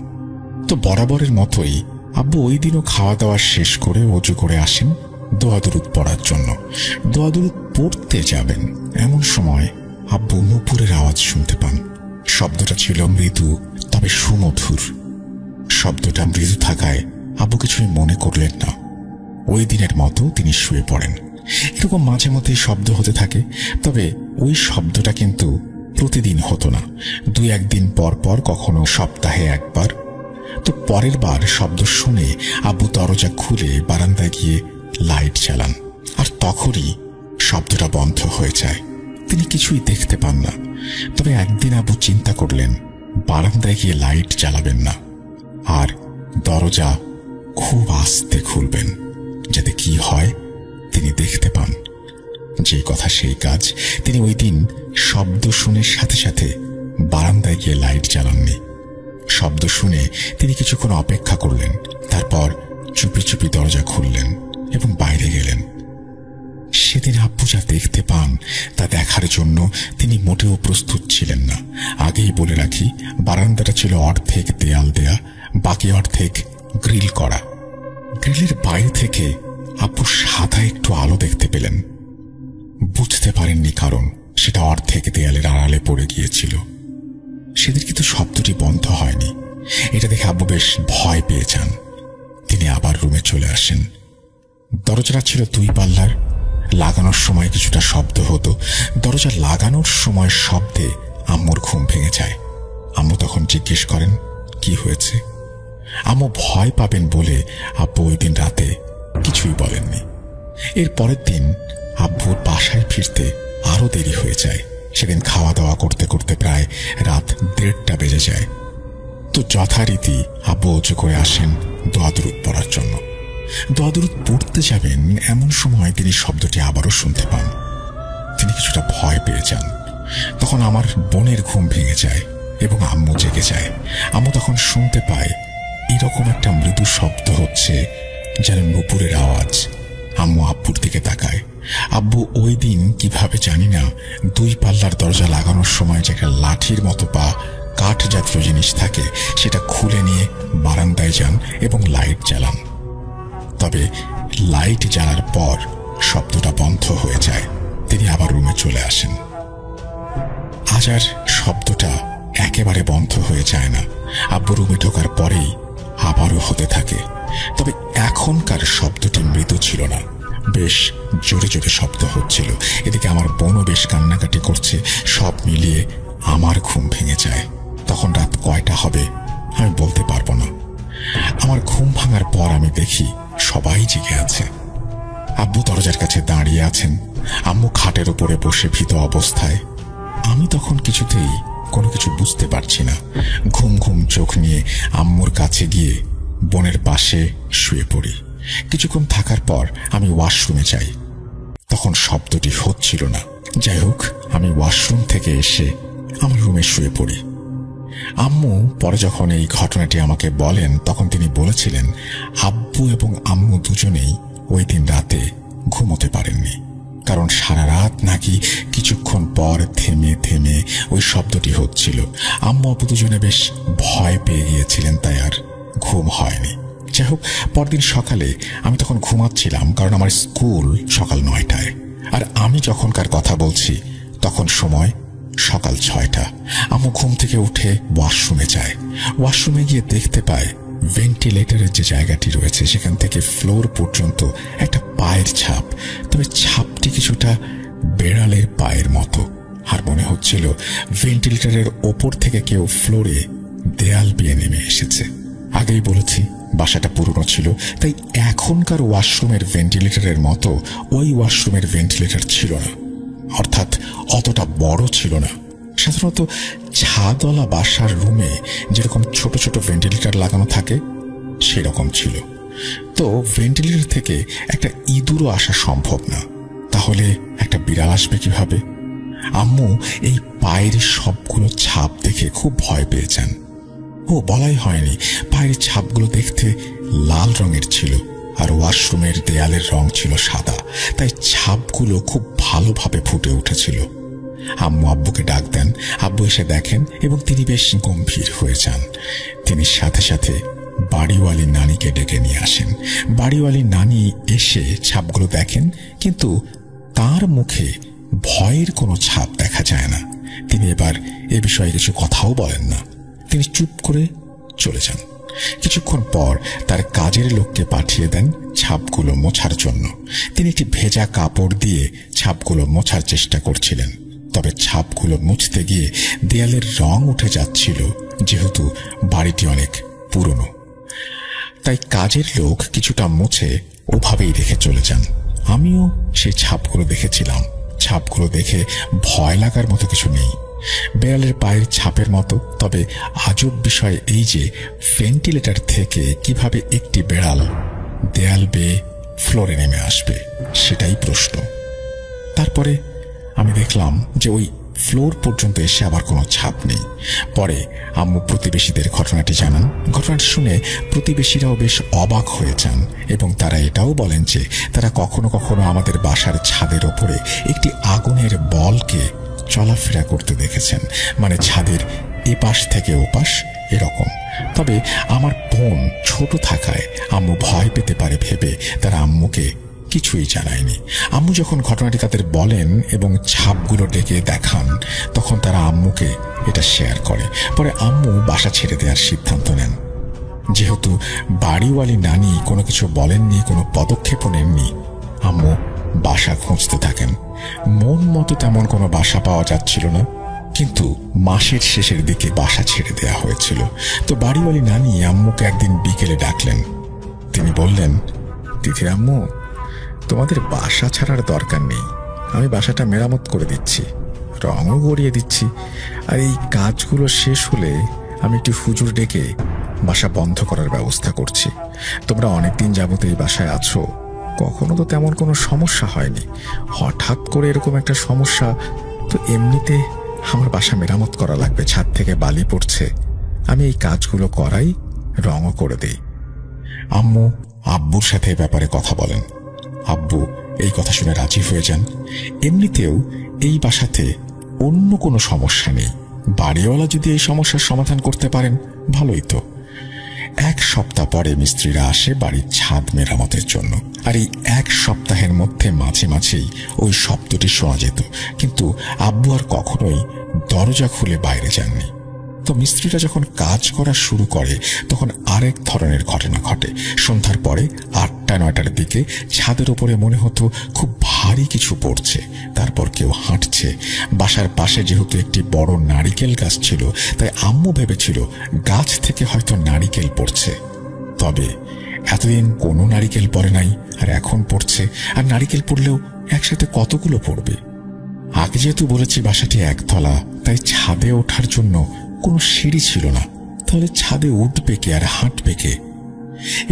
তো বরাবরের মতোই আব্বু ওই দিনও খাওয়া দাওয়া শেষ করে অজু করে আসেন দোয়া দুরুদ পড়ার জন্য। দোয়া দুরুদ পড়তে যাবেন, এমন সময় আব্বু নুপুরের আওয়াজ শুনতে পান। শব্দটা ছিল মৃদু তবে সুমধুর। শব্দটা মৃদু থাকায় আব্বু কিছুই মনে করলেন না। ওই দিনের মতো তিনি শুয়ে পড়েন। এরকম মাঝে মধ্যে শব্দ হতে থাকে, তবে ওই শব্দটা কিন্তু প্রতিদিন হতো না। 2-1 দিন পর পর, কখনো সপ্তাহে একবার। তো পরের বার শব্দ শুনে আব্বু দরজা খুলে বারান্দায় গিয়ে লাইট জ্বালান। আর তখনই শব্দটা বন্ধ হয়ে যায়। তিনি কিছুই দেখতে পান না। তবে একদিন আব্বু চিন্তা করলেন বারান্দায় গিয়ে লাইট জ্বালাবেন না, আর দরজা খুব আস্তে খুলবেন, যাতে কি হয় তিনি দেখতে পান। যে কথা সেই কাজ। তিনি ওই দিন শব্দ শুনে সাথে সাথে বারান্দায় গিয়ে লাইট জ্বালাননি। শব্দ শুনে তিনি কিছুক্ষণ অপেক্ষা করলেন, তারপর চুপি চুপি দরজা খুললেন এবং বাইরে গেলেন। সেদিন আব্বু যা দেখতে পান তা দেখার জন্য তিনি মোটেও প্রস্তুত ছিলেন না। আগেই বলে রাখি, বারান্দাটা ছিল অর্ধেক দেয়াল দেয়া, বাকি অর্ধেক গ্রিল করা। গ্রিলের বাইরে থেকে আব্বু সাদা একটু আলো দেখতে পেলেন। বুঝতে পারেননি কারণ সেটা অর্ধেক দেয়ালের আড়ালে পড়ে গিয়েছিল। সেদিন কিন্তু শব্দটি বন্ধ হয়নি। এটা দেখে আব্বু বেশ ভয় পেয়ে যান। তিনি আবার রুমে চলে আসেন। দরজাটা ছিল 2 পাল্লার। লাগানোর সময় কিছুটা শব্দ হতো। দরজা লাগানোর সময় শব্দে আম্মুর ঘুম ভেঙে যায়। আম্মু তখন জিজ্ঞেস করেন কি হয়েছে। আম্মু ভয় পাবেন বলে আব্বু ওই দিন রাতে কিছুই বলেননি। এর পরের দিন আব্বুর বাসায় ফিরতে আরো দেরি হয়ে যায়। সেদিন খাওয়া দাওয়া করতে করতে প্রায় রাত 1:30টা বেজে যায়। তো যথারীতি আব্বু অজু করে আসেন দোয়া দুরুদ পড়ার জন্য। দোয়া দুরুদ পড়তে যাবেন, এমন সময় তিনি শব্দটি আবারও শুনতে পান। তিনি কিছুটা ভয় পেয়ে যান। তখন আমার বোনের ঘুম ভেঙে যায় এবং আম্মু জেগে যায়। আম্মু তখন শুনতে পায় এরকম একটা মৃদু শব্দ হচ্ছে, যেন নুপুরের আওয়াজ। আম্মু আব্বুর দিকে তাকায়। আব্বু ওই দিন কিভাবে জানি না 2 পাল্লার দরজা লাগানোর সময় যে একটা লাঠির মতো বা কাঠ জাতীয় জিনিস থাকে সেটা খুলে নিয়ে বারান্দায় যান এবং লাইট জ্বালান। তবে লাইট জ্বালার পর শব্দটা বন্ধ হয়ে যায়। তিনি আবার রুমে চলে আসেন। আজ আর শব্দটা একেবারে বন্ধ হয়ে যায় না। আব্বু রুমে ঢোকার পরেই আবারও হতে থাকে। তবে এখনকার শব্দটি মৃদু ছিল না, বেশ জোরে জোরে শব্দ হচ্ছিল। এদিকে আমার বোনও বেশ কান্নাকাটি করছে। সব মিলিয়ে আমার ঘুম ভেঙে যায়। তখন রাত কয়টা হবে আমি বলতে পারবো না। আমার ঘুম ভাঙার পর আমি দেখি সবাই জেগে আছে। আব্বু দরজার কাছে দাঁড়িয়ে আছেন, আম্মু খাটের উপরে বসে ভীত অবস্থায়। আমি তখন কিছুতেই কোনো কিছু বুঝতে পারছি না। ঘুম ঘুম চোখ নিয়ে আম্মুর কাছে গিয়ে বোনের পাশে শুয়ে পড়ি। কিছুক্ষণ থাকার পর আমি ওয়াশরুমে যাই। তখন শব্দটি হচ্ছিল না। যাই হোক, আমি ওয়াশরুম থেকে এসে আমার রুমে শুয়ে পড়ি। আম্মু পরে যখন এই ঘটনাটি আমাকে বলেন তখন তিনি বলেছিলেন আব্বু এবং আম্মু দুজনেই ওই দিন রাতে ঘুমোতে পারেননি, কারণ সারা রাত নাকি কিছুক্ষণ পর থেমে থেমে ওই শব্দটি হচ্ছিল। আম্মু আব্বু দুজনে বেশ ভয় পেয়ে গিয়েছিলেন, তাই আর ঘুম হয়নি। যাই হোক, পরদিন সকালে আমি তখন ঘুমাচ্ছিলাম, কারণ আমার স্কুল সকাল 9টায়, আর আমি যখনকার কথা বলছি তখন সময় সকাল 6টা। আম্মু ঘুম থেকে উঠে ওয়াশরুমে যায়। ওয়াশরুমে গিয়ে দেখতে পায় ভেন্টিলেটরের যে জায়গাটি রয়েছে সেখান থেকে ফ্লোর পর্যন্ত একটা পায়ের ছাপ। তবে ছাপটি কিছুটা বেড়ালের পায়ের মতো, আর মনে হচ্ছিল ভেন্টিলেটরের ওপর থেকে কেউ ফ্লোরে দেয়াল বেয়ে নেমে এসেছে। আগেই বলেছি বাসাটা পুরনো ছিল, তাই এখনকার ওয়াশরুমের ভেন্টিলেটরের মতো ওই ওয়াশরুমের ভেন্টিলেটর ছিল না, অর্থাৎ অতটা বড় ছিল না। সাধারণত ছাদওয়ালা বাসার রুমে যেরকম ছোট ছোট ভেন্টিলেটর লাগানো থাকে সেরকম ছিল। তো ভেন্টিলেটর থেকে একটা ইঁদুরও আসা সম্ভব না, তাহলে একটা বিড়াল আসবে কিভাবে? আম্মু এই পায়ের সবগুলো ছাপ দেখে খুব ভয় পেয়েছেন। ও বলাই হয়নি, পায়ের ছাপগুলো দেখতে লাল রঙের ছিল, আর ওয়াশরুমের দেয়ালের রং ছিল সাদা, তাই ছাপগুলো খুব ভালোভাবে ফুটে উঠেছিল। আম্মু আব্বুকে ডাক দেন। আব্বু এসে দেখেন এবং তিনি বেশ গম্ভীর হয়ে যান। তিনি সাথে সাথে বাড়িওয়ালি নানিকে ডেকে নিয়ে আসেন। বাড়িওয়ালি নানি এসে ছাপগুলো দেখেন, কিন্তু তার মুখে ভয়ের কোনো ছাপ দেখা যায় না। তিনি এবার এ বিষয়ে কিছু কথাও বলেন না, তিনি চুপ করে চলে যান। কিছুক্ষণ পর তার কাজের লোককে পাঠিয়ে দেন ছাপগুলো মোছার জন্য। তিনি একটি ভেজা কাপড় দিয়ে ছাপগুলো মোছার চেষ্টা করছিলেন, তবে ছাপগুলো মুছতে গিয়ে দেয়ালের রং উঠে যাচ্ছিল, যেহেতু বাড়িটি অনেক পুরনো। তাই কাজের লোক কিছুটা মুছে ওভাবেই রেখে চলে যান। আমিও সেই ছাপগুলো দেখেছিলাম। ছাপগুলো দেখে ভয় লাগার মতো কিছু নেই, বেড়ালের পায়ের ছাপের মতো। তবে আজব বিষয় এই যে ভেন্টিলেটর থেকে কিভাবে একটি বেড়াল দেয়াল বেয়ে ফ্লোরে নেমে আসবে, সেটাই প্রশ্ন। তারপরে আমি দেখলাম যে ওই ফ্লোর পর্যন্ত এসে আবার কোনো ছাপ নেই। পরে আম্মু প্রতিবেশীদের ঘটনাটি জানান। ঘটনাটি শুনে প্রতিবেশীরাও বেশ অবাক হয়ে যান এবং তারা এটাও বলেন যে তারা কখনো কখনো আমাদের বাসার ছাদের ওপরে একটি আগুনের বলকে চলাফেরা করতে দেখেছেন, মানে ছাদের এপাশ থেকে ওপাশ এরকম। তবে আমার বোন ছোট থাকায় আম্মু ভয় পেতে পারে ভেবে তারা আম্মুকে কিছুই জানায়নি। আম্মু যখন ঘটনাটি তাদের বলেন এবং ছাপগুলো ডেকে দেখান, তখন তারা আম্মুকে এটা শেয়ার করে। পরে আম্মু বাসা ছেড়ে দেওয়ার সিদ্ধান্ত নেন। যেহেতু বাড়িওয়ালি নানি কোনো কিছু বলেননি, কোনো পদক্ষেপও নেননি, আম্মু বাসা খুঁজতে থাকেন। মন মতো তেমন কোনো বাসা পাওয়া যাচ্ছিল না, কিন্তু মাসের শেষের দিকে বাসা ছেড়ে দেওয়া হয়েছিল। তো বাড়িওয়ালি নানি আম্মুকে একদিন বিকেলে ডাকলেন। তিনি বললেন, তিথির আম্মু, তোমাদের বাসা ছাড়ার দরকার নেই, আমি বাসাটা মেরামত করে দিচ্ছি, রঙও গড়িয়ে দিচ্ছি, আর এই কাজগুলো শেষ হলে আমি একটি হুজুর ডেকে বাসা বন্ধ করার ব্যবস্থা করছি। তোমরা অনেকদিন যাবত এই বাসায় আছো, কখনো তো তেমন কোনো সমস্যা হয়নি, হঠাৎ করে এরকম একটা সমস্যা, তো এমনিতে আমার বাসা মেরামত করা লাগবে, ছাদ থেকে বালি পড়ছে, আমি এই কাজগুলো করাই, রঙও করে দেই। আম্মু আব্বুর সাথে ব্যাপারে কথা বলেন। আব্বু এই কথা শুনে রাজি হয়ে যান। এমনিতেও এই বাসাতে অন্য কোনো সমস্যা নেই, বাড়িওয়ালা যদি এই সমস্যার সমাধান করতে পারেন ভালোই তো। 1 সপ্তাহ পরে মিস্ত্রিরা আসে বাড়ির ছাদ মেরামতের জন্য। আর এই 1 সপ্তাহের মধ্যে মাঝে মাঝেই ওই শব্দটি শোনা যেত, কিন্তু আব্বু আর কখনোই দরজা খুলে বাইরে যাননি। তো মিস্ত্রিরা যখন কাজ করা শুরু করে তখন আরেক ধরনের ঘটনা ঘটে। সন্ধ্যার পরে 8টা-9টার দিকে ছাদের উপরে মনে হতো খুব ভারী কিছু পড়ছে, তারপর কেউ হাঁটছে। বাসার পাশে যেহেতু একটি বড় নারিকেল গাছ ছিল, তাই আম্মু ভেবেছিল গাছ থেকে হয়তো নারিকেল পড়ছে। তবে এতদিন কোনো নারিকেল পড়ে নাই, আর এখন পড়ছে। আর নারিকেল পড়লেও একসাথে কতগুলো পড়বে? আগে যেহেতু বলেছি বাসাটি 1 তলা, তাই ছাদে ওঠার জন্য কোনো সিঁড়ি ছিল না। তাহলে ছাদে উঠবে কে আর হাঁটবে কে?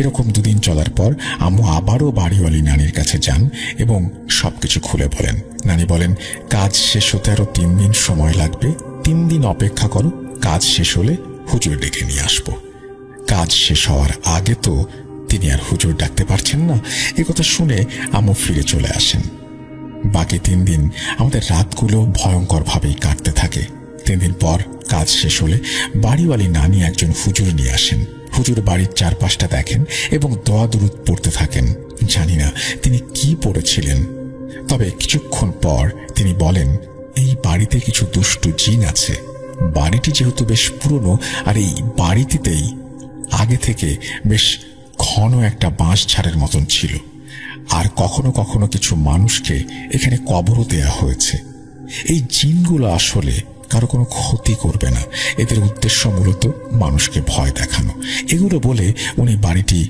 এরকম 2 দিন চলার পর আম্মু আবারও বাড়িওয়ালি নানির কাছে যান এবং সবকিছু খুলে বলেন। নানি বলেন, কাজ শেষ হতে আরো 3 দিন সময় লাগবে, 3 দিন অপেক্ষা করো, কাজ শেষ হলে হুজুর ডেকে নিয়ে আসবো। কাজ শেষ হওয়ার আগে তো তিনি আর হুজুর ডাকতে পারছেন না। একথা শুনে আম্মু ফিরে চলে আসেন। বাকি 3 দিন আমাদের রাতগুলো ভয়ঙ্করভাবেই কাটতে থাকে। 3 দিন পর কাজ শেষ হলে বাড়িওয়ালি নানি একজন হুজুর নিয়ে আসেন। হুজুর বাড়ির চারপাশটা দেখেন এবং দোয়া দুরুদ পড়তে থাকেন। জানি না তিনি কি পড়েছিলেন, তবে কিছুক্ষণ পর তিনি বলেন, এই বাড়িতে কিছু দুষ্টু জিন আছে। বাড়িটি যেহেতু বেশ পুরনো, আর এই বাড়িটিতেই আগে থেকে বেশ ঘন একটা বাঁশ ঝাড়ের মতন ছিল, আর কখনো কখনো কিছু মানুষকে এখানে কবরও দেয়া হয়েছে। এই জিনগুলো আসলে কারো কোনো ক্ষতি করবে না, এদের উদ্দেশ্য মূলত মানুষকে ভয় দেখানো। এগুলো বলে উনি বাড়িটি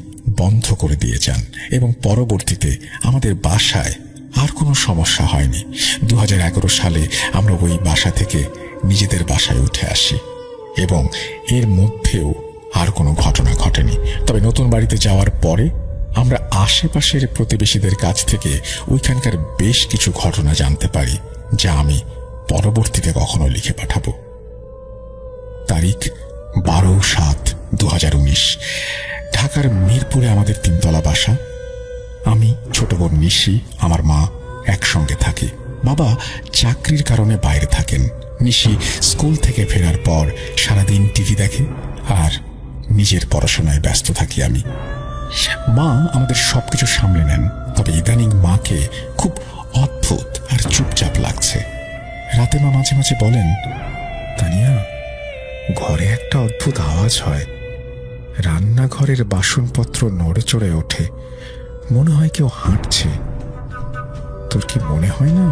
বন্ধ করে দিয়ে যান এবং পরবর্তীতে আমাদের বাসায় আর কোনো সমস্যা হয়নি। 2011 সালে আমরা ওই বাসা থেকে নিজেদের বাসায় উঠে আসি এবং এর মধ্যেও আর কোনো ঘটনা ঘটেনি। তবে নতুন বাড়িতে যাওয়ার পরে আমরা আশেপাশের প্রতিবেশীদের কাছ থেকে ওইখানকার বেশ কিছু ঘটনা জানতে পারি, যা আমি পরবর্তীতে কখনো লিখে পাঠাবো। তারিখ 12/7/2019। ঢাকার মিরপুরে আমাদের 3 তলা বাসা। আমি, ছোট বোন নিশি, আমার মা একসঙ্গে থাকি। বাবা চাকরির কারণে বাইরে থাকেন। নিশি স্কুল থেকে ফেরার পর সারাদিন টিভি দেখে, আর নিজের পড়াশোনায় ব্যস্ত থাকি আমি। মা আমাদের সবকিছু সামলে নেন, তবে ইদানিং মাকে খুব অদ্ভুত আর চুপচাপ লাগছে। রাতে মা মাঝে মাঝে বলেন, তানিয়া, ঘরে একটা অদ্ভুত আওয়াজ হয়, রান্নাঘরের বাসনপত্র নড়ে চড়ে ওঠে, মনে হয় কেউ হাঁটছে। তোর কি মনে হয় না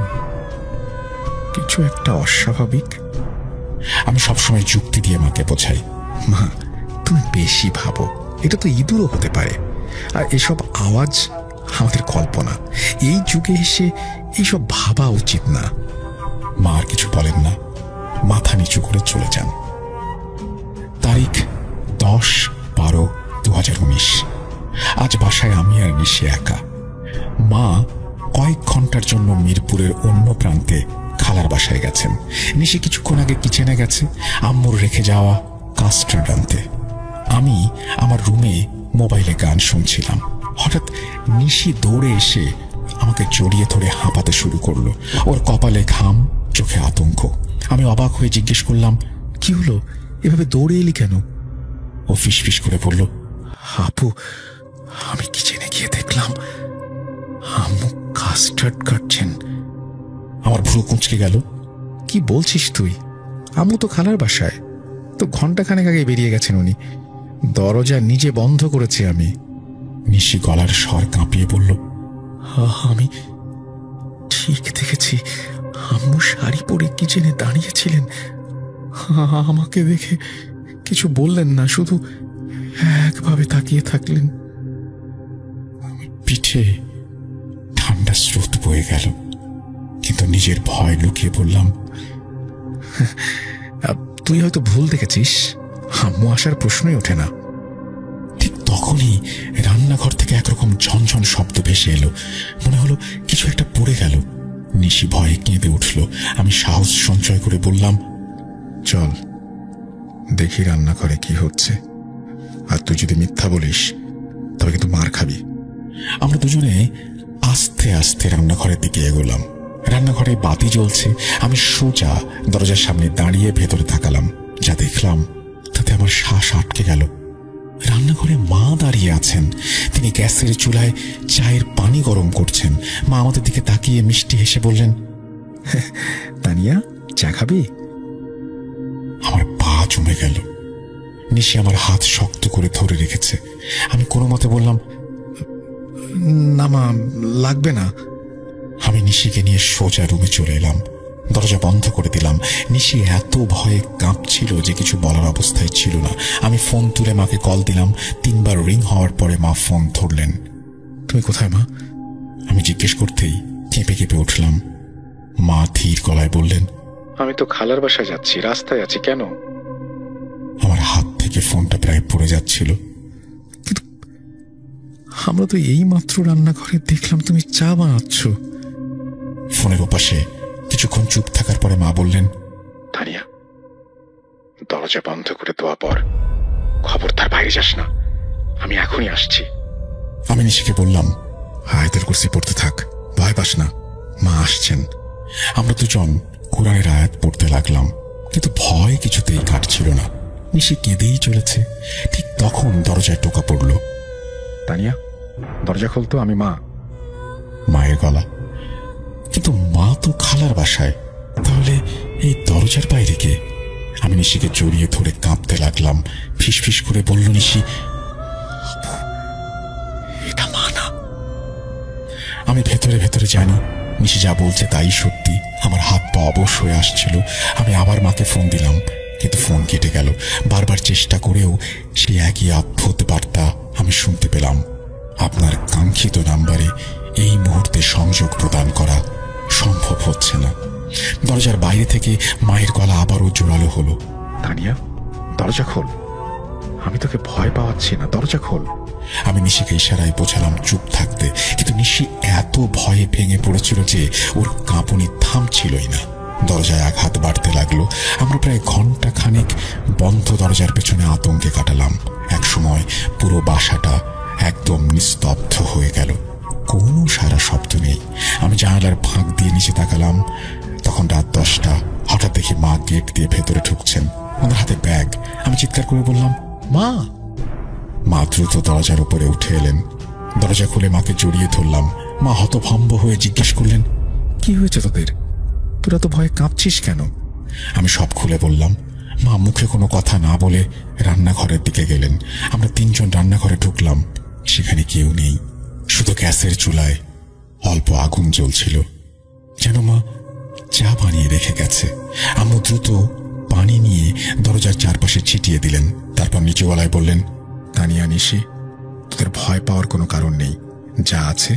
কিছু একটা অস্বাভাবিক? আমি সবসময় যুক্তি দিয়ে মাকে বোঝাই, মা তুমি বেশি ভাবো, এটা তো ইঁদুরও হতে পারে, আর এসব আওয়াজ আমাদের কল্পনা। এই যুগে এসে এইসব ভাবা উচিত না। মা আর কিছু বলেন না, মাথা নিচু করে চলে যান। তারিখ 10/12/2019। আজ বাসায় আমি আর নিশি একা। মা কয়েক ঘন্টার জন্য মিরপুরের অন্য প্রান্তে খালার বাসায় গেছেন। নিশি কিছুক্ষণ আগে কিচেনে গেছে আম্মুর রেখে যাওয়া কাস্টার্ড আনতে। আমি আমার রুমে মোবাইলে গান শুনছিলাম। হঠাৎ নিশি দৌড়ে এসে আমাকে জড়িয়ে ধরে হাঁপাতে শুরু করলো। ওর কপালে ঘাম, চোখে আতঙ্ক। আমি অবাক হয়ে জিজ্ঞেস করলাম, কি হলো, এভাবে দৌড়ে এলি কেন? ও ফিসফিস করে বলল, আপু, আমি কিচেনে গিয়ে দেখলাম আম্মু কাস্টার্ড কাটছেন। আমার ভ্রু কুঁচকে গেল। কি বলছিস তুই? আম্মু তো খালার বাসায়, তো ঘন্টাখানেক আগে বেরিয়ে গেছেন উনি। দরজা নিজে বন্ধ করেছি আমি। নিশি গলার স্বর কাঁপিয়ে বলল, আমি ঠিক দেখেছি, আম্মু শাড়ি পরে কিচেনে দাঁড়িয়েছিলেন। আমাকে দেখে কিছু বললেন না, শুধু একভাবে তাকিয়ে থাকলেন। পিঠে ঠান্ডা স্রোত বয়ে গেল, কিন্তু নিজের ভয় লুকিয়ে বললাম, তুই হয়তো ভুল দেখেছিস, আম্মু আসার প্রশ্নই ওঠে না। ঠিক তখনই রান্নাঘর থেকে একরকম ঝনঝন শব্দ ভেসে এলো। মনে হলো কিছু একটা পড়ে গেল। নিশি ভয়ে কেঁদে উঠল। আমি সাহস সঞ্চয় করে বললাম, চল দেখি রান্নাঘরে কি হচ্ছে, আর তুই যদি মিথ্যা বলিস তবে কিন্তু মার খাবি। আমরা দুজনে আস্তে আস্তে রান্নাঘরের দিকে এগোলাম। রান্নাঘরে বাতি জ্বলছে। আমি সোজা দরজার সামনে দাঁড়িয়ে ভেতরে তাকালাম। যা দেখলাম তাতে আমার শ্বাস আটকে গেল। রান্নাঘরে মা দাঁড়িয়ে আছেন। তিনি গ্যাসের চুলায় চায়ের পানি গরম করছেন। মা আমাদের দিকে তাকিয়ে মিষ্টি হেসে বললেন, তানিয়া, চা খাবি? আমার পা জমে গেল। নিশি আমার হাত শক্ত করে ধরে রেখেছে। আমি কোনো মতে বললাম, না মা, লাগবে না। আমি নিশিকে নিয়ে সোজা রুমে চলে এলাম। দরজা বন্ধ করে দিলাম। নিশি এত ভয়ে কাঁপছিল যে কিছু বলার অবস্থায় ছিল না। আমি ফোন তুলে মাকে কল দিলাম। 3 বার রিং হওয়ার পরে মা ফোন ধরলেন। তুমি কোথায় মা? আমি জিজ্ঞেস করতেই কেঁপে কেঁপে উঠলাম। মা ধীর গলায় বললেন, আমি তো খালার বাসায় যাচ্ছি, রাস্তায় আছি। কেন? আমার হাত থেকে ফোনটা প্রায় পড়ে যাচ্ছিল। কিন্তু আমরা তো এই মাত্র রান্নাঘরে দেখলাম তুমি চা বানাচ্ছ। ফোনের ওপাশে কিছুক্ষণ চুপ থাকার পরে মা বললেন, তানিয়া, দরজা বন্ধ করে দেওয়া পর খবরদার বাইরে যাস না, আমি এখনই আসছি। আমি নিশিকে বললাম, আয়াতের কুরসি পড়তে থাক, ভয় পাস না, মা আসছেন। আমরা দুজন কোরআনের আয়াত পড়তে লাগলাম, কিন্তু ভয় কিছুতেই কাটছিল না। নিশি কেঁদেই চলেছে। ঠিক তখন দরজায় টোকা পড়ল। তানিয়া, দরজা খুলতো, আমি মা। মায়ের গলা। কিন্তু মা তো খালার বাসায়, তাহলে এই দরজার বাইরে কে? আমি নিশিকে জড়িয়ে ধরে কাঁপতে লাগলাম। ফিসফিস করে বলল নিশি, এটা মা না। আমি ভেতরে ভেতরে জানি নিশি যা বলছে তাই সত্যি। আমার হাত পা অবশ হয়ে আসছিল। আমি আবার মাকে ফোন দিলাম, কিন্তু ফোন কেটে গেল। বারবার চেষ্টা করেও সেই একই অদ্ভুত বার্তা আমি শুনতে পেলাম, আপনার কাঙ্ক্ষিত নাম্বারে এই মুহূর্তে সংযোগ প্রদান করা সম্ভব হচ্ছে না। দরজার বাইরে থেকে মায়ের গলা আবারও জোরালো হলো, তানিয়া, দরজা খোল, আমি তোকে ভয় পাওয়াচ্ছি না, দরজা খোল। আমি নিশিকে ইশারায় বোঝালাম চুপ থাকতে, কিন্তু নিশি এত ভয়ে ভেঙে পড়েছিল যে ওর কাঁপুনি থামছিলই না। দরজায় আঘাত বাড়তে লাগলো। আমরা প্রায় ঘন্টা খানেক বন্ধ দরজার পেছনে আতঙ্কে কাটালাম। একসময় পুরো বাসাটা একদম নিস্তব্ধ হয়ে গেল। কোনো সারা শব্দ নেই। আমি জানালার ফাঁক দিয়ে নিচে তাকালাম। তখন রাত 10টা। হঠাৎ দেখি মা গেট দিয়ে ভেতরে ঢুকছেন, ওনার হাতে ব্যাগ। আমি চিৎকার করে বললাম, মা। মা দ্রুত দরজার উপরে উঠে এলেন। দরজা খুলে মাকে জড়িয়ে ধরলাম। মা হতভম্ব হয়ে জিজ্ঞেস করলেন, কি হয়েছে তোদের? তোরা তো ভয়ে কাঁপছিস কেন? আমি সব খুলে বললাম। মা মুখে কোনো কথা না বলে রান্নাঘরের দিকে গেলেন। আমরা 3 জন রান্নাঘরে ঢুকলাম। সেখানে কেউ নেই, শুধু গ্যাসের চুলায় অল্প আগুন জ্বলছিল, যেন মা চা বানিয়ে রেখে গেছে। আম্মু দ্রুত পানি নিয়ে দরজার চারপাশে ছিটিয়ে দিলেন। তারপর নিচু গলায় বললেন, তানিয়া, নিশি, তোদের ভয় পাওয়ার কোনো কারণ নেই, যা আছে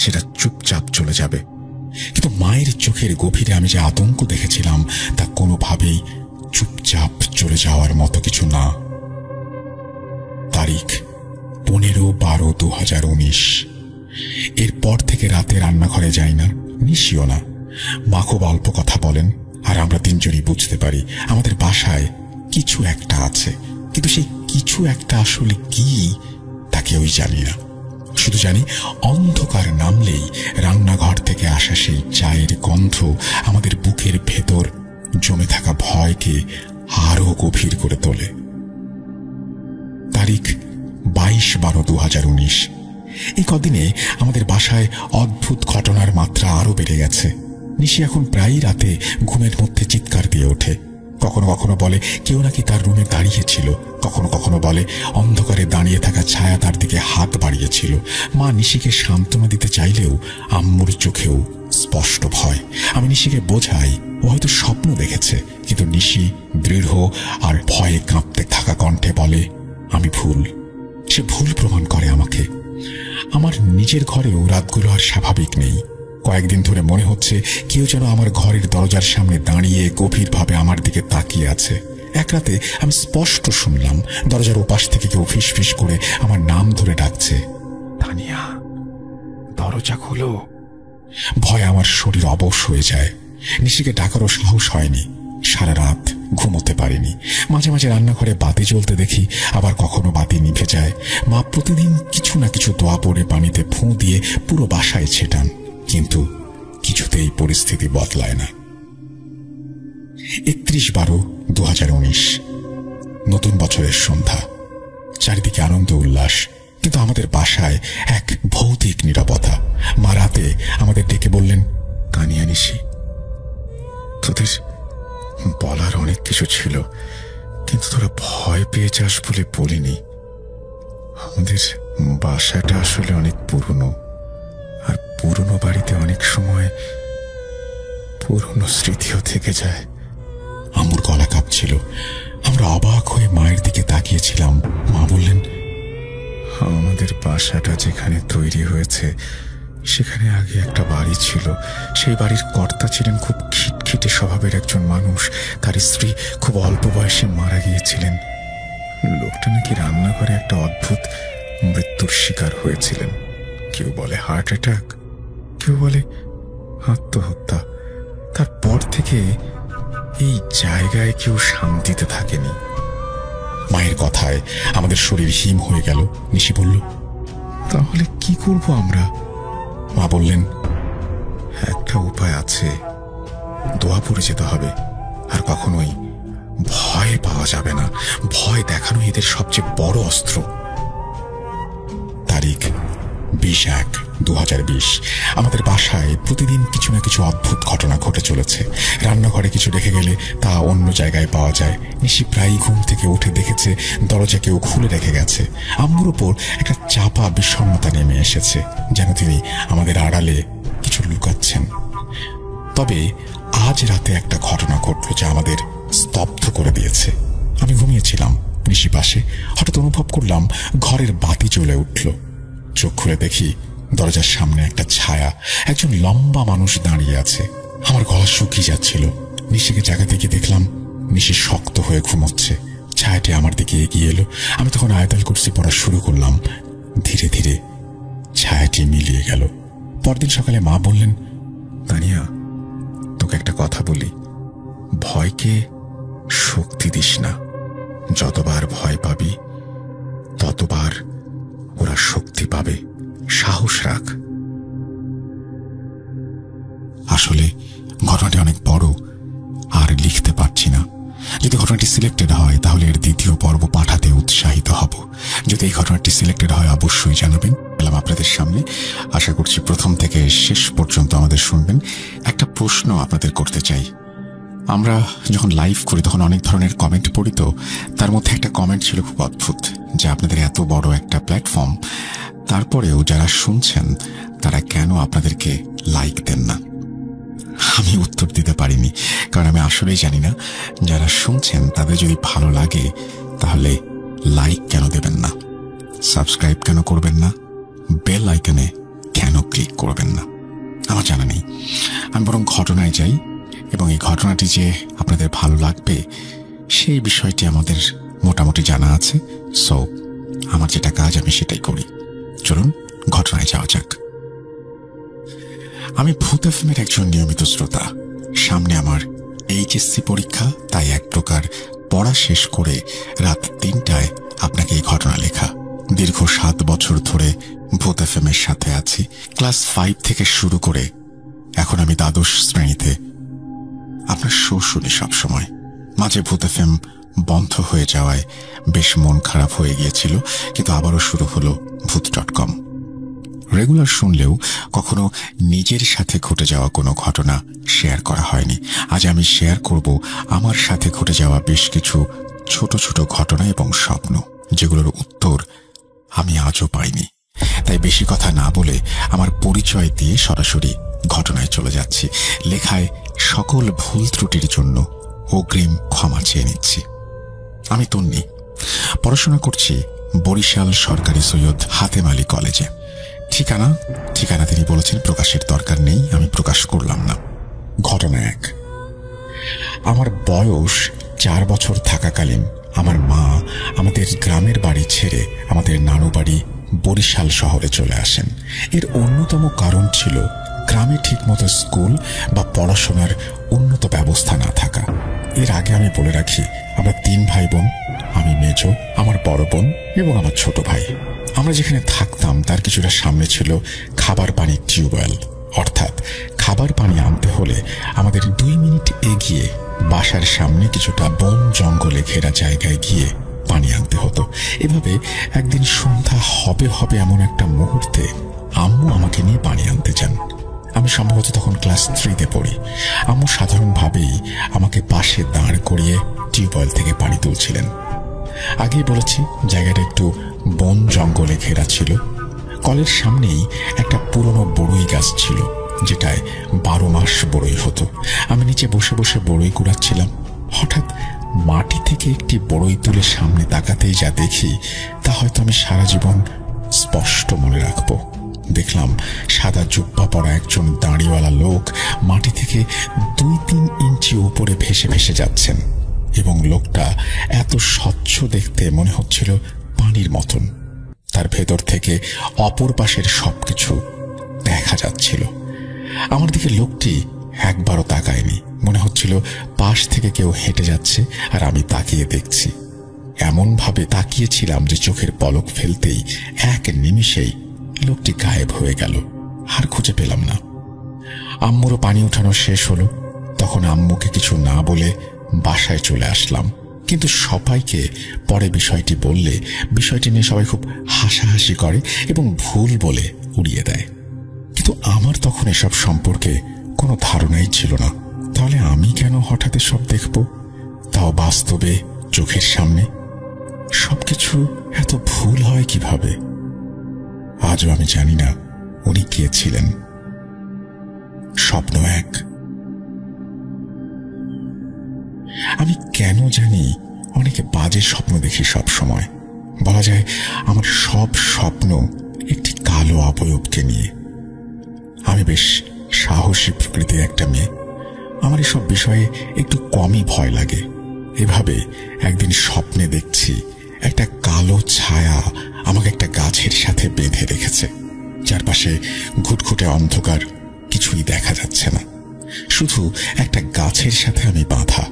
সেটা চুপচাপ চলে যাবে। কিন্তু মায়ের চোখের গভীরে আমি যে আতঙ্ক দেখেছিলাম তা কোনোভাবেই চুপচাপ চলে যাওয়ার মতো কিছু না। তারিখ 15/12/2019। এরপর থেকে রাতে রান্নাঘরে যাই না, নিশিও না। মা খুব অল্প কথা বলেন, আর আমরা 3 জনই বুঝতে পারি আমাদের বাসায় কিছু একটা আছে। কিন্তু সেই কিছু একটা আসলে কি তা কেউই জানি না। শুধু জানি অন্ধকার নামলেই রান্নাঘর থেকে আসা সেই চায়ের গন্ধ আমাদের বুকের ভেতর জমে থাকা ভয়কে আরো গভীর করে তোলে। তারিখ 22/12/2019। এই কদিনে আমাদের বাসায় অদ্ভুত ঘটনার মাত্রা আরো বেড়ে গেছে। নিশি এখন প্রায়ই রাতে ঘুমের মধ্যে চিৎকার দিয়ে ওঠে। কখনো কখনো বলে কেউ নাকি তার রুমে দাঁড়িয়েছিল। কখনো কখনো বলে অন্ধকারে দাঁড়িয়ে থাকা ছায়া তার দিকে হাত বাড়িয়েছিল। মা নিশিকে সান্ত্বনা দিতে চাইলেও আম্মুর চোখেও স্পষ্ট ভয়। আমি নিশিকে বোঝাই ও হয়তো স্বপ্ন দেখেছে, কিন্তু নিশি দৃঢ় আর ভয়ে কাঁপতে থাকা কণ্ঠে বলে, আমি ভুল। সে ভুল প্রমাণ করে আমাকে। আমার নিজের ঘরেও রাতগুলো আর স্বাভাবিক নেই। কয়েকদিন ধরে মনে হচ্ছে কেউ যেন আমার ঘরের দরজার সামনে দাঁড়িয়ে গভীরভাবে আমার দিকে তাকিয়ে আছে। এক রাতে আমি স্পষ্ট শুনলাম দরজার ওপাশ থেকে কেউ ফিসফিস করে আমার নাম ধরে ডাকছে, তানিয়া, দরজা খোলো। ভয়ে আমার শরীর অবশ হয়ে যায়। নিশিকে ডাকারও সাহস হয়নি। সারা রাত ঘুমোতে পারিনি। মাঝে মাঝে রান্নাঘরে বাতি জ্বলতে দেখি, আবার কখনো বাতি নিভে যায়। মা প্রতিদিন কিছু না কিছু দোয়া পড়ে পানিতে ফুঁ দিয়ে পুরো বাসায় ছেটান, কিন্তু কিছুতেই পরিস্থিতি বদলায় না। 31/12/2019, নতুন বছরের সন্ধ্যা। চারিদিকে আনন্দ উল্লাস, কিন্তু আমাদের বাসায় এক ভৌতিক নীরবতা। মা রাতে আমাদের ডেকে বললেন, কানিয়া নিশি, তোদের বলার অনেক কিছু ছিল, কিন্তু তোরা ভয় পেয়ে যাস বলে বলিনি। আমাদের বাসাটা আসলে অনেক পুরনো, আর পুরনো বাড়িতে অনেক সময় পুরনো স্মৃতিও থেকে যায়। আম্মুর গলা কাঁপছিল। আমরা অবাক হয়ে মায়ের দিকে তাকিয়েছিলাম। মা বললেন, আমাদের বাসাটা যেখানে তৈরি হয়েছে সেখানে আগে একটা বাড়ি ছিল। সেই বাড়ির কর্তা ছিলেন খুব খিটখিটে স্বভাবের একজন মানুষ। তার স্ত্রী খুব অল্প বয়সে মারা গিয়েছিলেন। লোকটা নাকি রান্নাঘরে একটা অদ্ভুত মৃত্যুর শিকার হয়েছিলেন। কেউ বলে হার্ট অ্যাটাক, কেউ বলে আত্মহত্যা। তারপর থেকে এই জায়গায় কেউ শান্তিতে থাকেনি। মায়ের কথায় আমাদের শরীর হিম হয়ে গেল। নিশি বলল, তাহলে কি করব আমরা? মা বললেন, একটা উপায় আছে, দোয়া পড়ে যেতে হবে। আর কখনোই ভয় পাওয়া যাবে না। ভয় দেখানো এদের সবচেয়ে বড় অস্ত্র। তারিখ 20/1/2020। আমাদের বাসায় প্রতিদিন কিছু না কিছু অদ্ভুত ঘটনা ঘটে চলেছে। রান্নাঘরে কিছু রেখে গেলে তা অন্য জায়গায় পাওয়া যায়। নিশি প্রায়ই ঘুম থেকে উঠে দেখেছে দরজা কেউ খুলে রেখে গেছে। আম্মুর উপর একটা চাপা বিষণ্ণতা নেমে এসেছে, যেন তিনি আমাদের আড়ালে কিছু লুকাচ্ছেন। তবে আজ রাতে একটা ঘটনা ঘটল যা আমাদের স্তব্ধ করে দিয়েছে। আমি ঘুমিয়েছিলাম, নিশি পাশে। হঠাৎ অনুভব করলাম ঘরের বাতি জ্বলে উঠল। চোখ খুলে দেখি দরজার সামনে একটা ছায়া, একজন লম্বা মানুষ দাঁড়িয়ে আছে। আমার গলা শুকিয়ে যাচ্ছিল। নিশিকে জায়গাতে গিয়ে দেখলাম নিশি শক্ত হয়ে ঘুমোচ্ছে। ছায়াটি আমার দিকে এগিয়ে এলো। আমি তখন আয়াতুল কুরসি পড়া শুরু করলাম। ধীরে ধীরে ছায়াটি মিলিয়ে গেল। পরদিন সকালে মা বললেন, তানিয়া, তোকে একটা কথা বলি, ভয়কে শক্তি দিস না। যতবার ভয় পাবি ততবার ওরা শক্তি পাবে। সাহস রাখ। আসলে ঘটনাটি অনেক বড়, আর লিখতে পারছি না। যদি ঘটনাটি সিলেক্টেড হয় তাহলে এর দ্বিতীয় পর্ব পাঠাতে উৎসাহিত হব। যদি এই ঘটনাটি সিলেক্টেড হয় অবশ্যই জানাবেন। এলাম আপনাদের সামনে। আশা করছি প্রথম থেকে শেষ পর্যন্ত আমাদের শুনবেন। একটা প্রশ্ন আপনাদের করতে চাই। আমরা যখন লাইভ করি তখন অনেক ধরনের কমেন্ট পড়ি, তো তার মধ্যে একটা কমেন্ট ছিল খুব অদ্ভুত, যে আপনাদের এত বড় একটা প্ল্যাটফর্ম, তারপরেও যারা শুনছেন তারা কেন আপনাদেরকে লাইক দেন না। আমি উত্তর দিতে পারিনি, কারণ আমি আসলেই জানি না যারা শুনছেন তাদের যদি ভালো লাগে তাহলে লাইক কেন দেবেন না, সাবস্ক্রাইব কেন করবেন না, বেল আইকনে কেন ক্লিক করবেন না, আমার জানা নেই। আমি বরং ঘটনায় যাই, এবং এই ঘটনাটি যে আপনাদের ভালো লাগবে সেই বিষয়টি আমাদের মোটামুটি জানা আছে। সো আমার যেটা কাজ আমি সেটাই করি। চলুন ঘটনায় যাওয়া যাক। আমি ভূত এফএমের একজন নিয়মিত শ্রোতা। সামনে আমার এইচএসসি পরীক্ষা, তাই এক প্রকার পড়া শেষ করে রাত 3টায় আপনাকে এই ঘটনা লেখা। দীর্ঘ 7 বছর ধরে ভূত এফএমের সাথে আছি। ক্লাস 5 থেকে শুরু করে এখন আমি দ্বাদশ শ্রেণীতে আপনার শো শুনি সবসময়। মাঝে ভূত এফএম বন্ধ হয়ে যাওয়ায় বেশ মন খারাপ হয়ে গিয়েছিল, কিন্তু আবারও শুরু হলো ভূত.com। রেগুলার শুনলেও কখনো নিজের সাথে ঘটে যাওয়া কোনো ঘটনা শেয়ার করা হয়নি। আজ আমি শেয়ার করব আমার সাথে ঘটে যাওয়া বেশ কিছু ছোট ছোট ঘটনা এবং স্বপ্ন, যেগুলোর উত্তর আমি আজও পাইনি। তাই বেশি কথা না বলে আমার পরিচয় দিয়ে সরাসরি ঘটনায় চলে যাচ্ছি। লেখায় সকল ভুল ত্রুটির জন্য অগ্রিম ক্ষমা চেয়ে নিচ্ছি। আমি তন্নি, পড়াশোনা করছি বরিশাল সরকারি সৈয়দ হাতেম আলী কলেজে। ঠিকানা তিনি বলেছেন প্রকাশের দরকার নেই, আমি প্রকাশ করলাম না। ঘটনা 1। আমার বয়স 4 বছর থাকাকালীন আমার মা আমাদের গ্রামের বাড়ি ছেড়ে আমাদের নানু বাড়ি বরিশাল শহরে চলে আসেন। এর অন্যতম কারণ ছিল গ্রামে ঠিকমতো স্কুল বা পড়াশোনার উন্নত ব্যবস্থা না থাকা। এর আগে আমি বলে রাখি, আমরা 3 ভাই বোন। আমি মেজো, আমার বড় বোন এবং আমার ছোট ভাই। আমরা যেখানে থাকতাম তার কিছুটা সামনে ছিল খাবার পানির টিউবওয়েল। অর্থাৎ খাবার পানি আনতে হলে আমাদের 2 মিনিট এগিয়ে বাসার সামনে কিছুটা বন জঙ্গলে ঘেরা জায়গায় গিয়ে পানি আনতে হতো। এভাবে একদিন সন্ধ্যা হবে হবে এমন একটা মুহূর্তে আম্মু আমাকে নিয়ে পানি আনতে যান। আমি সম্ভবত তখন ক্লাস 3-তে পড়ি। আম্মু সাধারণভাবেই আমাকে পাশে দাঁড় করিয়ে টিউবওয়েল থেকে পানি তুলছিলেন। আগেই বলেছি জায়গাটা একটু বন জঙ্গলে ঘেরা ছিল। কলের সামনেই একটা পুরনো বড়ই গাছ ছিল, যেটায় 12 মাস বড়ই হতো। আমি নিচে বসে বসে বড়ই কুড়াচ্ছিলাম। হঠাৎ মাটি থেকে একটি বড়ই তুলে সামনে তাকাতেই যা দেখি তা হয়তো আমি সারা জীবন স্পষ্ট মনে রাখব। দেখলাম সাদা জুব্বা পরা একজন দাড়িওয়ালা লোক মাটি থেকে 2-3 ইঞ্চি উপরে ভেসে ভেসে যাচ্ছেন, এবং লোকটা এত স্বচ্ছ দেখতে মনে হচ্ছিল পানির মতন। তার ভেতর থেকে অপর পাশের সবকিছু দেখা যাচ্ছিল। আমার দিকে লোকটি একবারও তাকায়নি। মনে হচ্ছিল পাশ থেকে কেউ হেঁটে যাচ্ছে আর আমি তাকিয়ে দেখছি। এমন ভাবে তাকিয়েছিলাম যে চোখের পলক ফেলতেই 1 নিমিষেই লোকটি গায়েব হয়ে গেল। আর খুঁজে পেলাম না। আম্মুরও পানি উঠানো শেষ হলো। তখন আম্মুকে কিছু না বলে বাসায় চলে আসলাম। কিন্তু সবাইকে পরে বিষয়টি বললে বিষয়টি নিয়ে সবাই খুব হাসাহাসি করে এবং ভুল বলে উড়িয়ে দেয়। কিন্তু আমার তখন এসব সম্পর্কে কোনো ধারণাই ছিল না। তাহলে আমি কেন হঠাৎ সব দেখব, তাও বাস্তবে চোখের সামনে? সবকিছু এত ভুল হয় কিভাবে? আজও আমি জানি না উনি কে ছিলেন। স্বপ্ন 1। আমি কেন জানি অনেকে বাজে স্বপ্ন দেখি সব সময়। বলা যায় আমার সব স্বপ্ন একটি কালো অবয়বকে নিয়ে। আমি বেশ সাহসী প্রকৃতির একটা মেয়ে। আমার এসব বিষয়ে একটু কমই ভয় লাগে। এভাবে একদিন স্বপ্নে দেখছি একটা কালো ছায়া আমাকে একটা গাছের সাথে বেঁধে রেখেছে। চারপাশে ঘুটঘুটে অন্ধকার, কিছুই দেখা যাচ্ছে না, শুধু একটা গাছের সাথে আমি বাঁধা।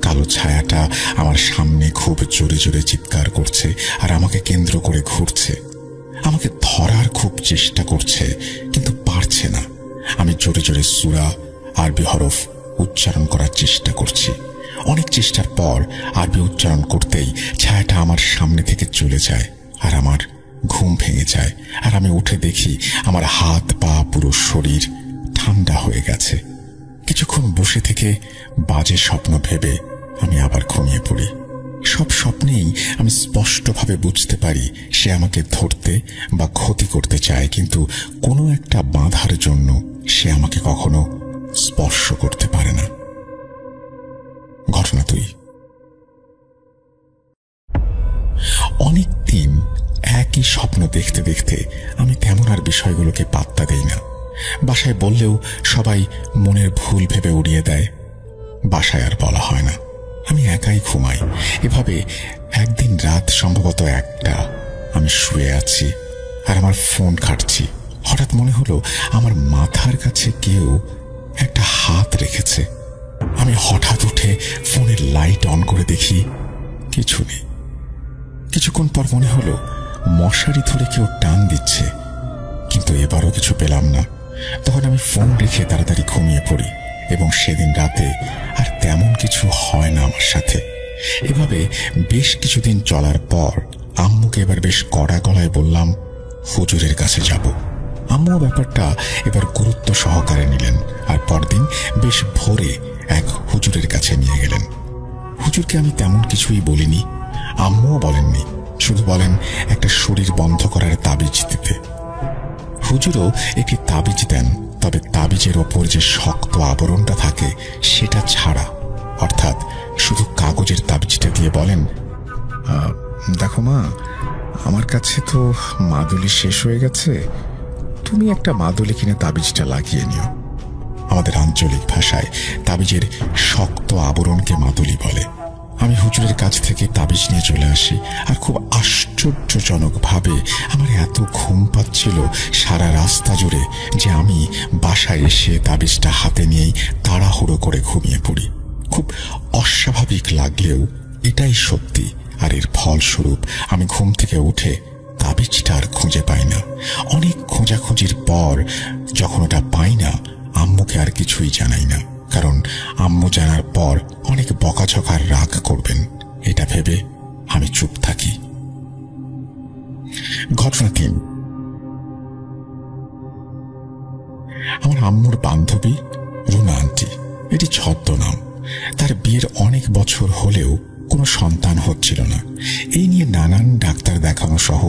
কালো ছায়াটা আমার সামনে খুব জোরে জোরে চিৎকার করছে আর আমাকে কেন্দ্র করে ঘুরছে। আমাকে ধরার খুব চেষ্টা করছে, কিন্তু পারছে না। আমি জোরে জোরে সূরা আরবি হরফ উচ্চারণ করার চেষ্টা করছি। অনেক চেষ্টার পর আরবি উচ্চারণ করতেই ছায়াটা আমার সামনে থেকে চলে যায় আর আমার ঘুম ভেঙে যায়। আর আমি উঠে দেখি আমার হাত পা পুরো শরীর ঠান্ডা হয়ে গেছে। কিছুক্ষণ বসে থেকে বাজে স্বপ্ন ভেবে আমি আবার ঘুমিয়ে পড়ি। সব স্বপ্নেই আমি স্পষ্টভাবে বুঝতে পারি সে আমাকে ধরতে বা ক্ষতি করতে চায়, কিন্তু কোনো একটা বাধার জন্য সে আমাকে কখনো স্পর্শ করতে পারে না। ঘটনা 2। অনেক দিন একই স্বপ্ন দেখতে দেখতে আমি তেমন আর বিষয়গুলোকে পাত্তা দেই না। বাসায় বললেও সবাই মনের ভুল ভেবে উড়িয়ে দেয়। বাসায় আর বলা হয় না, আমি একাই ঘুমাই। এভাবে একদিন রাত সম্ভবত 1টা, আমি শুয়ে আছি আর আমার ফোন ঘাঁটছি। হঠাৎ মনে হলো আমার মাথার কাছে কেউ একটা হাত রেখেছে। আমি হঠাৎ উঠে ফোনের লাইট অন করে দেখি কিছু নেই। কিছুক্ষণ পর মনে হলো মশারি ধরে কেউ টান দিচ্ছে, কিন্তু এবারও কিছু পেলাম না। তখন আমি ফোন রেখে তাড়াতাড়ি ঘুমিয়ে পড়ি এবং সেদিন রাতে আর তেমন কিছু হয় না আমার সাথে। এভাবে বেশ কিছুদিন চলার পর আম্মুকে এবার বেশ কড়া গলায় বললাম হুজুরের কাছে যাব। আম্মু ব্যাপারটা এবার গুরুত্ব সহকারে নিলেন আর পরদিন বেশ ভোরে এক হুজুরের কাছে নিয়ে গেলেন। হুজুরকে আমি তেমন কিছুই বলিনি, আম্মুও বলেননি, শুধু বলেন একটা শরীর বন্ধ করার তাবিজ দিতে। হুজুরও একটি তাবিজ দেন, তবে তাবিজের ওপর যে শক্ত আবরণটা থাকে সেটা ছাড়া, অর্থাৎ শুধু কাগজের তাবিজটা দিয়ে বলেন, দেখো মা, আমার কাছে তো মাদুলি শেষ হয়ে গেছে, তুমি একটা মাদুলি কিনে তাবিজটা লাগিয়ে নিও। আমাদের আঞ্চলিক ভাষায় তাবিজের শক্ত আবরণকে মাদুলি বলে। আমি হুজুরের কাছ থেকে তাবিজ নিয়ে চলে আসি আর খুব আশ্চর্যজনকভাবে আমার এত ঘুম পাচ্ছিল সারা রাস্তা জুড়ে যে আমি বাসায় এসে তাবিজটা হাতে নিয়েই তাড়াহুড়ো করে ঘুমিয়ে পড়ি। খুব লাগলেও এটাই সত্যি। আর এর ফলস্বরূপ আমি ঘুম থেকে উঠে তাবিজটা আর খুঁজে পাই না। অনেক খোঁজাখুঁজির পর যখন ওটা পাই না, আম্মুকে আর কিছুই জানাই না, কারণ আম্মু জানার পর অনেক বকাঝকার রাগ করবেন। এটা ভেবে আমি চুপ থাকি। ঘটনা 3। আমার আম্মুর বান্ধবী রুনা আন্টি, এটি ছদ্মনাম। তার বিয়ের অনেক বছর হলেও কোনো সন্তান হচ্ছিল না। এই নিয়ে নানান ডাক্তার দেখানো সহ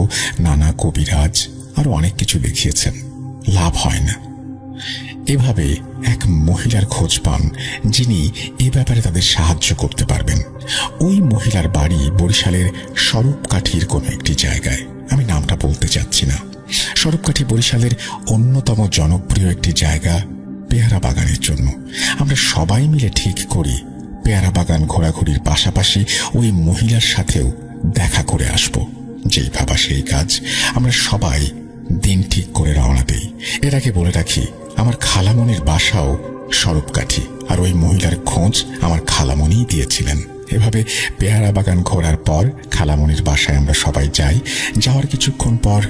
নানা কবিরাজ আরো অনেক কিছু দেখিয়েছেন, লাভ হয় না। এভাবে এক মহিলার খোঁজ পান যিনি এ ব্যাপারে তাদের সাহায্য করতে পারবেন। ওই মহিলার বাড়ি বরিশালের স্বরূপকাঠির কোনো একটি জায়গায়, আমি নামটা বলতে চাচ্ছি না। স্বরূপকাঠি বরিশালের অন্যতম জনপ্রিয় একটি জায়গা পেয়ারা বাগানের জন্য। আমরা সবাই মিলে ঠিক করি পেয়ারা বাগান ঘোরাঘুরির পাশাপাশি ওই মহিলার সাথেও দেখা করে আসব। যেই ভাবা সেই কাজ। আমরা সবাই দিন ঠিক করে রওনা দেই। এর আগে বলে রাখি, আমার খালামনির বাসাও স্বরূপকাঠি, আর ওই মহিলার খোঁজ আমার খালামনিই দিয়েছিলেন। এভাবে পেয়ারা বাগান ঘোরার পর খালামনির বাসায় আমরা সবাই যাই। যাওয়ার কিছুক্ষণ পর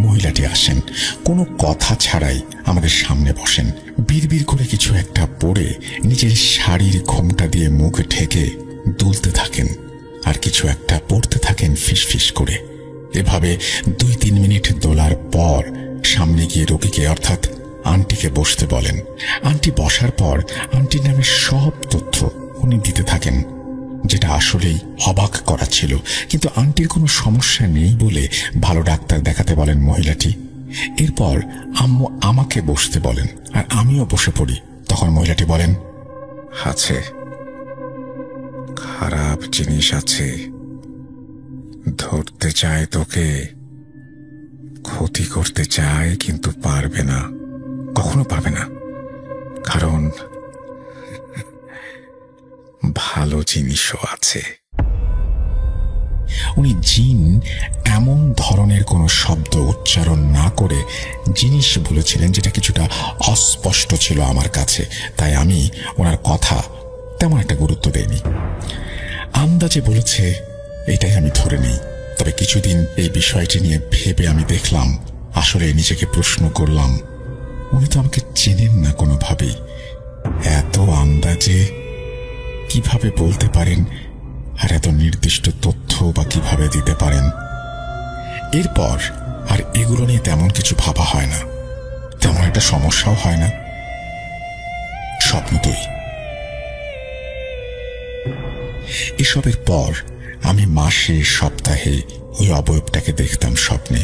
মহিলাটি আসেন। কোনো কথা ছাড়াই আমাদের সামনে বসেন। বিড়বিড় করে কিছু একটা পরে নিজের শাড়ির ঘোমটা দিয়ে মুখ ঢেকে দুলতে থাকেন, আর কিছু একটা পড়তে থাকেন ফিসফিস করে। এভাবে 2-3 মিনিট দোলার পর সামনে গিয়ে রোগীকে অর্থাৎ আন্টিকে বসতে বলেন। আন্টি বসার পর আন্টির নামে সব তথ্য উনি দিতে থাকেন, যেটা আসলেই অবাক করা ছিল। কিন্তু আন্টির কোনো সমস্যা নেই বলে ভালো ডাক্তার দেখাতে বলেন মহিলাটি। এরপর আম্মু আমাকে বসতে বলেন, আর আমিও বসে পড়ি। তখন মহিলাটি বলেন, আছে, খারাপ জিনিস আছে, ধরতে চায় তোকে, ক্ষতি করতে চায় কিন্তু পারবে না, কখনো পারবে না, কারণ ভালো জিনিসও আছে। উনি জিন এমন ধরনের কোনো শব্দ উচ্চারণ না করে জিনিস বলেছিলেন, যেটা কিছুটা অস্পষ্ট ছিল আমার কাছে। তাই আমি ওনার কথা তেমন একটা গুরুত্ব দেইনি। আন্দাজে বলেছে এটাই আমি ধরে নেই। তবে কিছুদিন এই বিষয়টি নিয়ে ভেবে আমি দেখলাম, আসলে নিজেকে প্রশ্ন করলাম, উনি তো আমাকে চেনেন না কোনোভাবেই। এত আন্দাজে কিভাবে বলতে পারেন, আর এত নির্দিষ্ট তথ্য বা কিভাবে দিতে পারেন? এরপর আর এগুলো নিয়ে তেমন কিছু ভাবা হয় না, তেমন একটা সমস্যাও হয় না। স্বপ্ন 2। এসবের পর আমি মাসে সপ্তাহে ওই অবয়বটাকে দেখতাম স্বপ্নে।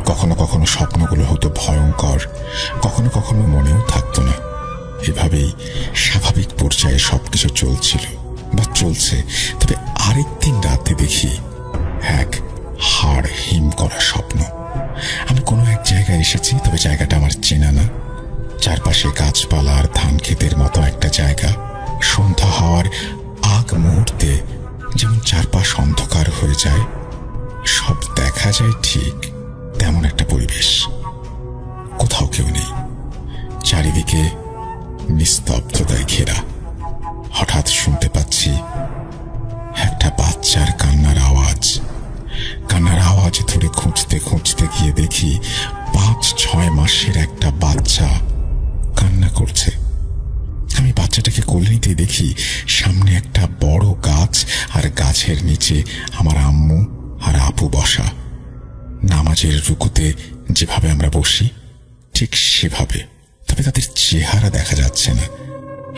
কখনো কখনো স্বপ্নগুলো হতো ভয়ঙ্কর, কখনো কখনো মনেও থাকতো না। এভাবেই স্বাভাবিক পর্যায়ে সবকিছু চলছিল বা চলছে। তবে আরেকদিন রাতে দেখি এক হাড় হিম করা স্বপ্ন। আমি কোনো এক জায়গায় এসেছি, তবে জায়গাটা আমার চেনা না। চারপাশে গাছপালা আর ধান ক্ষেতের মতো একটা জায়গা। সন্ধ্যা হওয়ার আগ মুহূর্তে যেমন চারপাশ অন্ধকার হয়ে যায়, সব দেখা যায় ঠিক তেমন একটা পরিবেশ। কোথাও কেউ নেই, চারিদিকে নিস্তব্ধতায় ঘেরা। হঠাৎ শুনতে পাচ্ছি একটা বাচ্চার কান্নার আওয়াজ। কান্নার আওয়াজ ধরে খুঁজতে খুঁজতে গিয়ে দেখি 5-6 মাসের একটা বাচ্চা কান্না করছে। আমি বাচ্চাটাকে কোলে নিতে দেখি সামনে একটা বড় গাছ, আর গাছের নিচে আমার আম্মু আর আপু বসা। নামাজের রুকুতে যেভাবে আমরা বসি ঠিক সেভাবে, তবে তাদের চেহারা দেখা যাচ্ছে না,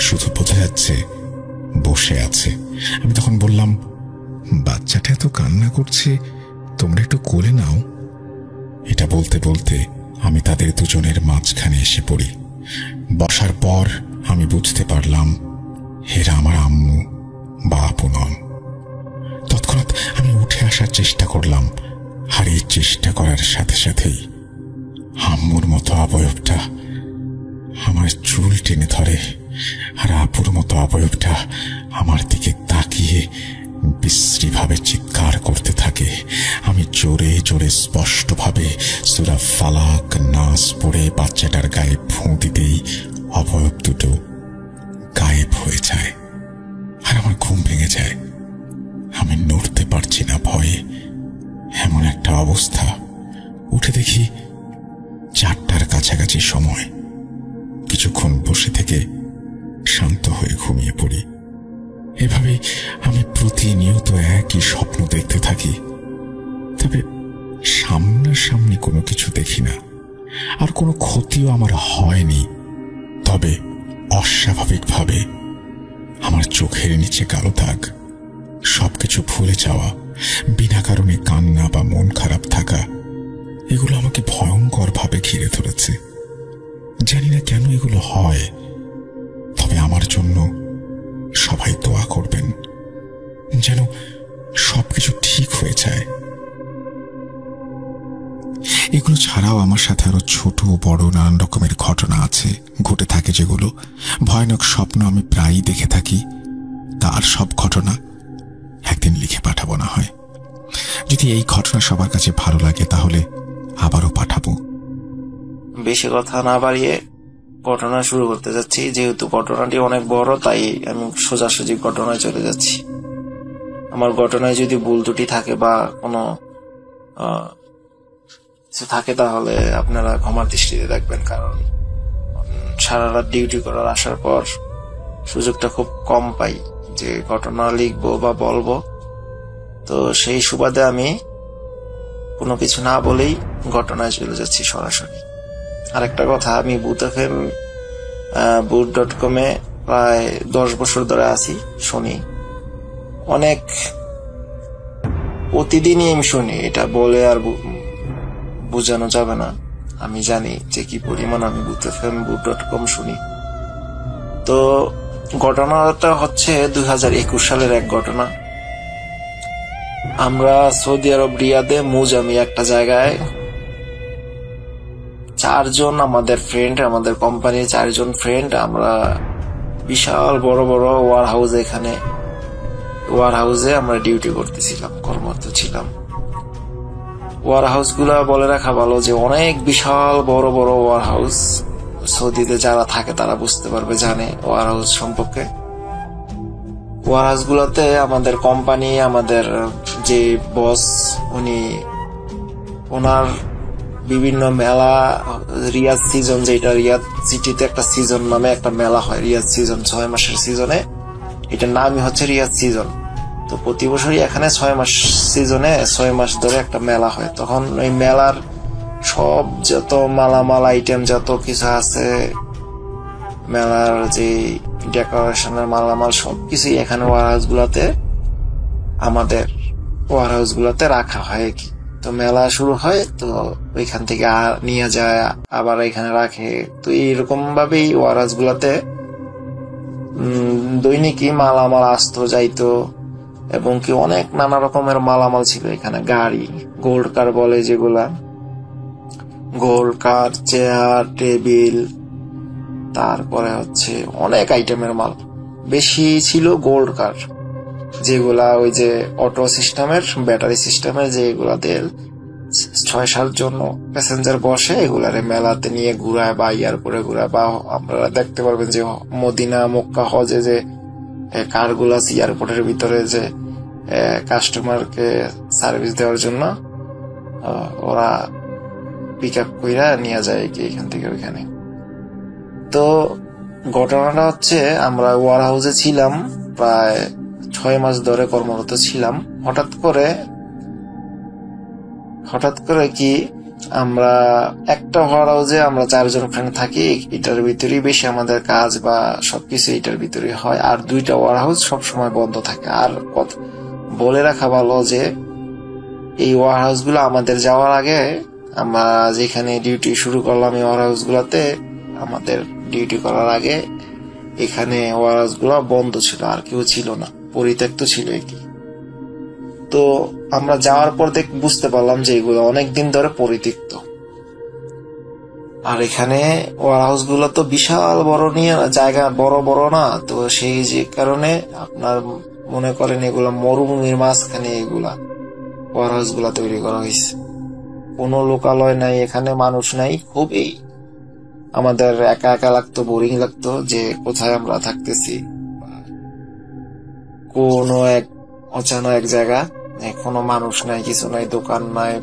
শুধু বোঝা যাচ্ছে বসে আছে। আমি তখন বললাম, বাচ্চাটা এত কান্না করছে, তোমরা একটু কোলে নাও। এটা বলতে বলতে আমি তাদের দুজনের মাঝখানে এসে পড়ি। বসার পর আমি বুঝতে পারলাম এরা আমার আম্মু বা আপু নন। তৎক্ষণাৎ আমি উঠে আসার চেষ্টা করলাম, আর এই চেষ্টা করার সাথে সাথেই আম্মুর মতো অবয়বটা আমার চুল টেনে ধরে, আর আপুর মতো অবয়বটা আমার দিকে তাকিয়ে বিশ্রীভাবে চিৎকার করতে থাকে। আমি জোরে জোরে স্পষ্টভাবে সূরা ফালাক নাস পড়ে বাচ্চাটার গায়ে ফুঁ দিতেই অবয়ব দুটো গায়েব হয়ে যায়, আর আমার ঘুম ভেঙে যায়। অবস্থা। উঠে দেখি 4টার কাছাকাছি সময়। কিছুক্ষণ বসে থেকে শান্ত হয়ে ঘুমিয়ে পড়ি। এভাবে আমি প্রতিনিয়ত একই স্বপ্ন দেখতে থাকি, তবে সামনাসামনি কোনো কিছু দেখি না, আর কোনো ক্ষতিও আমার হয়নি। তবে অস্বাভাবিকভাবে আমার চোখের নিচে কালো দাগ, সবকিছু ভুলে যাওয়া, বিনা কারণে কান্না বা মন খারাপ থাকা, এগুলো আমাকে ভয়ঙ্কর ভাবে ঘিরে ধরেছে। জানি না কেন এগুলো হয়, তবে আমার জন্য সবাই দোয়া করবেন যেন সবকিছু ঠিক হয়ে যায়। এগুলো ছাড়াও আমার সাথে আরো ছোট বড় নানান রকমের ঘটনা আছে, ঘটে থাকে যেগুলো ভয়ানক স্বপ্ন আমি প্রায়ই দেখে থাকি। তার সব ঘটনা একদিন লিখে পাঠাবো না হয়। যদি এই ঘটনা সবার কাছে ভালো লাগে তাহলে আবারও পাঠাবো। বেশি কথা না বাড়িয়ে ঘটনা শুরু করতে যাচ্ছি। যেহেতু ঘটনাটি অনেক বড়, তাই আমি সোজাসুজি ঘটনায় চলে যাচ্ছি। আমার ঘটনায় যদি ভুল ত্রুটি থাকে বা কোনো কিছু থাকে তাহলে আপনারা ক্ষমার দৃষ্টিতে দেখবেন, কারণ সারা রাত ডিউটি করার আসার পর সুযোগটা খুব কম পাই যে ঘটনা লিখবো বা বলবো। তো সেই সুবাদে আমি কোনো কিছু না বলেই ঘটনায় চলে যাচ্ছি সরাসরি। আরেকটা কথা, আমি boot.com প্রায় 10 বছর ধরে আছি, শুনি অনেক, প্রতিদিনই আমি শুনি। এটা বলে আর বোঝানো যাবে না। আমি জানি যে কি পরিমাণ আমি boot.com শুনি। তো ঘটনাটা হচ্ছে 2021 সালের এক ঘটনা। আমরা সৌদি আরব রিয়াদে মুজামি একটা জায়গায় 4 জন আমাদের ফ্রেন্ড, আমাদের কোম্পানির 4 জন ফ্রেন্ড, আমরা বিশাল বড় বড় ওয়ার হাউসে আমরা ডিউটি করতেছিলাম, কর্মরত ছিলাম। ওয়ার হাউস গুলা বলে রাখা ভালো যে অনেক বিশাল বড় বড় ওয়ার হাউস। সৌদিতে যারা থাকে তারা বুঝতে পারবে, জানে ওয়ার হাউস সম্পর্কে। ওয়ার হাউস গুলাতে আমাদের কোম্পানি, আমাদের যে বস, ওনার বিভিন্ন মেলা, রিয়াদ সিজন, যেটা রিয়াদ সিটিতে একটা সিজন নামে একটা মেলা হয়, রিয়াদ সিজন, 6 মাসের সিজনে, এটার নামই হচ্ছে রিয়াদ সিজন। তো প্রতি বছরই এখানে 6 মাস সিজনে 6 মাস ধরে একটা মেলা হয়। তখন ওই মেলার সব যত মালামাল আইটেম যত কিছু আছে, মেলার যে ডেকোরেশনের মালামাল সবকিছুই এখানে আমাদের ওয়ার হাউস গুলাতে রাখা হয় কি। তো মেলা শুরু হয়, তো ওইখান থেকে নিয়ে যায়, আবার এখানে রাখে। তো এইরকম ভাবেই ওয়ার হাউস গুলাতে দৈনিকই মালামাল আসতো যাইতো, এবং কি অনেক নানা রকমের মালামাল ছিল এখানে। গাড়ি, গোল্ড কার বলে যেগুলা, গোল্ড কার, চেয়ার, টেবিল, তারপরে হচ্ছে অনেক আইটেমের মাল। বেশি ছিল গোল্ড কার, যেগুলা ওই যে অটো সিস্টেমের, ব্যাটারি সিস্টেমের, যেগুলা দিয়ে 6-7 জন প্যাসেঞ্জার বসে, এগুলারে মেলাতে নিয়ে ঘুরায় বা এয়ারপোর্টে ঘুরায়। বা আপনারা দেখতে পারবেন যে মদিনা, মক্কা, হজে যে কার গুলা এয়ারপোর্টের ভিতরে যে কাস্টমারকে সার্ভিস দেওয়ার জন্য ওরা পিক আপ কইরা নিয়ে যায় এখান থেকে ওইখানে। তো ঘটনাটা হচ্ছে, আমরা ওয়ার হাউসে ছিলাম প্রায় 6 মাস ধরে কর্মরত ছিলাম। হঠাৎ করে কি, আমরা একটা ওয়ার হাউসে আমরা 4 জন ফ্রেন্ড থাকি, এটার ভিতরেই বেশি আমাদের কাজ বা সবকিছু এটার ভিতরে হয়। আর 2টা ওয়ার হাউস সবসময় বন্ধ থাকে। আর বলে রাখা ভালো যে এই ওয়ার হাউস গুলো আমাদের যাওয়ার আগে, আমরা যেখানে ডিউটি শুরু করলাম এই ওয়ার হাউস গুলাতে, আমাদের ডিউটি করার আগে এখানে ওয়ার হাউস গুলা বন্ধ ছিল, আর কেউ ছিল না, পরিত্যক্ত ছিল কি। তো আমরা যাওয়ার পর বুঝতে পারলাম যে এগুলো অনেকদিন ধরে পরিত্যক্ত। আর এখানে ওয়ার হাউস গুলো তো বিশাল বড় নিয়ে জায়গা, বড় বড় না, তো সেই যে কারণে আপনার মনে করেন এগুলা মরুভূমির মাঝখানে এগুলা ওয়ার হাউস গুলা তৈরি করা হয়েছে। কোনো লোকালয় নাই, এখানে মানুষ নাই। খুবই আমাদের একা একা লাগতো, বোরিং লাগতো যে কোথায় আমরা থাকতেছি। কোনো এক অচানা এক জায়গা, কোনো মানুষ নাই, কিছু নাই, দোকান নাই,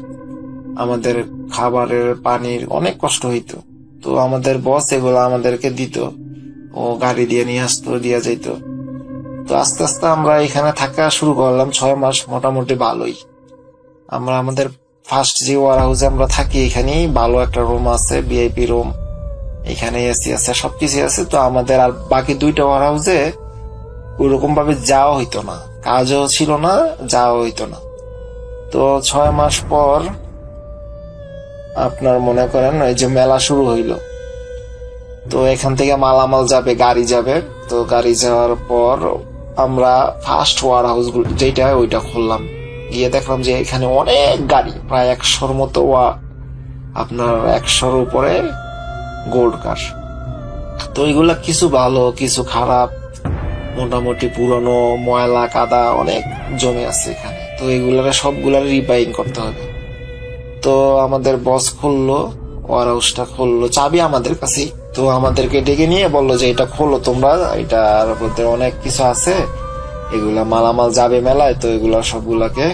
আমাদের খাবারের পানির অনেক কষ্ট হইতো। তো আমাদের বস এগুলো আমাদেরকে দিত, ও গাড়ি দিয়ে নিয়ে আসতো, দিয়ে যাইতো। তো আস্তে আস্তে আমরা এখানে থাকা শুরু করলাম 6 মাস, মোটামুটি ভালোই। আমরা আমাদের ফার্স্ট যে ওয়ার হাউসে আমরা থাকি, এখানেই ভালো একটা রুম আছে, ভিআইপি রুম, এখানে এসি আছে, সবকিছু আছে। তো আমাদের আর বাকি 2টা ওয়ার হাউসে ওইরকম ভাবে যাওয়া হইতো না, কাজও ছিল না, যাওয়া হইতো না। তো 6 মাস পর আপনার মনে করেন এই যে মেলা শুরু হইলো। তো এখান থেকে মালামাল যাবে, গাড়ি যাবে। তো গাড়ি যাওয়ার পর আমরা ফার্স্ট ওয়ার হাউস যেটা ওইটা খুললাম, গিয়ে দেখলাম যে এখানে অনেক গাড়ি, প্রায় 100-র মতো আপনার 100-র উপরে গোল্ড কার। তো এগুলা কিছু ভালো, কিছু খারাপ, মোটামুটি পুরনো, ময়লা কাদা অনেক জমে আছে এখানে। তো এগুলার সবগুলার রিপেয়ারিং করতে হবে। তো আমাদের বস খুললো, ওয়ার হাউসটা খুললো, চাবি আমাদের কাছেই। তো আমাদেরকে ডেকে নিয়ে বললো যে এটা খোলো তোমরা, এটার মধ্যে অনেক কিছু আছে, এগুলা মালামাল যাবে মেলায়, তো এগুলা সবগুলাকে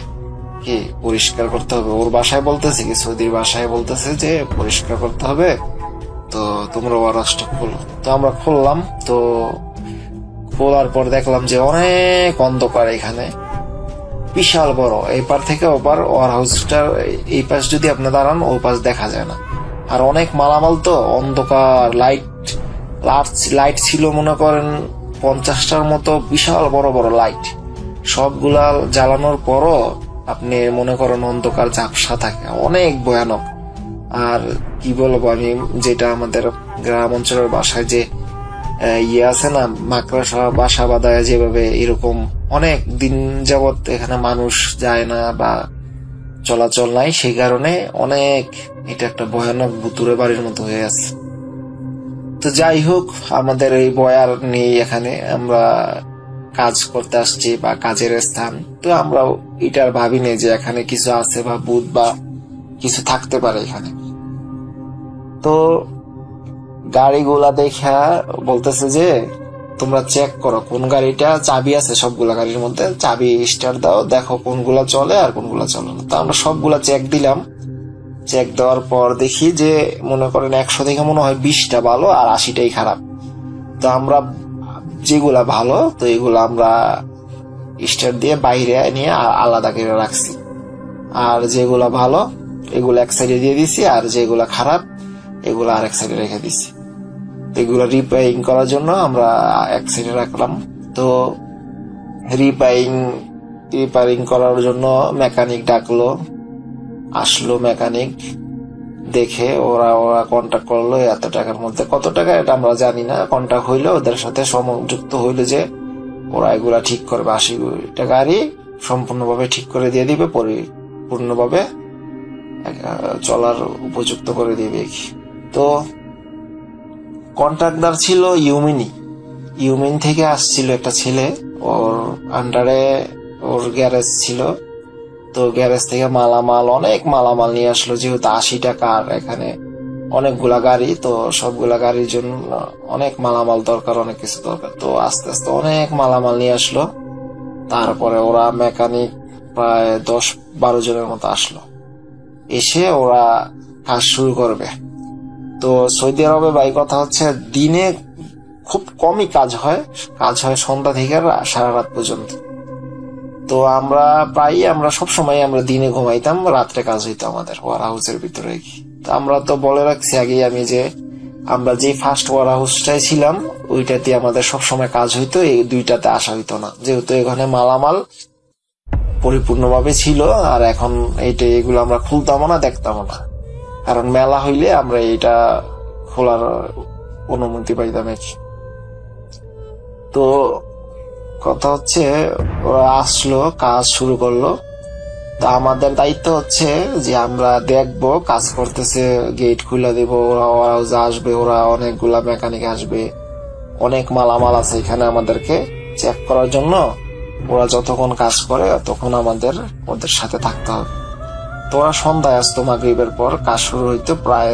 কি পরিষ্কার করতে হবে। ওর বাসায় বলতেছে কি, সৌদির বাসায় বলতেছে যে পরিষ্কার করতে হবে, তো তোমরা ওয়ার হাউসটা খোলো। তো আমরা খুললাম। তো খোলার পর দেখলাম যে অনেক অন্ধকার এখানে, বিশাল বড়, এই পার থেকে ওপার ওয়ার হাউসটার এই পাশ যদি আপনি দাঁড়ান, ওই পাশ দেখা যায় না। আর অনেক মালামাল, তো অন্ধকার, লাইট ছিল মনে করেন 50টার মতো, বিশাল বড় বড় লাইট। সবগুলা জ্বালানোর পরও আপনি মনে করেন অন্ধকার ঝাপসা থাকে, অনেক ভয়ানক। আর কি বলবো আমি, যেটা আমাদের গ্রাম অঞ্চলের বাসায় যে আছে না, মাকড়সা বাসা বাঁধায় যেভাবে, এরকম অনেক দিন যাবত এখানে মানুষ যায় না বা চলাচল নাই, সেই কারণে অনেক এটা একটা ভয়ানক ভুতুরে বাড়ির মতো হয়ে আছে। তো যাই হোক, আমাদের এই বয়ার নেই এখানে, আমরা কাজ করতে আসছি বা কাজের স্থান। তো আমরা এটার ভাবিনি যে এখানে কিছু আছে বা ভূত বা কিছু থাকতে পারে এখানে। তো গাড়িগুলা দেখা বলতেছে যে তোমরা চেক করো কোন গাড়িটা চাবি আছে, সবগুলা গাড়ির মধ্যে চাবি স্টার্ট দাও, দেখো কোনগুলা চলে আর কোনগুলা চলে না। তো আমরা সবগুলা চেক দিলাম। চেক দেওয়ার পর দেখি যে মনে করেন 100 থেকে মনে হয় 20টা ভালো আর 80টাই খারাপ। তো আমরা যেগুলা ভালো, তো এগুলা আমরা স্টার্ট দিয়ে বাইরে নিয়ে আলাদা করে রাখছি, আর যেগুলা ভালো এগুলো এক সাইডে দিয়ে দিছি, আর যেগুলা খারাপ এগুলো আরেক সাইডে রেখে দিছি। এগুলো রিপেয়ারিং করার জন্য আমরা এক সাইডে রাখলাম। তো রিপেয়ারিং করার জন্য মেকানিক ডাকলো, আসলো মেকানিক, দেখে ওরা কন্ট্যাক্ট করলো। এত টাকার মধ্যে, কত টাকা এটা আমরা জানি না, কন্ট্যাক্ট হইলো, ওদের সাথে সংযুক্ত হইলো যে ওরা এগুলা ঠিক করবে, 80টা গাড়ি সম্পূর্ণভাবে ঠিক করে দিয়ে দিবে, পরিপূর্ণভাবে চলার উপযুক্ত করে দিবে। তো কন্ট্রাক্টর ছিল ইউমিন থেকে আসছিল একটা ছেলে, ওর আন্ডারে ওর গ্যারেজ ছিল। তো গ্যারেজ থেকে অনেক মালামাল নিয়ে আসলো, যেহেতু 80 টাকার এখানে অনেকগুলা গাড়ি, তো সবগুলা গাড়ির জন্য অনেক মালামাল দরকার, অনেক কিছু দরকার। তো আস্তে আস্তে অনেক মালামাল নিয়ে আসলো। তারপরে ওরা মেকানিক প্রায় 10-12 জনের মতো আসলো, এসে ওরা কাজ শুরু করবে। তো সৌদি আরবে ভাই কথা হচ্ছে দিনে খুব কমই কাজ হয় সন্ধ্যা থেকে সারা রাত পর্যন্ত। তো আমরা সবসময় আমরা দিনে ঘুমাইতাম, রাত্রে কাজ হইতো আমাদের ওয়ার হাউসের ভিতরে। তো আমরা তো বলে রাখছি আগে আমি যে আমরা যে ফার্স্ট ওয়ার হাউসটাই ছিলাম ওইটাতে আমাদের সবসময় কাজ হইতো, এই 2টাতে আসা হইতো না, যেহেতু এখানে মালামাল পরিপূর্ণভাবে ছিল। আর এখন এগুলো আমরা খুলতামও না, দেখতামও না, কারণ মেলা হইলে আমরা এটা খোলার অনুমতি পাইতাম। তো কথা হচ্ছে ওরা আসলো, কাজ শুরু করলো। তো আমাদের দায়িত্ব হচ্ছে যে আমরা দেখবো কাজ করতেছে, গেট খুলে দেবো, ওরা আসবে, ওরা অনেকগুলা মেকানিক আসবে, অনেক মালামাল আছে এখানে আমাদেরকে চেক করার জন্য। ওরা যতক্ষণ কাজ করে তখন আমাদের ওদের সাথে থাকতে হবে। তো ওরা সন্ধ্যায় আসতো, মাগরিবের পর কাজ শুরু হইতো, প্রায়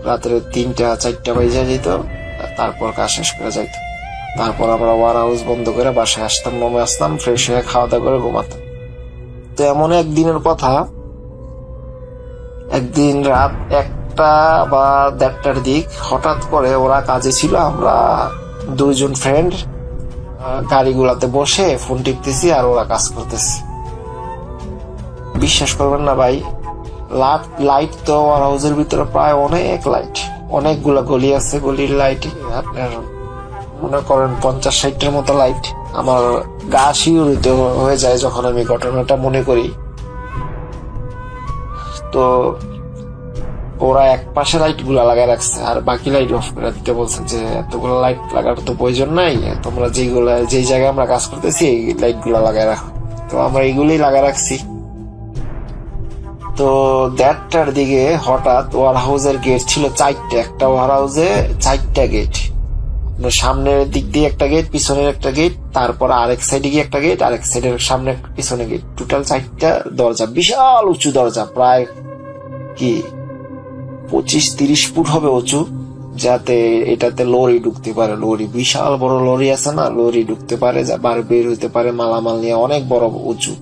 রাত্রে 3-4টা বাজে যেত, তারপর কাজ শেষ করে যাইত। তারপর আমরা ওয়ার হাউস বন্ধ করে বাসায় আসতাম, রুমে আসতাম, ফ্রেশ হয়ে খাওয়া দাওয়া করে ঘুমাতাম। তো এমন একদিনের কথা, একদিন রাত 1টা বা 1:30টার দিক হঠাৎ করে ওরা কাজে ছিল, আমরা 2জন ফ্রেন্ড গাড়িগুলাতে বসে ফোন টিপতেছি আর ওরা কাজ করতেছে। বিশ্বাস করবেন না ভাই, লাইট তো ওয়ার হাউসের ভিতরে প্রায় অনেক লাইট, অনেকগুলা গলি আছে, গলির লাইট আপনার মনে করেন 50-60টার মতো লাইট। আমার গা শিউরিত হয়ে যায় যখন আমি ঘটনাটা মনে করি। তো ওরা এক পাশে লাইট গুলা লাগায় রাখছে আর বাকি লাইট অফ করে দিতে বলছে যে এতগুলো লাইট লাগার তো প্রয়োজন নাই, তোমরা যেই জায়গায় আমরা কাজ করতেছি এই লাইট গুলা লাগায় রাখো। তো আমরা এইগুলোই লাগায় রাখছি। তো 1:30টার দিকে হঠাৎ ওয়ার হাউসের গেট ছিল 4টা, একটা ওয়ার হাউসে 4টা গেট, সামনের দিক দিয়ে একটা গেট, পিছনের একটা গেট, তারপর আরেক সাইডে গিয়ে একটা গেট, আরেক সাইডের সামনে পিছনে গেট, টোটাল 4টা দরজা, বিশাল উঁচু দরজা, প্রায় কি 25-30 ফুট হবে উঁচু, যাতে এটাতে লরি ঢুকতে পারে। লরি, বিশাল বড় লরি আছে না, লরি ঢুকতে পারে, বের হইতে পারে মালামাল নিয়ে, অনেক বড় উঁচু।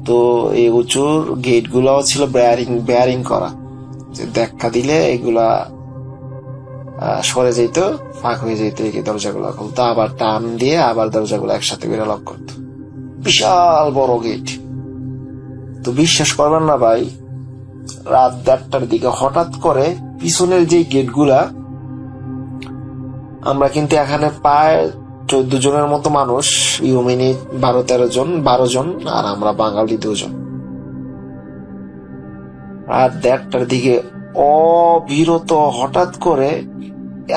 তো এই উঁচুর গেট গুলাও ছিল বেয়ারিং করা, যে দেখা দিলে এগুলা সরে যেত, ফাঁক হয়ে যেত, এই দরজাগুলো খুলতো, আবার টান দিয়ে আবার দরজাগুলো একসাথে করে লক করতো। বিশাল বড় গেট। তো বিশ্বাস করবেন না ভাই, রাত 1:30টার দিকে হঠাৎ করে পিছনের যে গেটগুলা, আমরা কিন্তু এখানে প্রায় 14 জনের মতো মানুষ, ইউমিনি 12 জন আর আমরা বাঙালি 2 জন। রাত 1:30টার দিকে অবিরত হঠাৎ করে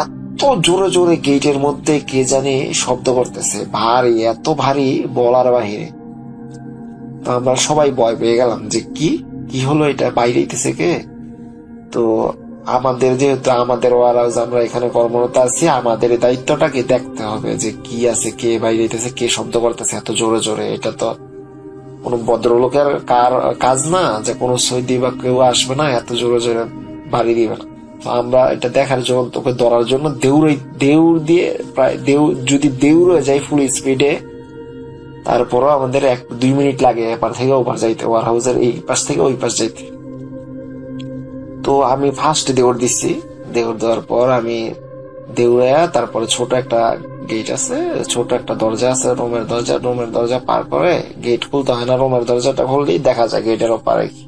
এত জোরে জোরে গেটের মধ্যে কে জানি শব্দ করতেছে, ভারী, এত ভারী বলার বাহিরে। তো আমরা সবাই ভয় পেয়ে গেলাম যে কি হলো, এটা বাইরে হইতেছে কে? তো আমাদের যেহেতু আমাদের ওয়ার হাউস, আমরা এখানে কর্মরত আছি, আমাদের দায়িত্বটাকে দেখতে হবে যে কি আছে, কে বাইরে হইতেছে, কে শব্দ করতেছে এত জোরে জোরে। এটা তো কোন ভদ্রলোকের কাজ না যে কোনো সৈদি বা কেউ আসবে না এত জোরে জোরে বাড়ি দিবে না। তো আমরা এটা দেখার জন্য, তোকে ধরার জন্য দেউর দিয়ে প্রায় যদি দেউর হয়ে যায় ফুল স্পিডে, তারপরও আমাদের 1-2 মিনিট লাগে এপার থেকে ওপার যাইতে, ওয়ার হাউসের এই পাশ থেকে ওই পাশ যাইতে। তো আমি ফার্স্ট দেউড় দিচ্ছি, দেউড় দেওয়ার পর আমি দেউড়াইয়া তারপরে ছোট একটা গেট আছে, ছোট একটা দরজা আছে, রুমের দরজা পার করে গেট খুলতে হয় না, রুমের দরজাটা খুললেই দেখা যায় গেটের ওপারে কি।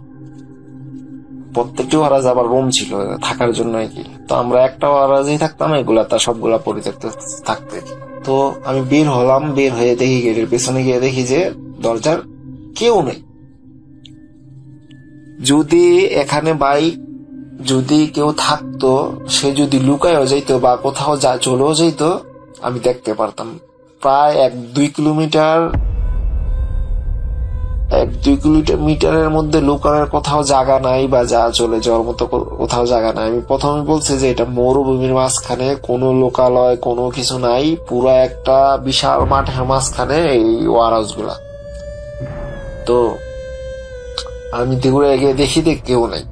প্রত্যেকটি ওয়ারাজ আবার রুম ছিল থাকার জন্য কি। তো আমরা একটা ওয়ারাজেই থাকতাম, এগুলা তার সবগুলা পরিত্যক্ত থাকতে। তো আমি বের হলাম, বের হয়ে দেখি গেটের পেছনে গিয়ে দেখি যে দরজার কেউ নেই। যদি এখানে যদি কেউ থাকতো, সে যদি লুকায়ও যাইতো বা কোথাও চলেও যাইতো, আমি দেখতে পারতাম। প্রায় 1-2 কিলোমিটারের মধ্যে লুকানোর কোথাও জায়গা নাই বা চলে যাওয়ার মতো কোথাও জায়গা নাই। আমি প্রথমে বলছি যে এটা মরুভূমির মাঝখানে, কোনো লোকালয় কোনো কিছু নাই, পুরো একটা বিশাল মাঠের মাঝখানে এই ওয়ার হাউস গুলা। তো আমি দৌড়ে গিয়ে দেখি কেউ নাই।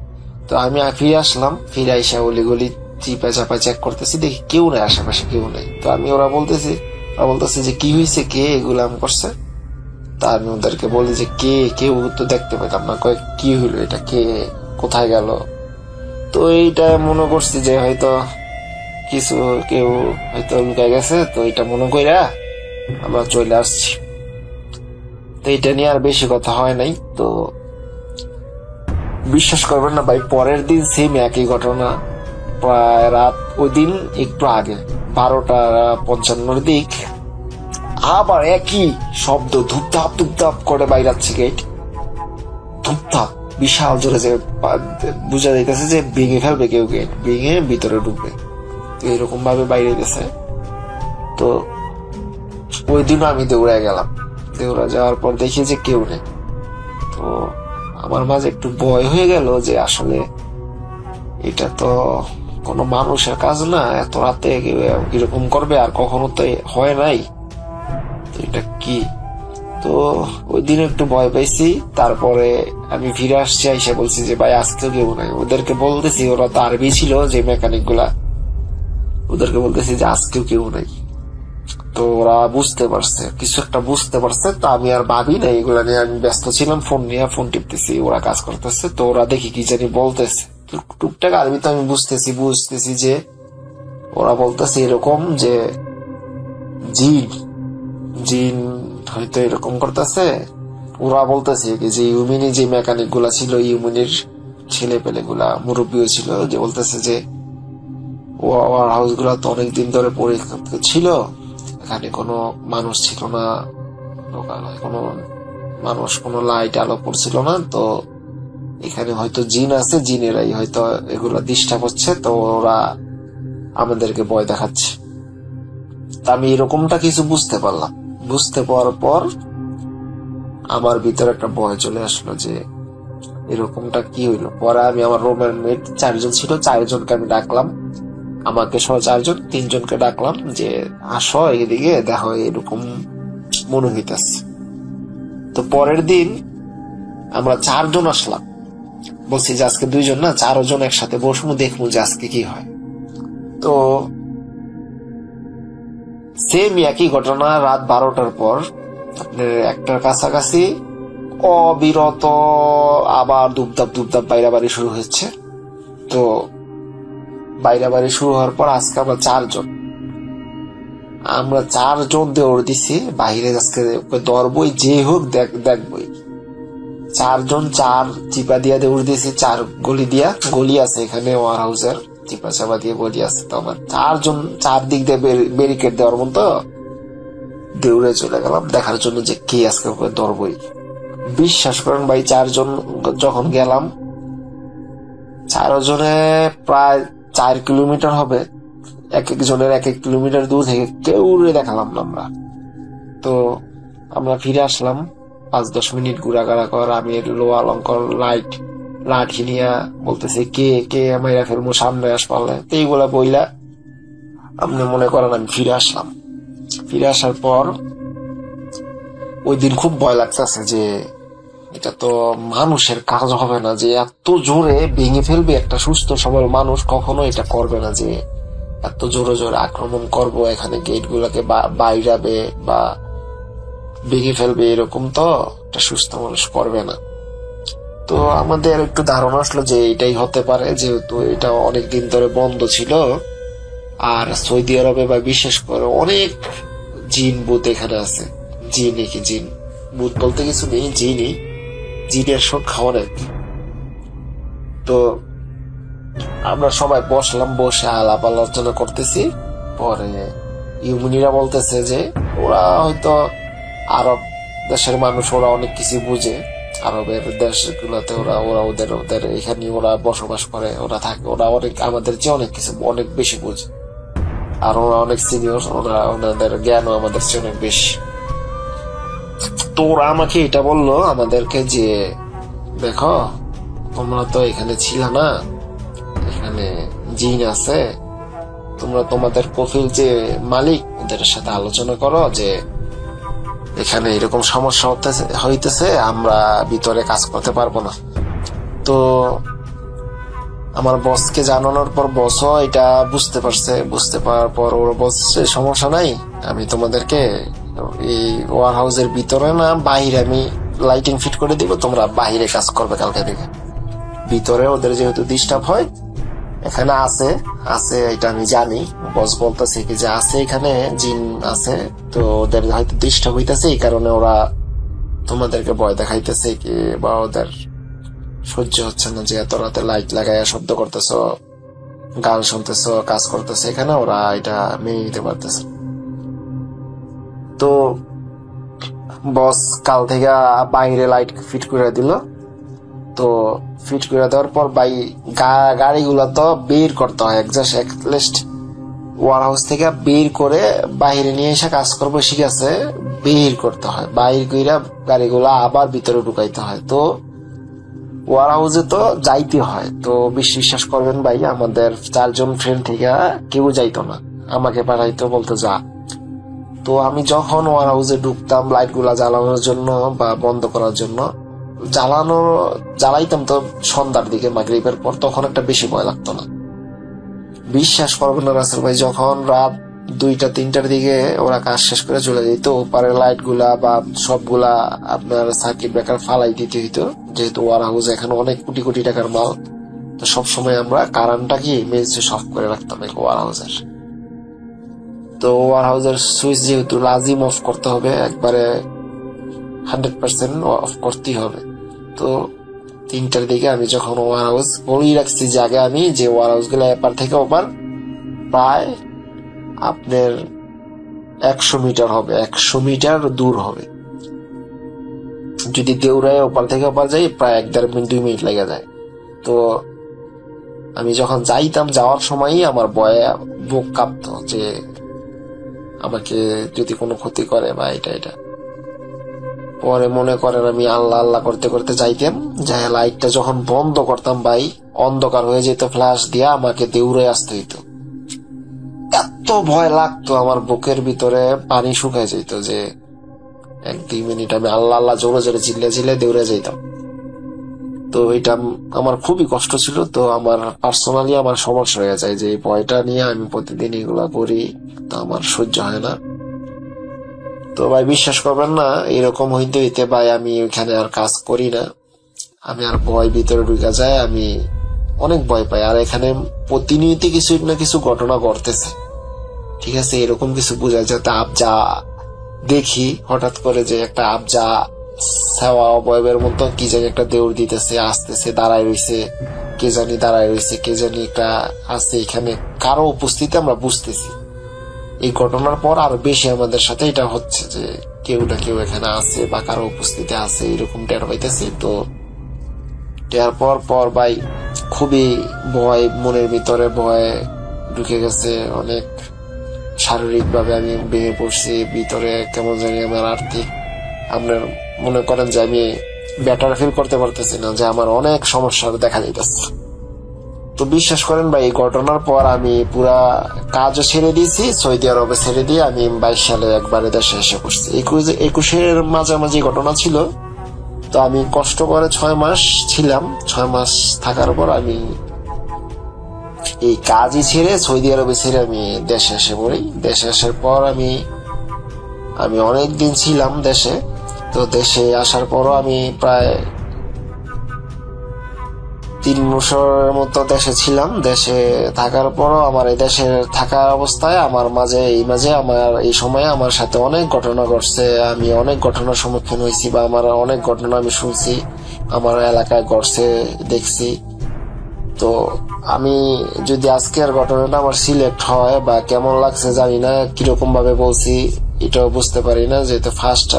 তো আমি ফিরে আসলাম, ফিরে আইসা অলিগলি চিপা চাপা চেক করতেছি, দেখি কেউ নাই, আশেপাশে কেউ নাই। তো আমি ওরা বলতেছে যে কি হয়েছে, কে এগুলো আমি করছে। তা আমি ওদেরকে বলি যে কেউ তো দেখতে পেতাম না, কয়েক কি হইলো, এটা কে, কোথায় গেল। তো এইটা মনে করছি যে হয়তো কেউ হয়তো লুকায় গেছে, তো এটা মনে কইরা আমরা চলে আসছি। তো এটা নিয়ে আর বেশি কথা হয় নাই। তো বিশ্বাস করবেন না ভাই, পরের দিন সেম একই ঘটনা, প্রায় রাত ওই দিন একটু আগে 12:55 দিক আবার একই শব্দ, ধুপধাপ করে বাইরাচ্ছে গেট, ধুপধাপ বিশাল জোরে, যে বুঝা যাইতেছে যে ভেঙে ফেলবে কেউ, গেট ভেঙে ভিতরে ঢুকবে। তো এরকম ভাবে বাইরে গেছে। তো ওই দিনও আমি দৌড়া যাওয়ার পর দেখি যে কেউ নেই। তো আমার মাঝে একটু ভয় হয়ে গেল যে আসলে এটা তো কোনো মানুষের কাজ না, এত রাতে এরকম করবে, আর কখনো তো হয় নাই, তো এটা কি। তো ওই দিন একটু ভয় পাইছি। তারপরে আমি ফিরে আসছি, আইসা বলছি যে ভাই আজকেও কেউ নাই। ওদেরকে বলতেছি, ওরা তো আরবি ছিল যে মেকানিক গুলা, ওদেরকে বলতেছি যে আজকেও কেউ নাই। তো ওরা বুঝতে পারছে, কিছু একটা বুঝতে পারছে। তো আমি আর ভাবি না এগুলা নিয়ে, আমি ব্যস্ত ছিলাম, ফোন টিপতেছি, ওরা কাজ করতেছে। তো ওরা দেখি কি জানি বলতেছে, টুকটাক আরবি তো আমি বুঝতেছি যে ওরা বলতেছে এরকম যে জিন হয়তো এরকম করতেছে। ওরা বলতেছে যে ইউমিনি যে মেকানিক গুলা ছিল, ইউমিনির ছেলে পেলে গুলা, মুরব্বীও ছিল, যে বলতেছে যে ওয়ার হাউস গুলা তো অনেকদিন ধরে পরিত্যক্ত ছিল, এখানে কোনো মানুষ ছিল না, কোনো মানুষ, কোনো লাইট আলো পড়ছিল না। তো এখানে হয়তো জিন আছে, জিনেরাই হয়তো এগুলা ডিস্টার্ব হচ্ছে, তো ওরা আমাদেরকে ভয় দেখাচ্ছে। তা আমি এরকমটা কিছু বুঝতে পারলাম। বুঝতে পারার পর আমার ভিতরে একটা ভয় চলে আসলো যে এরকমটা কি হইলো। পরে আমি আমার রুমের মেট 4 জন ছিল, 4 জনকে আমি ডাকলাম, আমাকে সহ 4 জন, 3 জনকে ডাকলাম যে আসো এদিকে দেখো, এরকম মনে হইতেছে। তো পরের দিন আমরা 4 জন আসলাম, বলছি যে আজকে 2 জন না, 4 জন একসাথে বসবো, দেখবো যে আজকে কি হয়। তো সেম একই ঘটনা, রাত 12টার পর আপনার 1টার কাছাকাছি অবিরত আবার দুপদাপ বাইরাবাড়ি শুরু হচ্ছে। তো বাইরাবাড়ি শুরু হওয়ার পর আজকে আমরা 4 জন দৌড় দিছি বাহিরে, আজকে দৌড়বই, যে হোক দেখবই। 4 জন 4 চিপা দিয়া দৌড় দিয়েছি, 4 গলি আছে এখানে ওয়ার হাউসের, চিপা চাপা দিয়ে গলি আছে। তো আমার 4 জন 4 দিক দিয়ে ব্যারিকেড দেওয়ার মতো দৌড়ে চলে গেলাম দেখার জন্য যে কে আজকে দৌড়বই। বিশ্বাস করেন ভাই, 4 জন যখন গেলাম, 4 জনে প্রায় 4 কিলোমিটার হবে, এক জনের 1 কিলোমিটার দূর থেকে কেউ দেখালাম না আমরা। তো আমরা ফিরে আসলাম, 5-10 মিনিট ঘোরাঘাড়া কর, আমি লোয়া লঙ্কর লাঠি নিয়া বলতেছে কে মাইরা ফেলবো, সামনে আস পারলে। তো এইগুলা বইলা আপনি মনে করেন আমি ফিরে আসলাম। ফিরে আসার পর ওই দিন খুব ভয় লাগতেছে যে এটা তো মানুষের কাজ হবে না, যে এত জোরে ভেঙে ফেলবে একটা সুস্থ সবল মানুষ, কখনো এটা করবে না যে এত জোরে আক্রমণ করবো, এখানে গেট গুলাকে বাইরাবে বা ভেঙে ফেলবে, এরকম তো একটা সুস্থ মানুষ করবে না। তো আমাদের একটু ধারণা আসলো যে এটাই হতে পারে, যেহেতু এটা অনেকদিন ধরে বন্ধ ছিল। আর সৌদি আরবে বা বিশেষ করে অনেক জিন ভূত এখানে আছে। জিন ভূত বলতে কিছু নেই, জিনের সংখ্যা অনেক। তো আমরা সবাই বসলাম, বসে আলাপ আলোচনা করতেছি। পরে ইউমিনিরা বলতেছে যে ওরা হয়তো আরব দেশের মানুষ, ওরা অনেক কিছু বুঝে, আরবের দেশগুলোতে ওরা ওদের এখানে ওরা বসবাস করে, ওরা থাকে, ওরা অনেক আমাদের চেয়ে অনেক কিছু অনেক বেশি বুঝে, আর ওরা অনেক সিনিয়র, ওনাদের জ্ঞানও আমাদের চেয়ে অনেক বেশি। তো ওরা আমাকে এটা বললো আমাদেরকে যে দেখো, তোমরা তো এখানে ছিল না, এখানে জিন আছে, তোমরা তোমাদের কফিল যে মালিক ওদের সাথে আলোচনা করো যে এখানে এরকম সমস্যা হইতেছে, আমরা ভিতরে কাজ করতে পারবো না। তো আমার বসকে জানানোর পর বসও এটা বুঝতে পারার পর ওর বসে সমস্যা নাই, আমি তোমাদেরকে এই ওয়ার হাউসের ভিতরে না বাহিরে আমি লাইটিং ফিট করে দিব, তোমরা বাহিরে কাজ করবে কালকে থেকে। ভিতরে ওদের যেহেতু ডিস্টার্ব হয়, এখানে আছে এটা আমি জানি, বস বলতেছে কি যে আছে এখানে জিন আছে, তো ওদের হয়তো ডিস্টার্ব হইতেছে, এই কারণে ওরা তোমাদেরকে ভয় দেখাইতেছে কি, বা ওদের সহ্য হচ্ছে না যে এত রাতে লাইট লাগাইয়া শব্দ করতেছ, গান শুনতেছ, কাজ করতেছে এখানে, ওরা এটা মেনে নিতে পারতেছে। তো বস কাল থেকে বাইরে লাইট ফিট করে দিল। তো ফিট করে দেওয়ার পর গাড়িগুলো তো বের করতে হয়, একলিস্ট ওয়ার হাউস থেকে বের করে বাইরে নিয়ে এসে কাজ করবো, ঠিক আছে, বের করতে হয়, বাইর করে গাড়িগুলো আবার ভিতরে ঢুকাইতে হয়। তো ওয়ার হাউসে তো যাইতে হয়। তো বিশ্বাস করবেন ভাই, আমাদের 4 জন ফ্রেন্ড থেকে কেউ যাইতো না, আমাকে পাঠাইতো, বলতো যা। তো আমি যখন ওয়ার হাউসে ঢুকতাম লাইট গুলা জ্বালানোর জন্য বা বন্ধ করার জন্য, জ্বালাইতাম তো সন্ধ্যার দিকে মাগরিবের পর, তখন একটা বেশি ভয় লাগতো না। বিশ্বাস করবেন না রাসেল ভাই, যখন রাত 2টা-3টার দিকে ওরা কাজ শেষ করে চলে যেত। ওপারে লাইট গুলা বা সবগুলা আপনার সার্কিট ব্রেকার ফালাই দিতে হইতো, যেহেতু ওয়ার হাউস এখানে অনেক কোটি কোটি টাকার মাল। তো সবসময় আমরা কারেন্টটা কি মেইন সুইচ অফ করে রাখতাম ওয়ার হাউসের। তো ওয়ার হাউসের সুইচ যেহেতু লাজিম অফ করতে হবে, একবারে 100% অফ করতেই হবে। তো 3টার দিকে আমি যখন ওয়ার হাউস বলেই রাখছি যে আগে আমি যে ওয়ার হাউস গুলো এপার থেকে ওপার প্রায় আপনার 100 মিটার হবে, 100 মিটার দূর হবে। যদি দেউরায় ওপার থেকে ওপার যাই প্রায় 1-1.5 মিনিট 2 মিনিট লেগে যায়। তো আমি যখন যাইতাম, যাওয়ার সময়ই আমার ভয়ে বুক কাঁপতো যে আমাকে যদি কোনো ক্ষতি করে বা এটা। পরে মনে করেন আমি আল্লাহ আল্লাহ করতে করতে যাইতাম, যাই লাইটটা যখন বন্ধ করতাম ভাই অন্ধকার হয়ে যেত, ফ্ল্যাশ দিয়া আমাকে দেউরে আসতে হইতো। এত ভয় লাগতো, আমার বুকের ভিতরে পানি শুকায় যেত যে 1-2 মিনিট আমি আল্লাহ আল্লাহ জোরে জোরে চিল্লে দেউরে যাইতাম। তো এটা আমার খুবই কষ্ট ছিল। তো আমার পার্সোনালি আমার সমস্যা হয়ে যায় যে এই ভয়টা নিয়ে আমি প্রতিদিন এগুলা করি, তো আমার সহ্য হয় না। তো ভাই বিশ্বাস করবেন না, এরকম হইতে হইতে ভাই আমি ওইখানে আর কাজ করি না। আমি আর ভয় ভিতরে ঢুকে যায়, আমি অনেক ভয় পাই। আর এখানে প্রতিনিয়ত কিছু না কিছু ঘটনা ঘটতেছে, ঠিক আছে, এরকম কিছু বোঝা যাতে আবজা দেখি হঠাৎ করে যে একটা আবজা সেওয়া অবয়বের মতো কি জানি একটা দেউর দিতেছে, আসতেছে, দাঁড়ায় রয়েছে, কে জানি দাঁড়ায় রয়েছে, কে জানি একটা আছে এখানে, কারো উপস্থিতি আমরা বুঝতেছি। এই ঘটনার পর আরো বেশি আমাদের সাথে এটা হচ্ছে যে কেউ না কেউ এখানে আছে বা কারো উপস্থিতি আছে, এরকম টের পাইতেছি। তো টের পর ভাই খুবই ভয়, মনের ভিতরে ভয় ঢুকে গেছে অনেক। শারীরিক ভাবে আমি ভেঙে পড়ছি, ভিতরে কেমন জানি আমার আর্থিক, আপনার মনে করেন যে আমি বেটার ফিল করতে পারতেছি না, যে আমার অনেক সমস্যা দেখা যাইতেছে। তো বিশ্বাস করেন ভাই, এই ঘটনার পর আমি পুরা কাজও ছেড়ে দিয়েছি, সৌদি আরবে ছেড়ে দিয়ে আমি 22 সালে একবারে দেশে এসে পড়ছি। 21-এর মাঝামাঝি ঘটনা ছিল। তো আমি কষ্ট করে 6 মাস ছিলাম। 6 মাস থাকার পর আমি এই কাজই ছেড়ে সৌদি আরবে ছেড়ে আমি দেশে এসে পড়ি। দেশে আসার পর আমি অনেক দিন ছিলাম দেশে। তো দেশে আসার পরও আমি প্রায় 3 বছরের মতো দেশে ছিলাম। দেশে থাকার পরও আমার এই দেশে থাকার অবস্থায় আমার এই সময়ে আমার সাথে অনেক ঘটনা ঘটছে। আমি অনেক ঘটনার সম্মুখীন হয়েছি বা আমার অনেক ঘটনা আমি শুনছি, আমার এলাকায় ঘটছে, দেখছি। তো আমি যদি আজকের ঘটনাটা আমার সিলেক্ট হয় বা কেমন লাগছে জানি না, কিরকম ভাবে বলছি এটাও বুঝতে পারি না, যেহেতু ফার্স্ট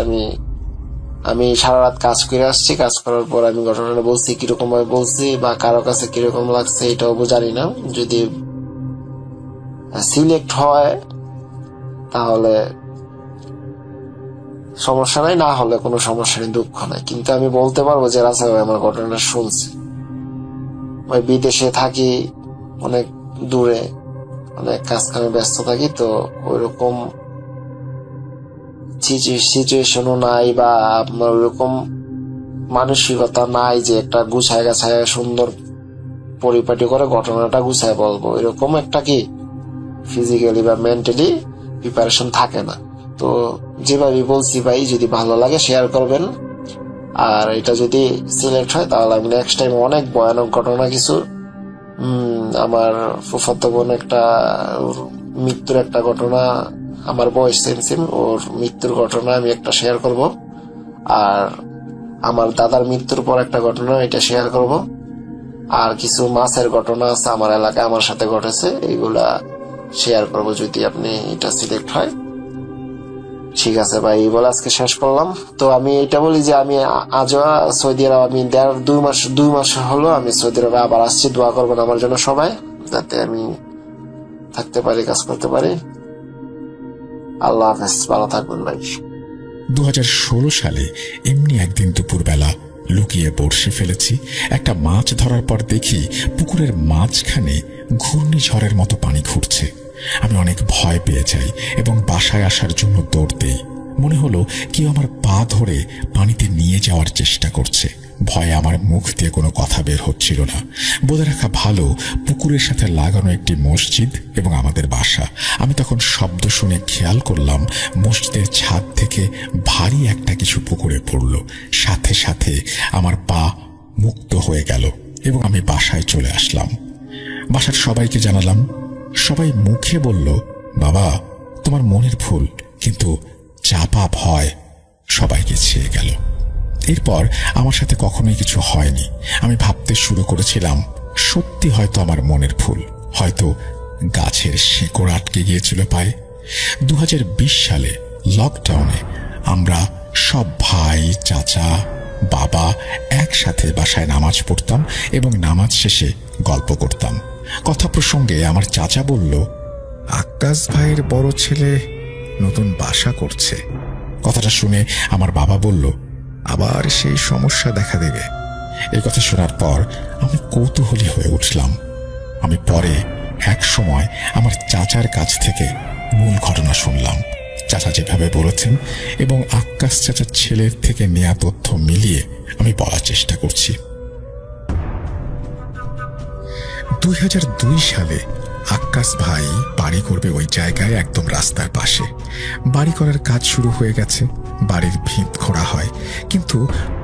আমি সারা রাত কাজ করে আসছি। কাজ করার পর আমি ঘটনাটা বলছি, কিরকম ভাবে বলছি বা কারো কাছে কিরকম লাগছে এটাও জানি না। যদি সিলেক্ট হয় তাহলে সমস্যা নাই, না হলে কোনো সমস্যা নেই, দুঃখ নাই। কিন্তু আমি বলতে পারবো যে রাসেল ভাই আমার ঘটনাটা শুনছে। ওই বিদেশে থাকি, অনেক দূরে, অনেক কাজ কামে ব্যস্ত থাকি। তো ওইরকম সিচুয়েশনও নাই বা আপনার ওইরকম মানসিকতা নাই যে একটা গুছায় গাছায় সুন্দর পরিপাটি করে ঘটনাটা গুছায় বলবো, এরকম একটা কি ফিজিক্যালি বা মেন্টালি প্রিপারেশন থাকে না। তো যেভাবে বলছি ভাই, যদি ভালো লাগে শেয়ার করবেন। আর এটা যদি সিলেক্ট হয় তাহলে আমি নেক্সট টাইম অনেক ভয়ানক ঘটনা কিছু, আমার ফুফাতো বোন একটা মৃত্যুর একটা ঘটনা, আমার বয়স সেম, ওর মৃত্যুর ঘটনা আমি একটা শেয়ার করব। আর আমার দাদার মৃত্যুর পর একটা ঘটনা, এটা শেয়ার করব। আর কিছু মাছের ঘটনা আছে আমার এলাকায় আমার সাথে ঘটেছে, এইগুলা শেয়ার করব যদি আপনি এটা সিলেক্ট হয়। ঠিক আছে ভাই, এই বলে আজকে শেষ করলাম। তো আমি এটা বলি যে আমি আজও সৌদি আরব, আমি 2 মাস হলো আমি সৌদি আরবে আবার আসছি। দোয়া করবেন আমার জন্য সবাই, যাতে আমি থাকতে পারি, কাজ করতে পারি। আল্লাহ হাফেজ, ভালো থাকবেন ভাই। 2016 সালে এমনি একদিন দুপুরবেলা লুকিয়ে বড়শি ফেলেছি। একটা মাছ ধরার পর দেখি পুকুরের মাঝখানে ঘূর্ণিঝড়ের মতো পানি ঘুরছে। আমি অনেক ভয় পেয়ে যাই এবং বাসায় আসার জন্য দৌড় দেই। মনে হলো কেউ আমার পা ধরে পানিতে নিয়ে যাওয়ার চেষ্টা করছে। ভয়ে আমার মুখ দিয়ে কোনো কথা বের হচ্ছিল না। বলে রাখা ভালো, পুকুরের সাথে লাগানো একটি মসজিদ এবং আমাদের বাসা। আমি তখন শব্দ শুনে খেয়াল করলাম মসজিদের ছাদ থেকে ভারী একটা কিছু পুকুরে পড়ল। সাথে সাথে আমার পা মুক্ত হয়ে গেল এবং আমি বাসায় চলে আসলাম। বাসার সবাইকে জানালাম। সবাই মুখে বলল, বাবা তোমার মনের ভুল, কিন্তু চাপা ভয় সবাইকে ছেয়ে গেল। এরপর আমার সাথে কখনোই কিছু হয়নি। আমি ভাবতে শুরু করেছিলাম সত্যি হয়তো আমার মনের ভুল, হয়তো গাছের শিকড় আটকে গিয়েছিল পায়ে। 2020 সালে লকডাউনে আমরা সব ভাই, চাচা, বাবা একসাথে বাসায় নামাজ পড়তাম এবং নামাজ শেষে গল্প করতাম। কথা প্রসঙ্গে আমার চাচা বলল, আক্কাস ভাইয়ের বড় ছেলে নতুন বাসা করছে। কথাটা শুনে আমার বাবা বলল, আবার সেই সমস্যা দেখা দেবে। এই কথা শোনার পর আমি কৌতূহলী হয়ে উঠলাম। আমি পরে এক সময় আমার চাচার কাছ থেকে মূল ঘটনা শুনলাম। চাচা যেভাবে বলেছেন এবং আক্কাস চাচার ছেলের থেকে নেয়া তথ্য মিলিয়ে আমি বলার চেষ্টা করছি। 2002 সালে আক্কাস ভাই বাড়ি করবে ওই জায়গায়, একদম রাস্তার পাশে। বাড়ি করার কাজ শুরু হয়ে গেছে। বাড়ির ভিত খোঁড়া হয়, কিন্তু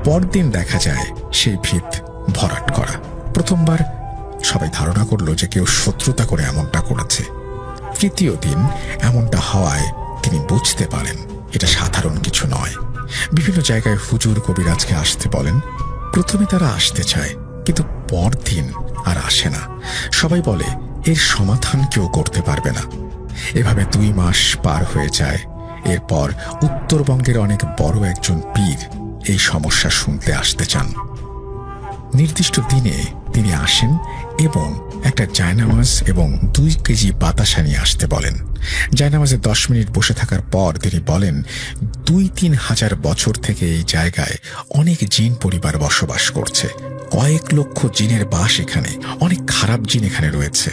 পরদিন দেখা যায় সেই ভিত ভরাট করা। প্রথমবার সবাই ধারণা করলো যে কেউ শত্রুতা করে এমনটা করেছে। তৃতীয় দিন এমনটা হওয়ায় তিনি বুঝতে পারেন এটা সাধারণ কিছু নয়। বিভিন্ন জায়গায় হুজুর কবিরাজকে আসতে বলেন। প্রথমে তারা আসতে চায়, কিন্তু পরদিন আর আসে না। সবাই বলে এর সমাধান কেউ করতে পারবে না। এভাবে 2 মাস পার হয়ে যায়। এরপর উত্তরবঙ্গের অনেক বড় একজন পীর এই সমস্যা শুনতে আসতে চান। নির্দিষ্ট দিনে তিনি আসেন এবং একটা জায়নামাজ এবং 2 কেজি বাতাসা নিয়ে আসতে বলেন। জায়নামাজে 10 মিনিট বসে থাকার পর তিনি বলেন, 2-3 হাজার বছর থেকে এই জায়গায় অনেক জিন পরিবার বসবাস করছে। কয়েক লক্ষ জিনের বাস এখানে। অনেক খারাপ জিন এখানে রয়েছে।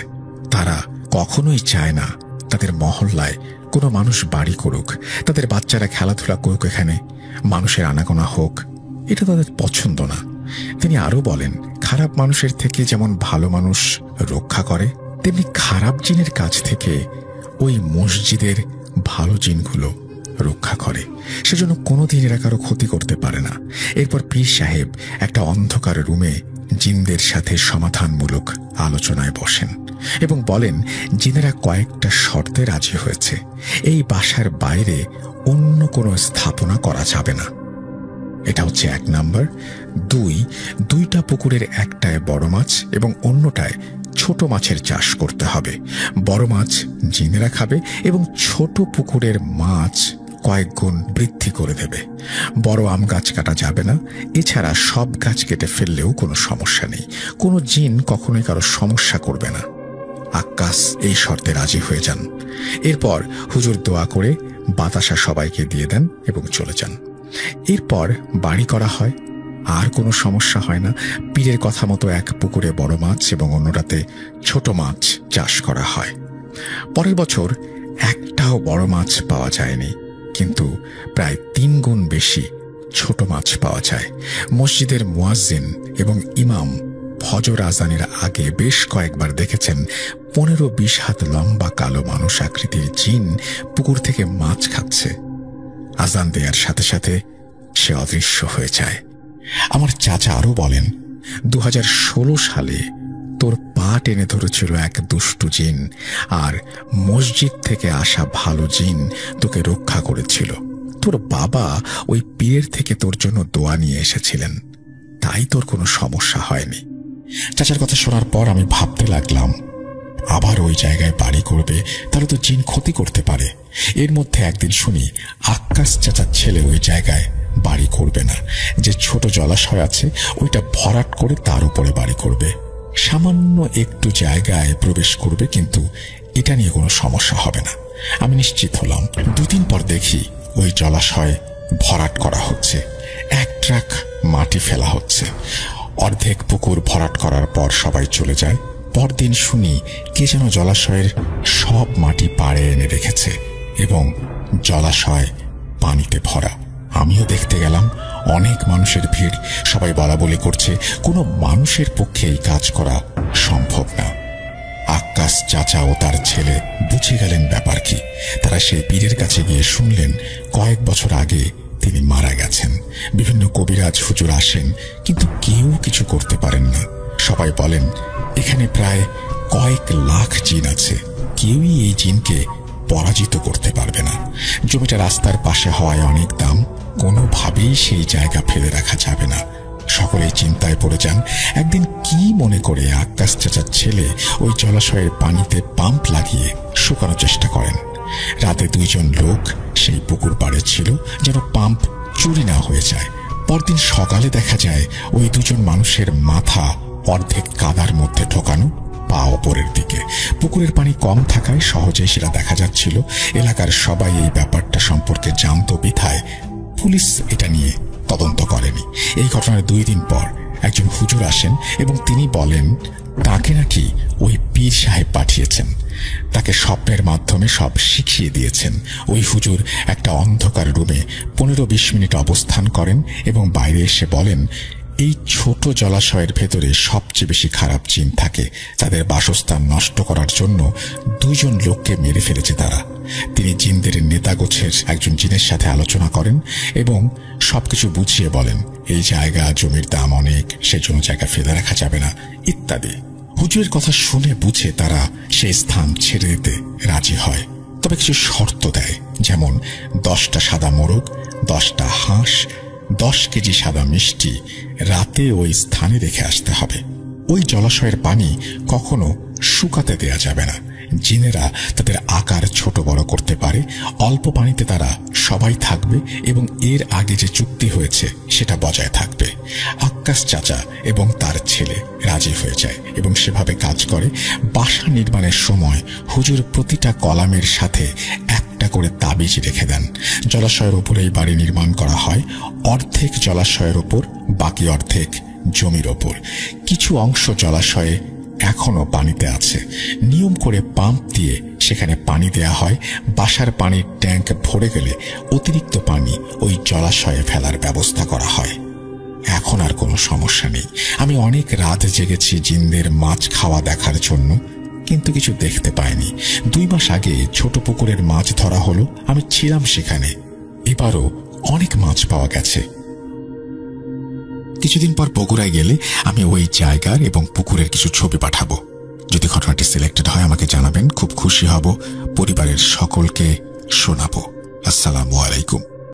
তারা কখনোই চায় না তাদের মহল্লায় কোনো মানুষ বাড়ি করুক, তাদের বাচ্চারা খেলাধুলা করুক, এখানে মানুষের আনাগোনা হোক। এটা তাদের পছন্দ না। তিনি আরো বলেন, খারাপ মানুষের থেকে যেমন ভালো মানুষ রক্ষা করে, তেমনি খারাপ জিনের কাছ থেকে ওই মসজিদের ভালো জিনগুলো রক্ষা করে। সেজন্য কোনোদিন এরা কারো ক্ষতি করতে পারে না। এরপর পীর সাহেব একটা অন্ধকার রুমে জিনদের সাথে সমাধানমূলক আলোচনায় বসেন এবং বলেন জিনেরা কয়েকটা শর্তে রাজি হয়েছে। এই বাসার বাইরে অন্য কোনো স্থাপনা করা যাবে না। এটা হচ্ছে 1 নাম্বার। 2টা পুকুরের একটায় বড় মাছ এবং অন্যটায় ছোট মাছের চাষ করতে হবে। বড় মাছ জিনেরা খাবে এবং ছোট পুকুরের মাছ কয়েক গুণ বৃদ্ধি করে দেবে। বড় আম গাছ কাটা যাবে না। এছাড়া সব গাছ কেটে ফেললেও কোনো সমস্যা নেই। কোনো জিন কখনোই কারো সমস্যা করবে না। আক্কাস এই শর্তে রাজি হয়ে যান। এরপর হুজুর দোয়া করে বাতাসা সবাইকে দিয়ে দেন এবং চলে যান। এরপর বাড়ি করা হয়। আর কোনো সমস্যা হয় না। পীরের কথা মতো এক পুকুরে বড় মাছ এবং অন্যটাতে ছোট মাছ চাষ করা হয়। পরের বছর একটাও বড় মাছ পাওয়া যায়নি, কিন্তু প্রায় 3 গুণ বেশি ছোট মাছ পাওয়া যায়। মসজিদের মুয়াজ্জিন এবং ইমাম ফজর আজানের আগে বেশ কয়েকবার দেখেছেন 15-20 হাত লম্বা কালো মানুষ আকৃতির জিন পুকুর থেকে মাছ খাচ্ছে। আজান দেওয়ার সাথে সাথে সে অদৃশ্য হয়ে যায়। আমার চাচা আরো বলেন, 2016 সালে তোর পা টেনে ধরেছিল এক দুষ্টু জিন, আর মসজিদ থেকে আসা ভালো জিন তোকে রক্ষা করেছিল। তোর বাবা ওই পীরের থেকে তোর জন্য দোয়া নিয়ে এসেছিলেন, তাই তোর কোনো সমস্যা হয়নি। চাচার কথা শোনার পর আমি ভাবতে লাগলাম, আবার ওই জায়গায় বাড়ি করবে, তাহলে তো জিন ক্ষতি করতে পারে। এর মধ্যে একদিন শুনি আক্কাস চাচার ছেলে ওই জায়গায় বাড়ি করবে না। যে ছোট জলাশয় আছে ওইটা ভরাট করে তার উপরে বাড়ি করবে। সামান্য একটু জায়গায় প্রবেশ করবে, কিন্তু এটা নিয়ে কোনো সমস্যা হবে না। আমি নিশ্চিত হলাম। 2 দিন পর দেখি ওই জলাশয় ভরাট করা হচ্ছে। 1 ট্রাক মাটি ফেলা হচ্ছে। অর্ধেক পুকুর ভরাট করার পর সবাই চলে যায়। পরদিন শুনি কে যেন জলাশয়ের সব মাটি পাড়ে এনে রেখেছে এবং জলাশয় পানিতে ভরা। আমিও দেখতে গেলাম। অনেক মানুষের ভিড়, সবাই বলাবলি করছে। কোনো মানুষের পক্ষে এই কাজ করা সম্ভব না। আক্কাস চাচা ও তার ছেলে বুঝে গেলেন ব্যাপার কি। তারা সেই পীরের কাছে গিয়ে শুনলেন কয়েক বছর আগে তিনি মারা গেছেন। বিভিন্ন কবিরাজ হুজুর আসেন, কিন্তু কেউ কিছু করতে পারেন না। সবাই বলেন এখানে প্রায় কয়েক লাখ জিন আছে, কেউই এই জিনকে পরাজিত করতে পারবে না। জমিটা রাস্তার পাশে হওয়ায় অনেক দাম, কোনোভাবেই সেই জায়গা ফেলে রাখা যাবে না। সকলেই চিন্তায় পড়ে যান। একদিন কি মনে করে আক্কাস চাচার ছেলে ওই জলাশয়ের পানিতে পাম্প লাগিয়ে শুকানোর চেষ্টা করেন। রাতে 2 জন লোক সেই পুকুর পাড়ে ছিল যেন পাম্প চুরি না হয়ে যায়। পরদিন সকালে দেখা যায় ওই 2 জন মানুষের মাথা অর্ধেক কাদার মধ্যে ঢোকানো, পা ওপরের দিকে। পুকুরের পানি কম থাকায় সহজেই সেটা দেখা যাচ্ছিল। এলাকার সবাই এই ব্যাপারটা সম্পর্কে জানত বিধায় পুলিশ এটা নিয়ে তদন্ত করেনি। এই ঘটনার 2 দিন পর একজন হুজুর আসেন এবং তিনি বলেন তাকে নাকি ওই পীর সাহেব পাঠিয়েছেন, তাকে স্বপ্নের মাধ্যমে সব শিখিয়ে দিয়েছেন। ওই হুজুর একটা অন্ধকার রুমে 15-20 মিনিট অবস্থান করেন এবং বাইরে এসে বলেন এই ছোট জলাশয়ের ভেতরে সবচেয়ে বেশি খারাপ জিন থাকে। তাদের বাসস্থান নষ্ট করার জন্য 2 জন লোককে মেরে ফেলেছে তারা। তিনি জিনদের নেতাগোছের একজন জিনের সাথে আলোচনা করেন এবং সবকিছু বুঝিয়ে বলেন এই জায়গা জমির দাম অনেক, সেজন্য জায়গা ফেলে রাখা যাবে না ইত্যাদি। হুজুরের কথা শুনে বুঝে তারা সেই স্থান ছেড়ে দিতে রাজি হয়, তবে কিছু শর্ত দেয়, যেমন 10টা সাদা মোরগ, 10টা হাঁস, 10 কেজি সাদা মিষ্টি রাতে ওই স্থানে রেখে আসতে হবে। ওই জলাশয়ের পানি কখনো শুকাতে দেয়া যাবে না। জিনেরা তাদের আকার ছোট বড় করতে পারে, অল্প পানিতে তারা সবাই থাকবে এবং এর আগে যে চুক্তি হয়েছে সেটা বজায় থাকবে। আক্কাস চাচা এবং তার ছেলে রাজি হয়ে যায় এবং সেভাবে কাজ করে। বাসা নির্মাণের সময় হুজুর প্রতিটা কলামের সাথে একটা করে তাবিজ রেখে দেন। জলাশয়ের উপরে এই বাড়ি নির্মাণ করা হয়, অর্ধেক জলাশয়ের উপর, বাকি অর্ধেক জমির ওপর। কিছু অংশ জলাশয়ে এখনো পানিতে আছে। নিয়ম করে পাম্প দিয়ে সেখানে পানি দেয়া হয়। বাসার পানির ট্যাঙ্ক ভরে গেলে অতিরিক্ত পানি ওই জলাশয়ে ফেলার ব্যবস্থা করা হয়। এখন আর কোনো সমস্যা নেই। আমি অনেক রাত জেগেছি জিনদের মাছ খাওয়া দেখার জন্য, কিন্তু কিছু দেখতে পাইনি। 2 মাস আগে ছোট পুকুরের মাছ ধরা হলো, আমি ছিলাম সেখানে। এবারও অনেক মাছ পাওয়া গেছে। কিছুদিন পর বগুড়ায় গেলে আমি ওই জায়গার এবং পুকুরের কিছু ছবি পাঠাবো। যদি ঘটনাটি সিলেক্টেড হয় আমাকে জানাবেন, খুব খুশি হব। পরিবারের সকলকে শোনাবো। আসসালামু আলাইকুম।